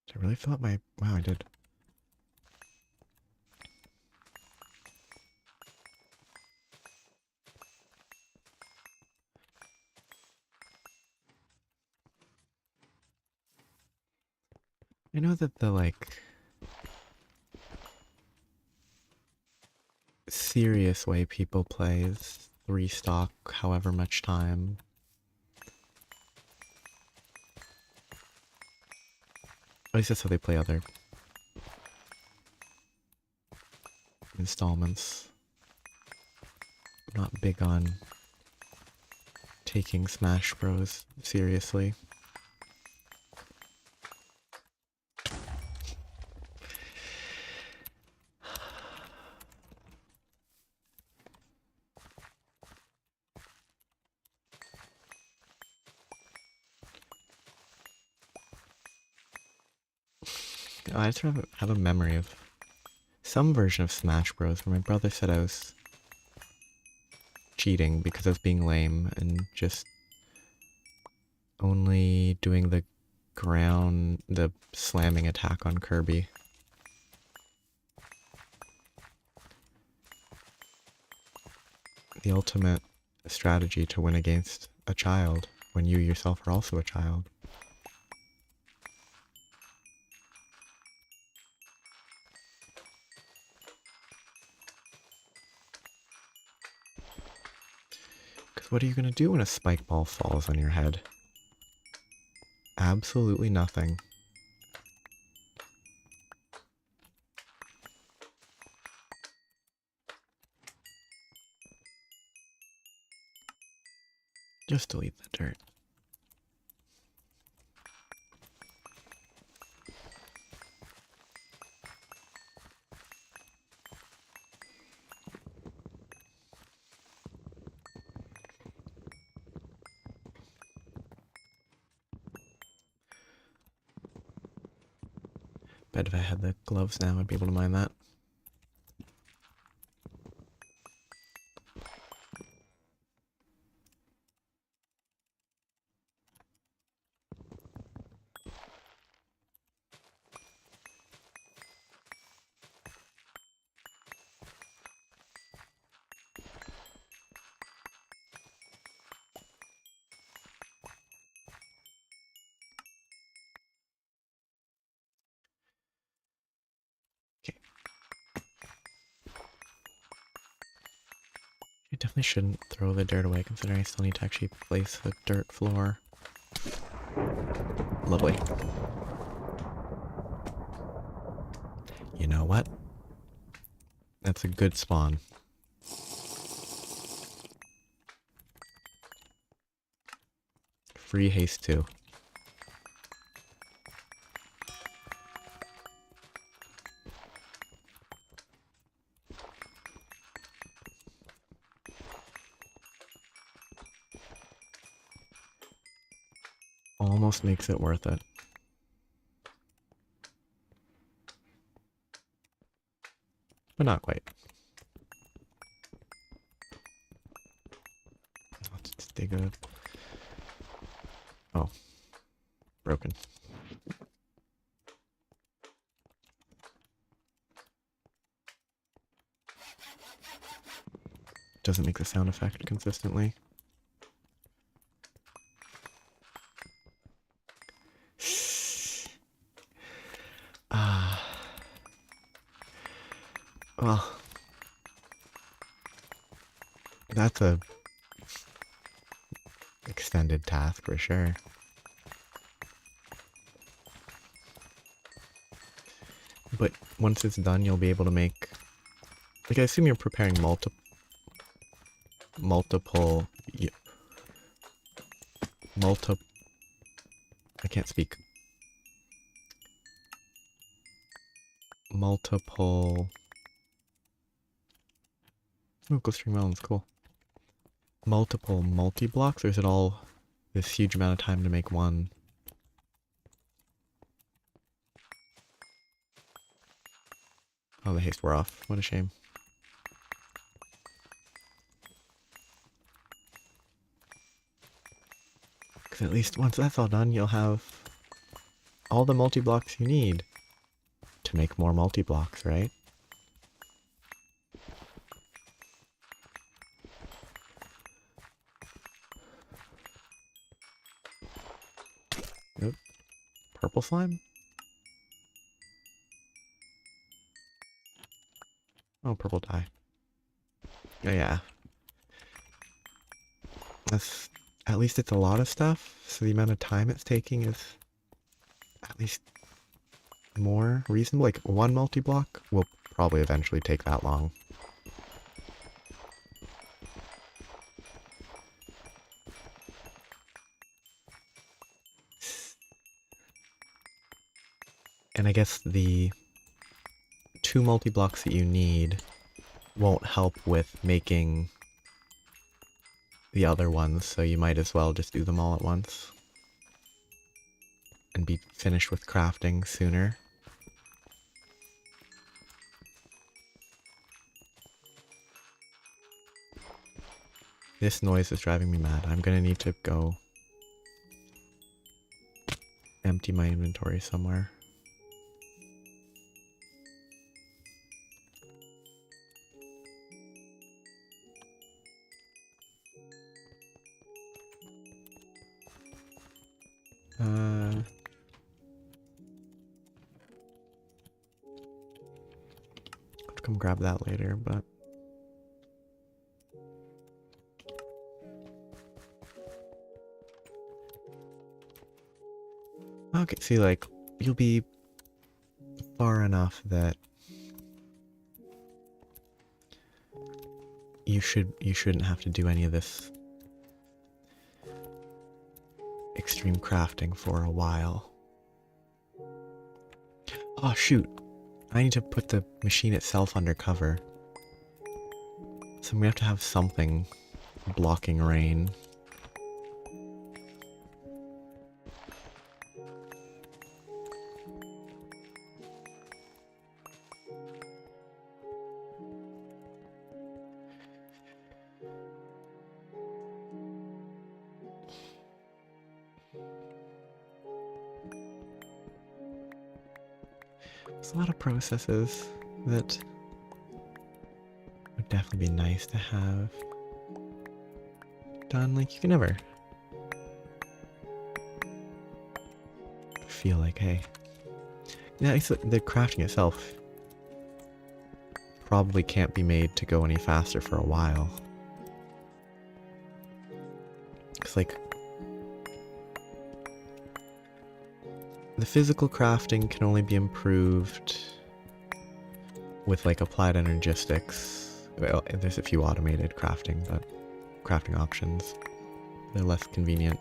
Did I really fill up my... Wow, I did. I know that the, like, serious way people play is 3 stock, however much time. At least that's how they play other installments. I'm not big on taking Smash Bros. Seriously. I just have a memory of some version of Smash Bros. Where my brother said I was cheating because I was being lame and just only doing the slamming attack on Kirby. The ultimate strategy to win against a child when you yourself are also a child. Because what are you going to do when a spike ball falls on your head? Absolutely nothing. Just delete the dirt. Bet if I had the gloves now, I'd be able to mine that. I definitely shouldn't throw the dirt away, considering I still need to actually place the dirt floor. Lovely. You know what? That's a good spawn. Free haste too. Almost makes it worth it. But not quite. Let's just dig a... Oh. Broken. Doesn't make the sound effect consistently. Well, that's a extended task for sure. But once it's done, you'll be able to make... Like, I assume you're preparing multiple... I can't speak. Multiple... Oh, glistering melons, cool. Multiple multi-blocks, or is it all this huge amount of time to make one? Oh, the haste wore off. What a shame. Because at least once that's all done, you'll have all the multi-blocks you need to make more multi-blocks, right? Nope. Purple slime? Oh, purple dye. Oh, yeah. That's... At least it's a lot of stuff, so the amount of time it's taking is at least more reasonable. Like, one multi-block will probably eventually take that long. And I guess the 2 multi-blocks that you need won't help with making the other ones, so you might as well just do them all at once and be finished with crafting sooner. This noise is driving me mad. I'm gonna need to go empty my inventory somewhere. I'll come grab that later, but okay, see, like, you'll be far enough that you shouldn't have to do any of this extreme crafting for a while. Oh shoot, I need to put the machine itself under cover. So we have to have something blocking rain. There's a lot of processes that would definitely be nice to have done. Like, you can never feel like, hey, yeah, it's the crafting itself probably can't be made to go any faster for a while. It's like the physical crafting can only be improved with like applied energistics. Well, there's a few automated crafting, but crafting options, they're less convenient.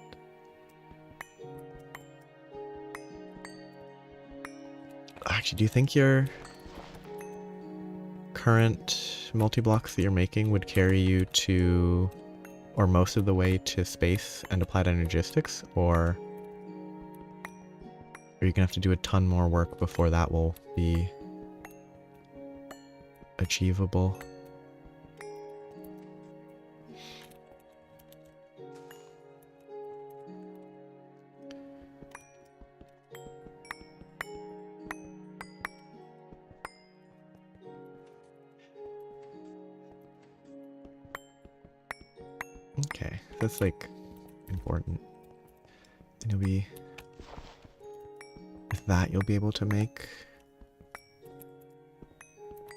Actually, do you think your current multi-blocks that you're making would carry you to, or most of the way to space and applied energistics, or are you gonna have to do a ton more work before that will be achievable? Okay, that's like important. And you'll be, with that you'll be able to make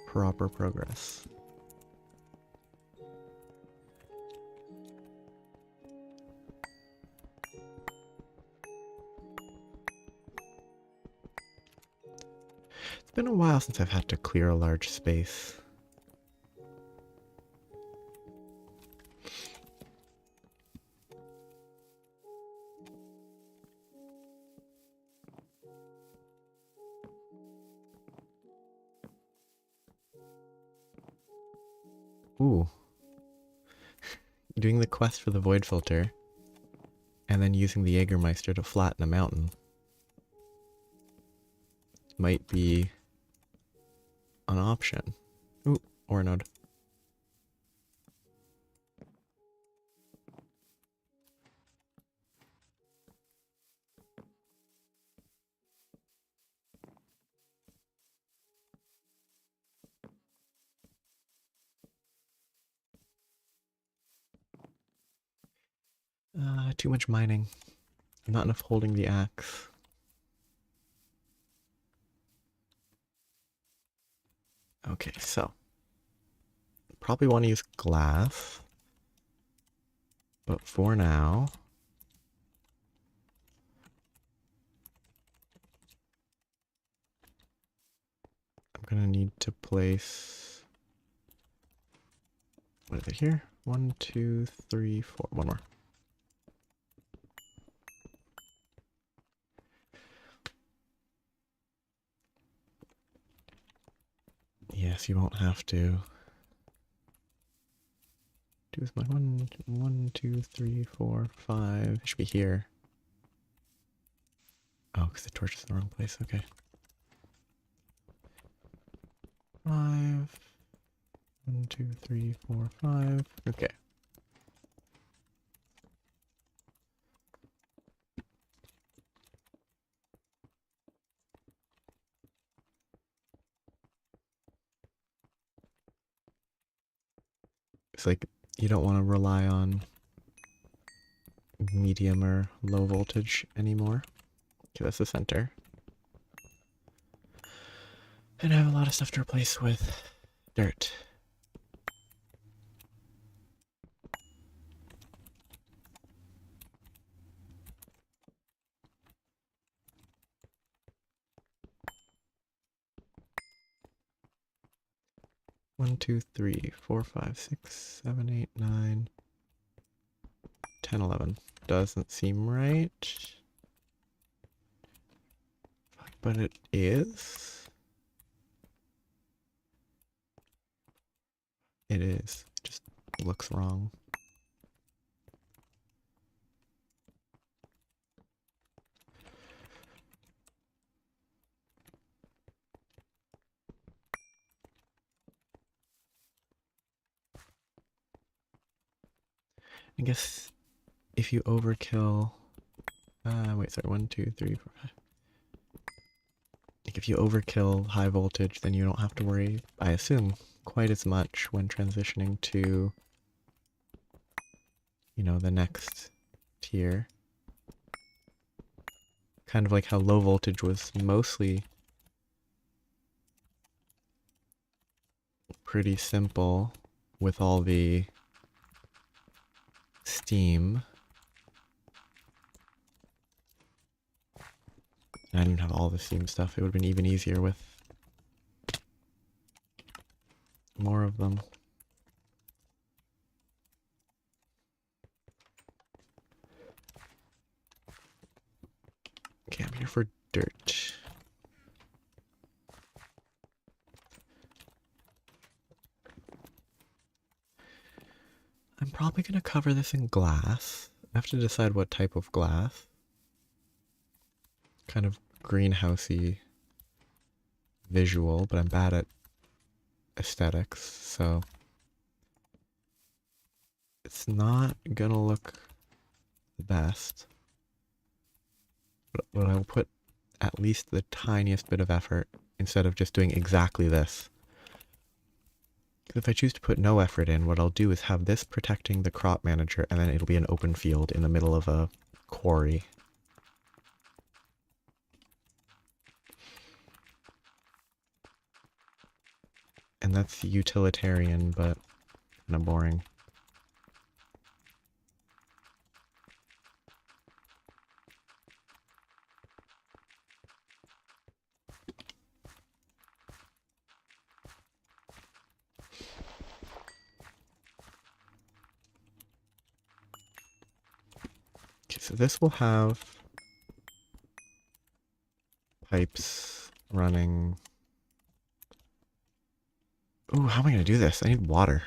proper progress. It's been a while since I've had to clear a large space. Ooh. Doing the quest for the void filter and then using the Jägermeister to flatten a mountain might be an option. Ooh, ore node. Too much mining. Not enough holding the axe. Okay, so probably want to use glass, but for now, I'm gonna need to place, what is it here? 1, 2, 3, 4. One more. Yes, you won't have to. Do as much. 1, 2, 3, 4, 5. It should be here. Oh, because the torch is in the wrong place. Okay. 5. 1, 2, 3, 4, 5. Okay. It's like you don't want to rely on medium or low voltage anymore. Okay, that's the center. And I have a lot of stuff to replace with dirt. One, 2, 3, 4, 5, 6, 7, 8, 9, 10, 11. Doesn't seem right. But it is. It is. It just looks wrong. I guess if you overkill, wait, sorry, 1, 2, 3, 4, 5. Like if you overkill high voltage, then you don't have to worry, I assume, quite as much when transitioning to, you know, the next tier. Kind of like how low voltage was mostly pretty simple with all the steam. And I didn't have all the steam stuff. It would have been even easier with more of them. Okay, I'm here for dirt. I'm probably going to cover this in glass. I have to decide what type of glass. Kind of greenhousey visual, but I'm bad at aesthetics, so it's not gonna look the best. But I'll put at least the tiniest bit of effort instead of just doing exactly this. If I choose to put no effort in, what I'll do is have this protecting the crop manager, and then it'll be an open field in the middle of a quarry. And that's utilitarian, but kind of boring. Okay, so this will have pipes running. Ooh, how am I going to do this? I need water.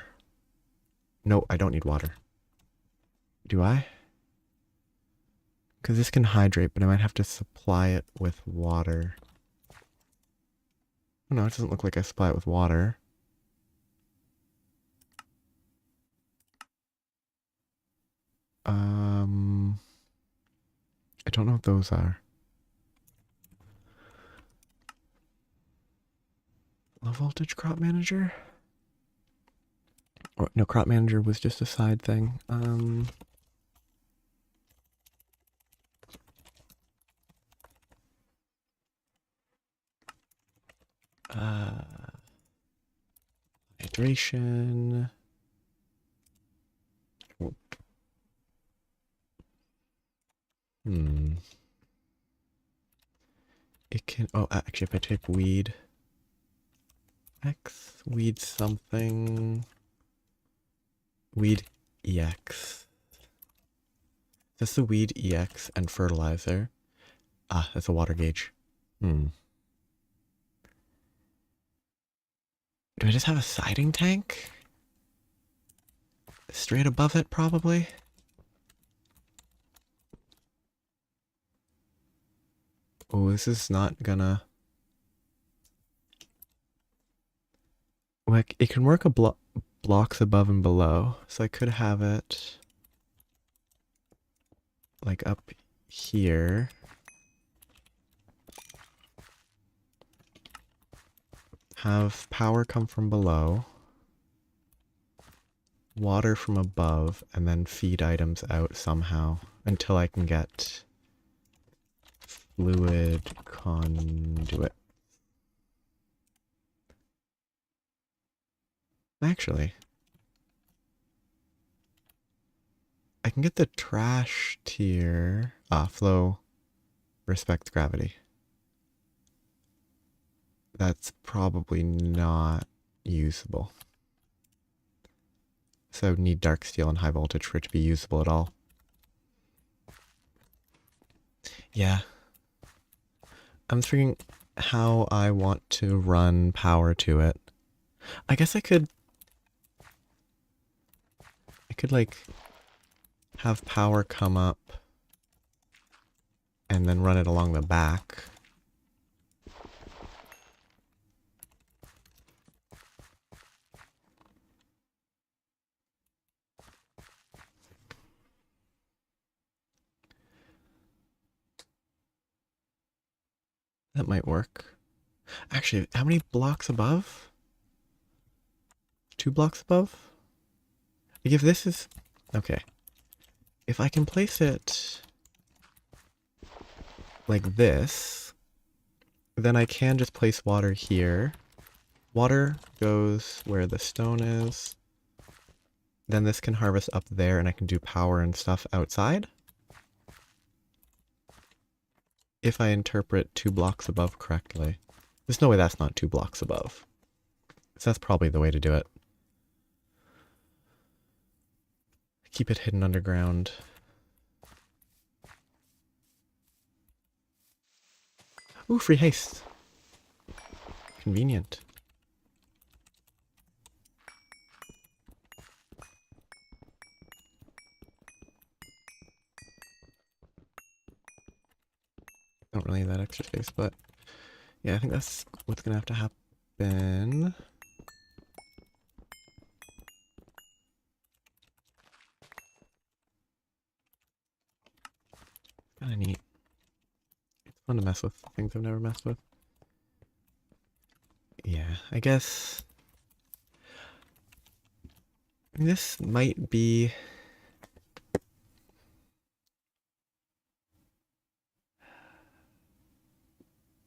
No, I don't need water. Do I? Because this can hydrate, but I might have to supply it with water. Oh, no, it doesn't look like I supply it with water. I don't know what those are. Low voltage crop manager? Or, no, crop manager was just a side thing. Hydration. It can, oh, actually, if I take weed, X, weed something. Weed EX. That's the weed EX and fertilizer. Ah, that's a water gauge. Do I just have a siding tank? Straight above it, probably? Oh, this is not gonna... Like, it can work blocks above and below, so I could have it... like, up here. Have power come from below. Water from above, and then feed items out somehow until I can get fluid conduit. Actually, I can get the trash tier. Ah, flow respects gravity. That's probably not usable. So I would need dark steel and high voltage for it to be usable at all. Yeah. I'm figuring how I want to run power to it. I guess I could like have power come up and then run it along the back. That might work. Actually, how many blocks above? 2 blocks above? Like if this is... Okay. If I can place it like this, then I can just place water here. Water goes where the stone is. Then this can harvest up there and I can do power and stuff outside. If I interpret 2 blocks above correctly. There's no way that's not 2 blocks above. So that's probably the way to do it. Keep it hidden underground. Ooh, free haste. Convenient. Don't really need that extra space, but yeah, I think that's what's gonna have to happen. Kinda neat. It's fun to mess with things I've never messed with. Yeah, I guess this might be...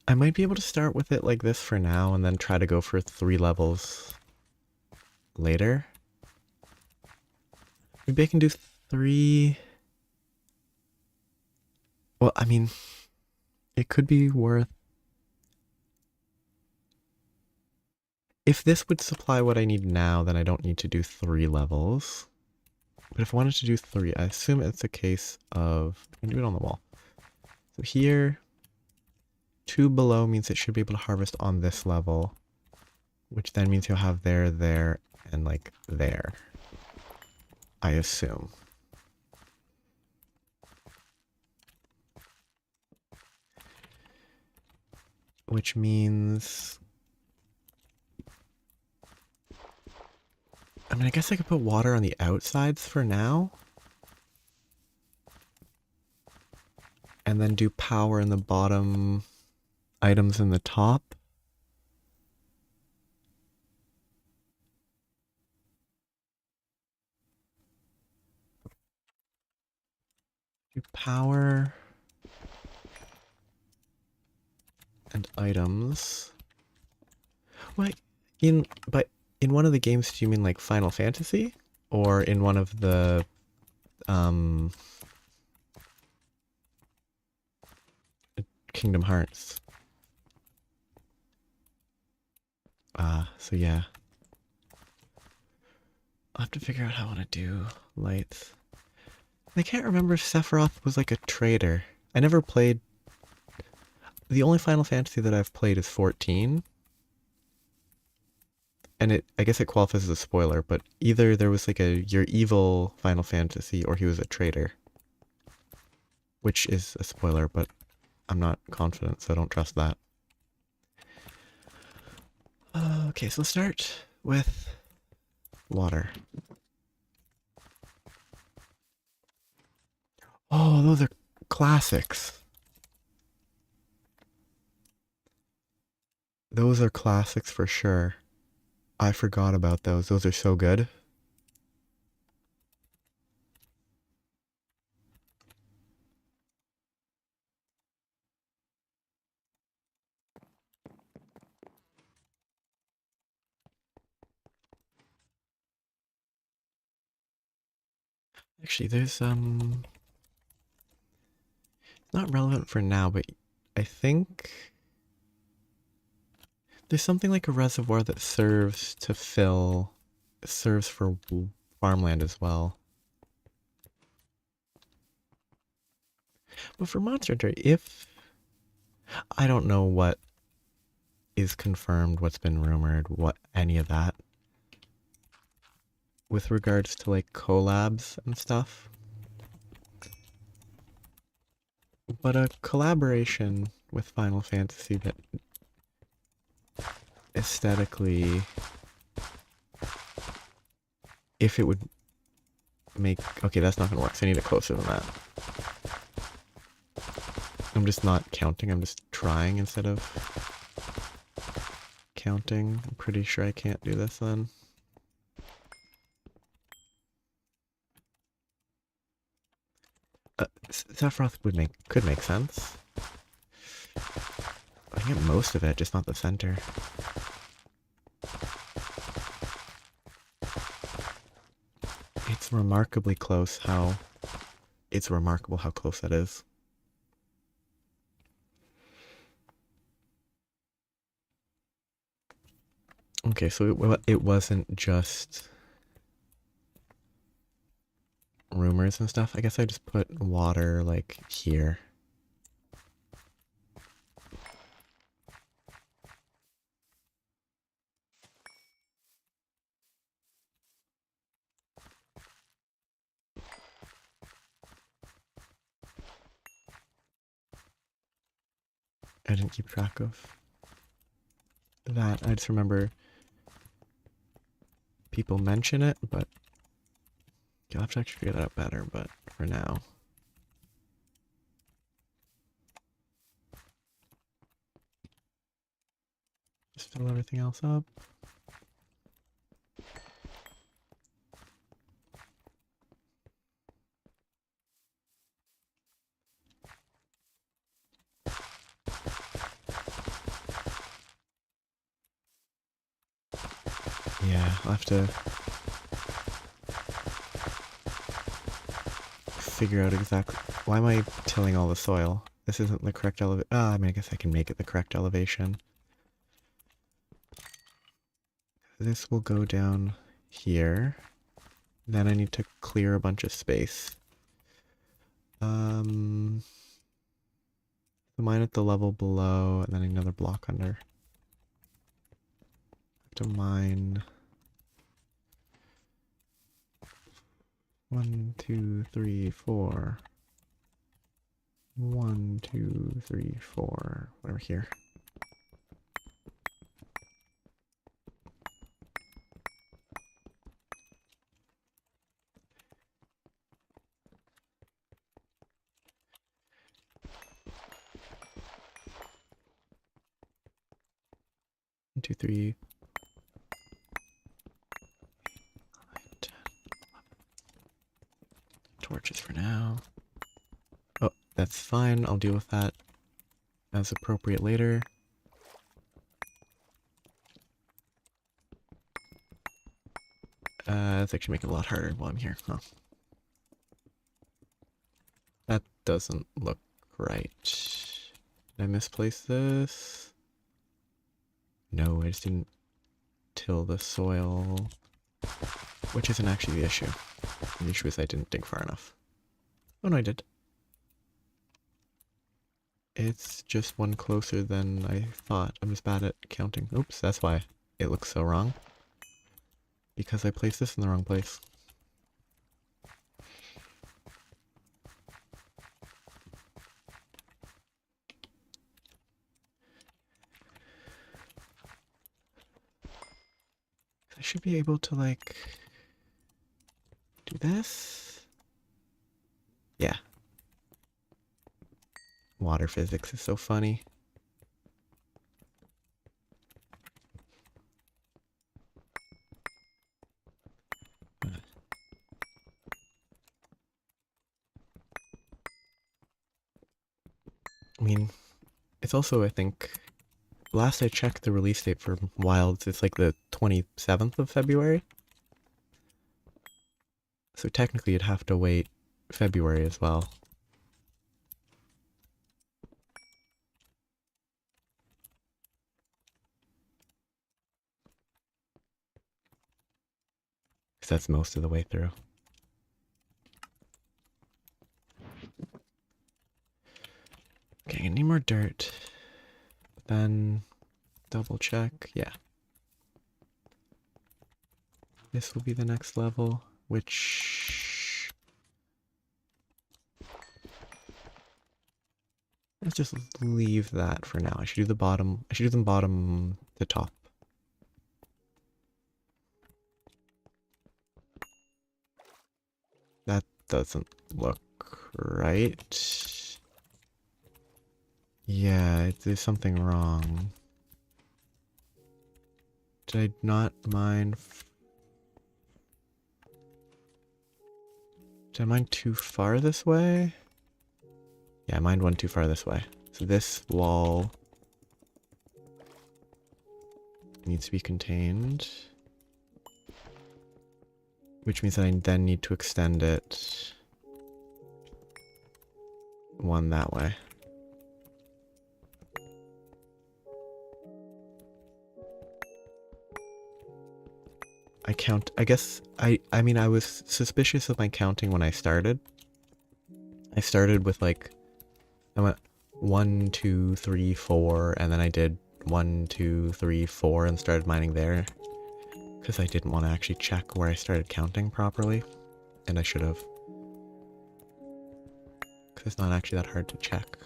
I might be able to start with it like this for now and then try to go for 3 levels later. Maybe I can do 3... Well, I mean, it could be worth... If this would supply what I need now, then I don't need to do 3 levels. But if I wanted to do 3, I assume it's a case of... I can do it on the wall. So here, 2 below means it should be able to harvest on this level. Which then means you'll have there, there, and like there. I assume. Which means... I mean, I guess I could put water on the outsides for now. And then do power in the bottom, items in the top. Do power and items. Wait, but in one of the games, do you mean like Final Fantasy? Or in one of the Kingdom Hearts? So yeah. I'll have to figure out how I want to do lights. I can't remember if Sephiroth was like a traitor. I never played... The only Final Fantasy that I've played is 14. And I guess it qualifies as a spoiler, but either there was like a you're evil Final Fantasy or he was a traitor. Which is a spoiler, but I'm not confident, so I don't trust that. Okay, so let's start with water. Oh, those are classics. Those are classics for sure. I forgot about those. Those are so good. Actually, there's not relevant for now, but I think there's something like a reservoir that serves to fill, serves for farmland as well. But for Monster Hunter, if I don't know what is confirmed, what's been rumored, what any of that with regards to like collabs and stuff. But a collaboration with Final Fantasy that aesthetically, if it would make... Okay, that's not gonna work, so I need it closer than that. I'm just not counting, I'm just trying instead of counting. I'm pretty sure I can't do this then. Sephiroth could make sense. I get most of it, just not the center. It's remarkably close how... It's remarkable how close that is. Okay, so it wasn't just rumors and stuff. I guess I just put water, like, here. I didn't keep track of that. I just remember people mention it, but you'll have to actually figure that out better, but for now. Just fill everything else up. Yeah, I'll have to figure out exactly... Why am I tilling all the soil? This isn't the correct elevation. I mean, I guess I can make it the correct elevation. This will go down here. Then I need to clear a bunch of space. The mine at the level below, and then another block under. To mine 1, 2, 3, 4. 1, 2, 3, 4. Over here. One, two, three. Torches for now. Oh, that's fine. I'll deal with that as appropriate later. That's actually making it a lot harder while I'm here. Huh. That doesn't look right. Did I misplace this? No, I just didn't till the soil, which isn't actually the issue. The issue is I didn't dig far enough. Oh no, I did. It's just one closer than I thought. I'm just bad at counting. Oops, that's why it looks so wrong. Because I placed this in the wrong place. I should be able to, like, do this. Yeah. Water physics is so funny. I mean, it's also, I think, last I checked the release date for Wilds, it's like the 27th of February. So technically you'd have to wait February as well. Because that's most of the way through. Okay, I need more dirt. Then double check, yeah. This will be the next level, which... let's just leave that for now. I should do the bottom, I should do them bottom to top. That doesn't look right. Yeah, there's something wrong. Did I not mine? Did I mine too far this way? Yeah, I mined one too far this way. So this wall needs to be contained. Which means that I then need to extend it one that way. I guess, I mean, I was suspicious of my counting when I started. I started with like, I went 1, 2, 3, 4, and then I did 1, 2, 3, 4 and started mining there. Because I didn't want to actually check where I started counting properly. And I should have. Because it's not actually that hard to check.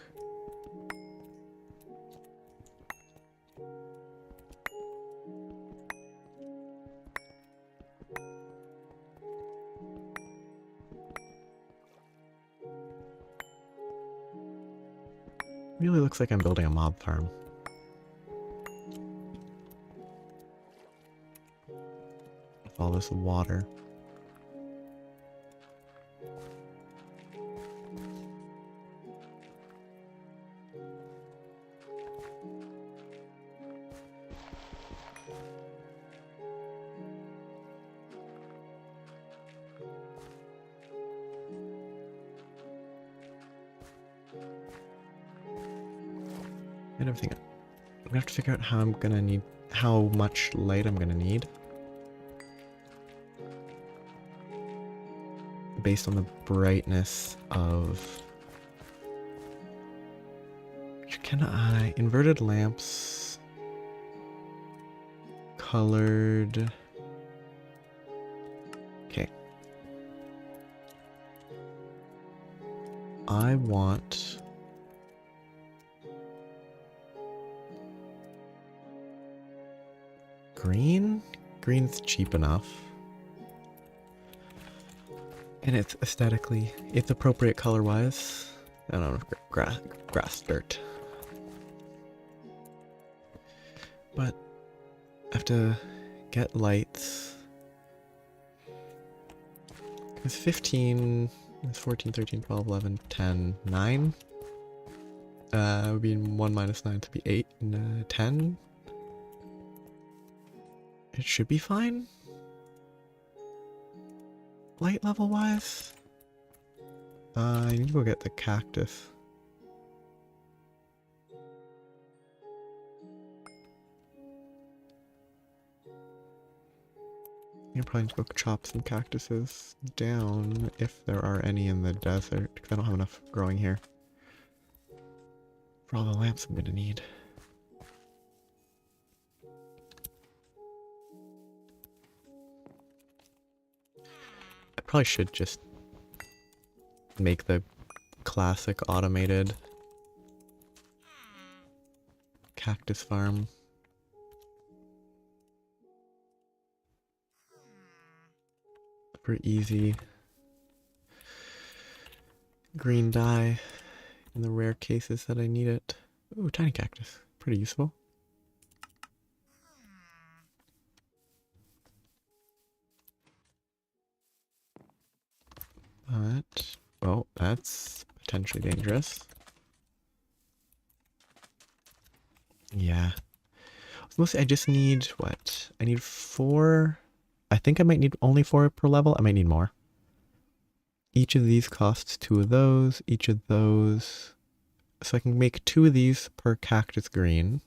Really looks like I'm building a mob farm. With all this water. And everything. I'm gonna have to figure out how I'm gonna need, how much light I'm gonna need. Based on the brightness of... Can I... inverted lamps... Colored... Okay. I want... green? Green's cheap enough. And it's aesthetically, it's appropriate color-wise. I don't know, grass, dirt. But I have to get lights. It's 15, it's 14, 13, 12, 11, 10, 9. It would be 1 minus 9 to be 8 and 10. It should be fine. Light level wise. I need to go get the cactus. You probably need to go chop some cactuses down if there are any in the desert, because I don't have enough growing here for all the lamps I'm gonna need. I probably should just make the classic automated cactus farm. For easy green dye in the rare cases that I need it. Ooh, tiny cactus. Pretty useful. But, well, that's potentially dangerous. Yeah. Mostly I just need, what? I need 4. I think I might need only 4 per level. I might need more. Each of these costs 2 of those. Each of those. So I can make 2 of these per cactus green.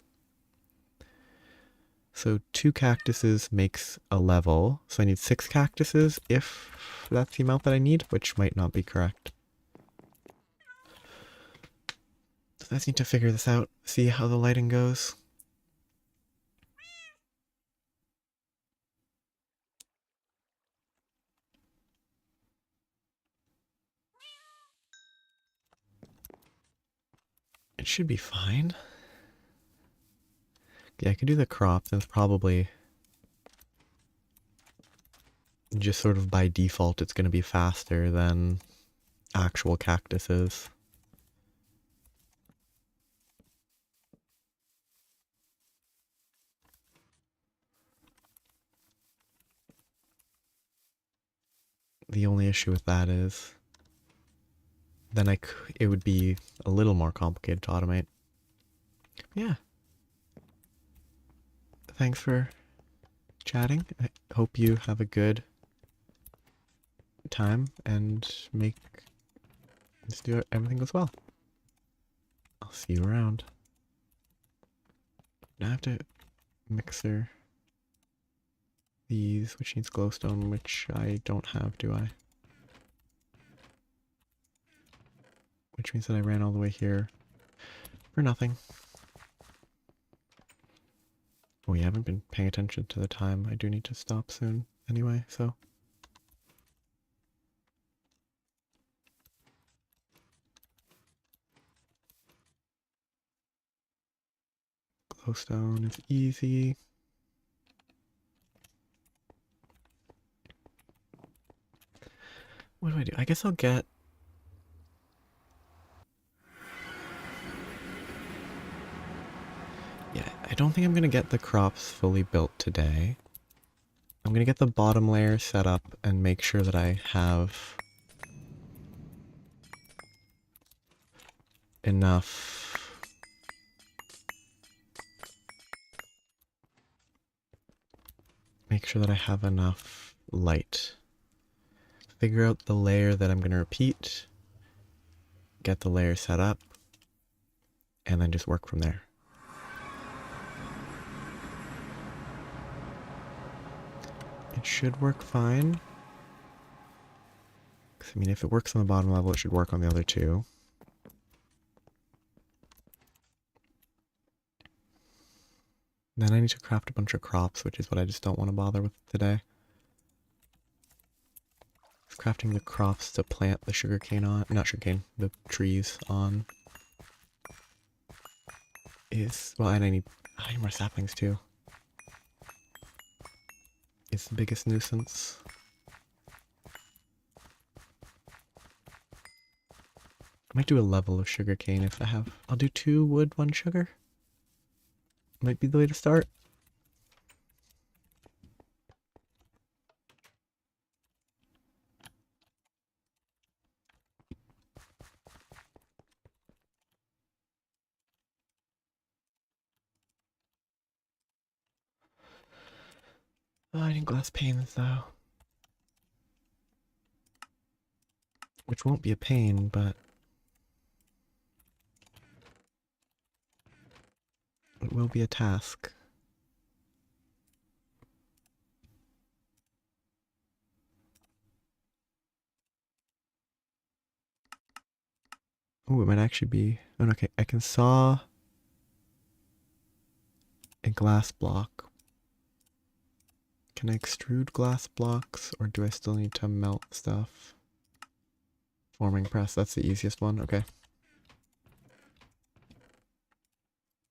So 2 cactuses makes a level. So I need 6 cactuses if that's the amount that I need, which might not be correct. So I just need to figure this out, see how the lighting goes. It should be fine. Yeah, I could do the crops, and it's probably just sort of by default it's going to be faster than actual cactuses. The only issue with that is then it would be a little more complicated to automate. Yeah. Thanks for chatting. I hope you have a good time and just do everything goes well. I'll see you around. Now I have to mixer these, which needs glowstone, which I don't have, do I? Which means that I ran all the way here for nothing. Oh yeah, I haven't been paying attention to the time. I do need to stop soon anyway, so. Glowstone is easy. What do I do? I guess I'll get... Yeah, I don't think I'm going to get the crops fully built today. I'm going to get the bottom layer set up and make sure that I have enough... Make sure that I have enough light. Figure out the layer that I'm going to repeat. Get the layer set up. And then just work from there. It should work fine. 'Cause, I mean, if it works on the bottom level, it should work on the other two. Then I need to craft a bunch of crops, which is what I just don't want to bother with today. Crafting the crops to plant the sugarcane on, not sugarcane, the trees on is, well, and I need more saplings too. It's the biggest nuisance. I might do a level of sugarcane if I have, I'll do 2 wood, 1 sugar. Might be the way to start. Oh, I need glass panes though. Which won't be a pain, but it will be a task. Oh, it might actually be... Oh, okay, I can saw a glass block. Can I extrude glass blocks, or do I still need to melt stuff? Forming press, that's the easiest one, okay.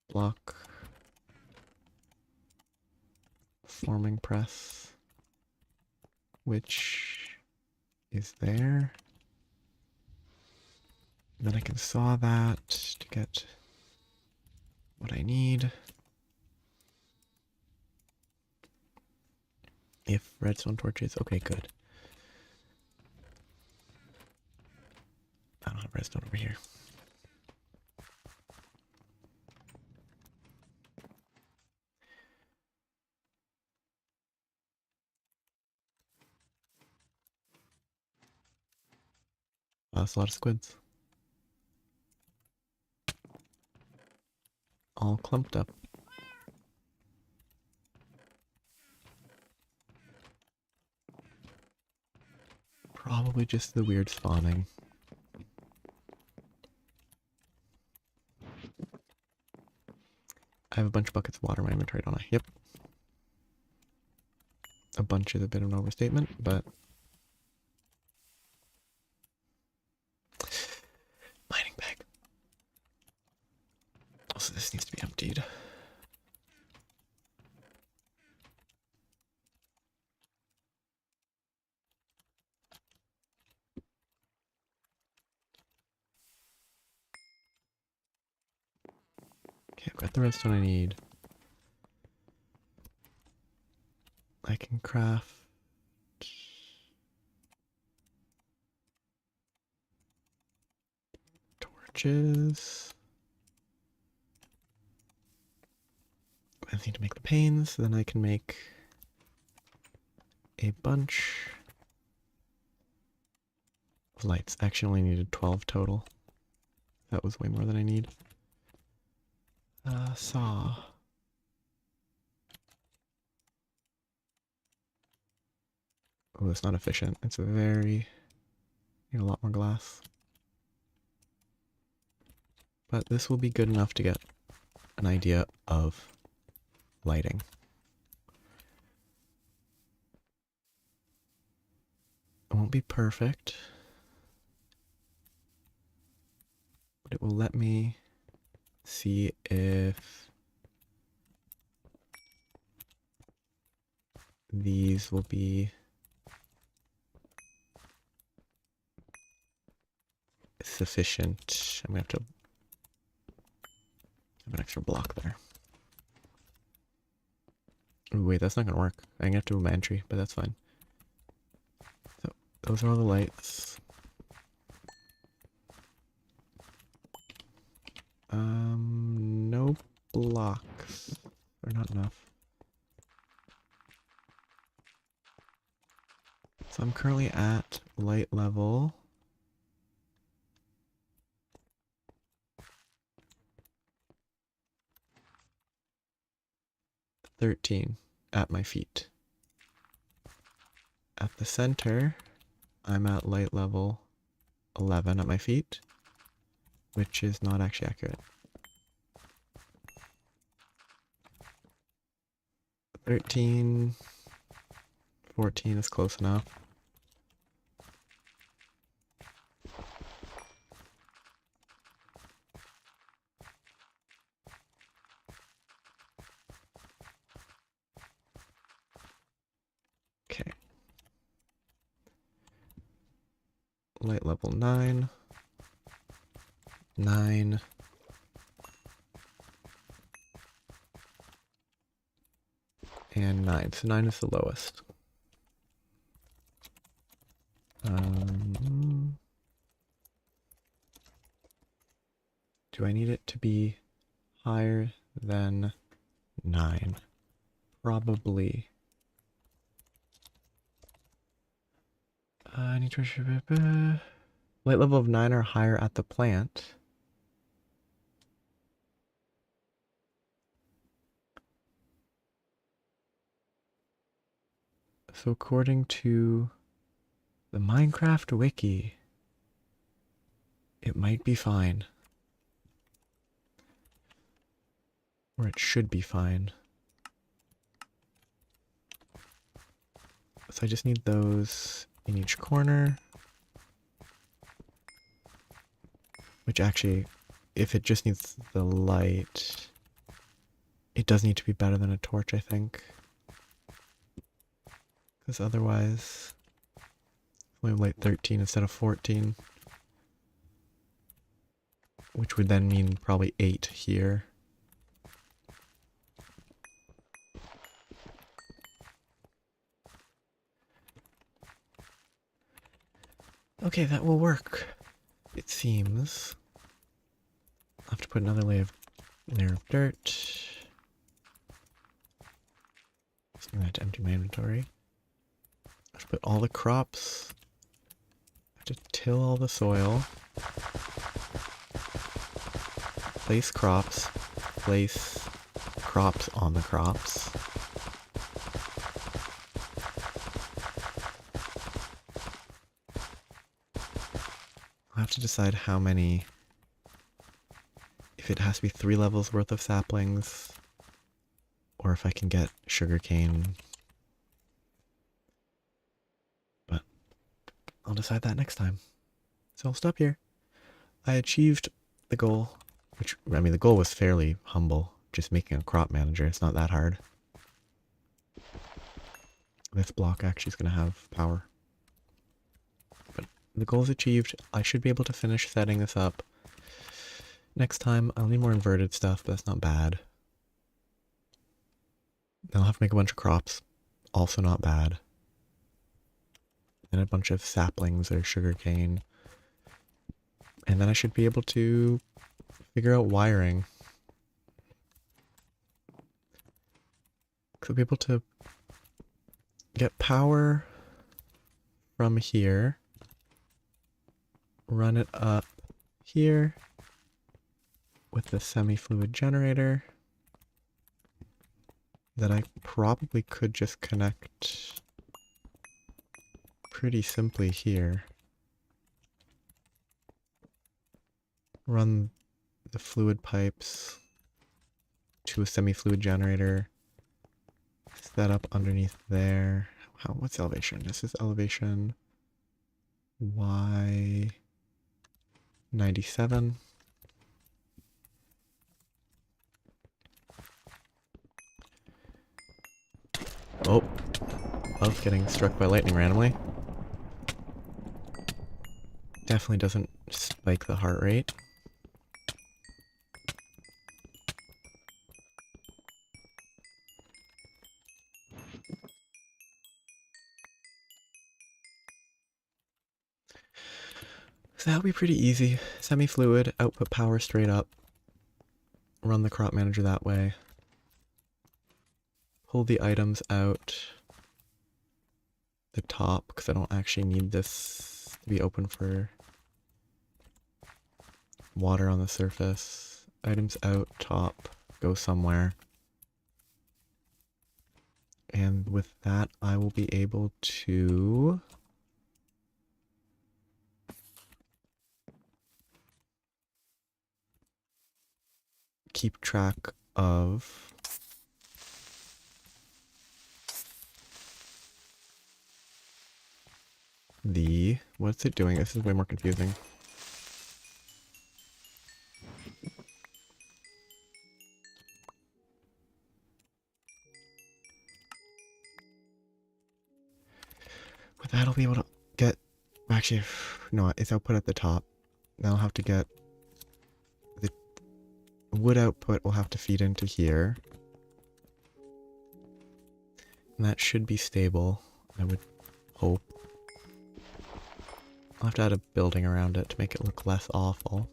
Block. Forming press. Which is there. And then I can saw that to get what I need. If redstone torches, okay, good. I don't have redstone over here. Wow, that's a lot of squids. All clumped up. Probably just the weird spawning. I have a bunch of buckets of water in my inventory, don't I? Yep. A bunch is a bit of an overstatement, but... Mining bag. Also, this needs to be emptied. Okay, I've got the redstone I need. I can craft... torches. I need to make the panes, then I can make a bunch of lights. Actually only needed 12 total. That was way more than I need. Saw. Oh, it's not efficient. It's very... need a lot more glass. But this will be good enough to get an idea of lighting. It won't be perfect, but it will let me see if these will be sufficient. I'm gonna have to have an extra block there. Ooh, wait, that's not gonna work. I'm gonna have to move my entry, but that's fine. So those are all the lights. No blocks. Or not enough. So I'm currently at light level 13 at my feet. At the center, I'm at light level 11 at my feet, which is not actually accurate. 13, 14 is close enough. Okay. Light level 9. 9. And 9. So 9 is the lowest. Do I need it to be higher than 9? Probably. I need to... Light level of 9 or higher at the plant. So according to the Minecraft wiki, it might be fine. Or it should be fine. So I just need those in each corner. Which actually, if it just needs the light, it does need to be better than a torch, I think. Because otherwise, we have light 13 instead of 14. Which would then mean probably 8 here. Okay, that will work. It seems. I'll have to put another layer of dirt. Just need that to empty my inventory. I have to put all the crops. I have to till all the soil. Place crops. Place crops on the crops. I'll have to decide how many, if it has to be 3 levels worth of saplings, or if I can get sugarcane. But I'll decide that next time. So I'll stop here. I achieved the goal, which, I mean, the goal was fairly humble, just making a crop manager. It's not that hard. This block actually is going to have power. The goal is achieved. I should be able to finish setting this up. Next time, I'll need more inverted stuff, but that's not bad. Then I'll have to make a bunch of crops. Also not bad. And a bunch of saplings or sugarcane. And then I should be able to figure out wiring. So I'll be able to get power from here. Run it up here with the semi-fluid generator that I probably could just connect pretty simply here. Run the fluid pipes to a semi-fluid generator, set up underneath there. What's elevation? This is elevation Y 97. Oh, love getting struck by lightning randomly. Definitely doesn't spike the heart rate. So that'll be pretty easy. Semi-fluid, output power straight up. Run the crop manager that way. Pull the items out the top, because I don't actually need this to be open for water on the surface. Items out top, go somewhere. And with that, I will be able to keep track of the... What's it doing? This is way more confusing. With that, I'll be able to get... Actually, no, it's output at the top. Then I'll have to get... The wood output will have to feed into here. And that should be stable, I would hope. I'll have to add a building around it to make it look less awful.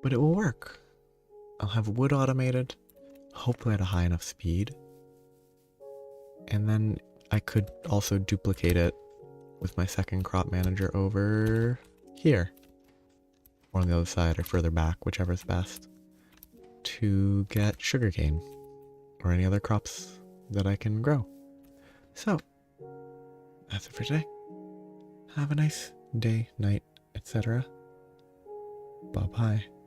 But it will work. I'll have wood automated, hopefully at a high enough speed. And then I could also duplicate it with my second crop manager over here. Or on the other side or further back, whichever's best. To get sugarcane. Or any other crops that I can grow. So, that's it for today. Have a nice day, night, etc. Bye bye.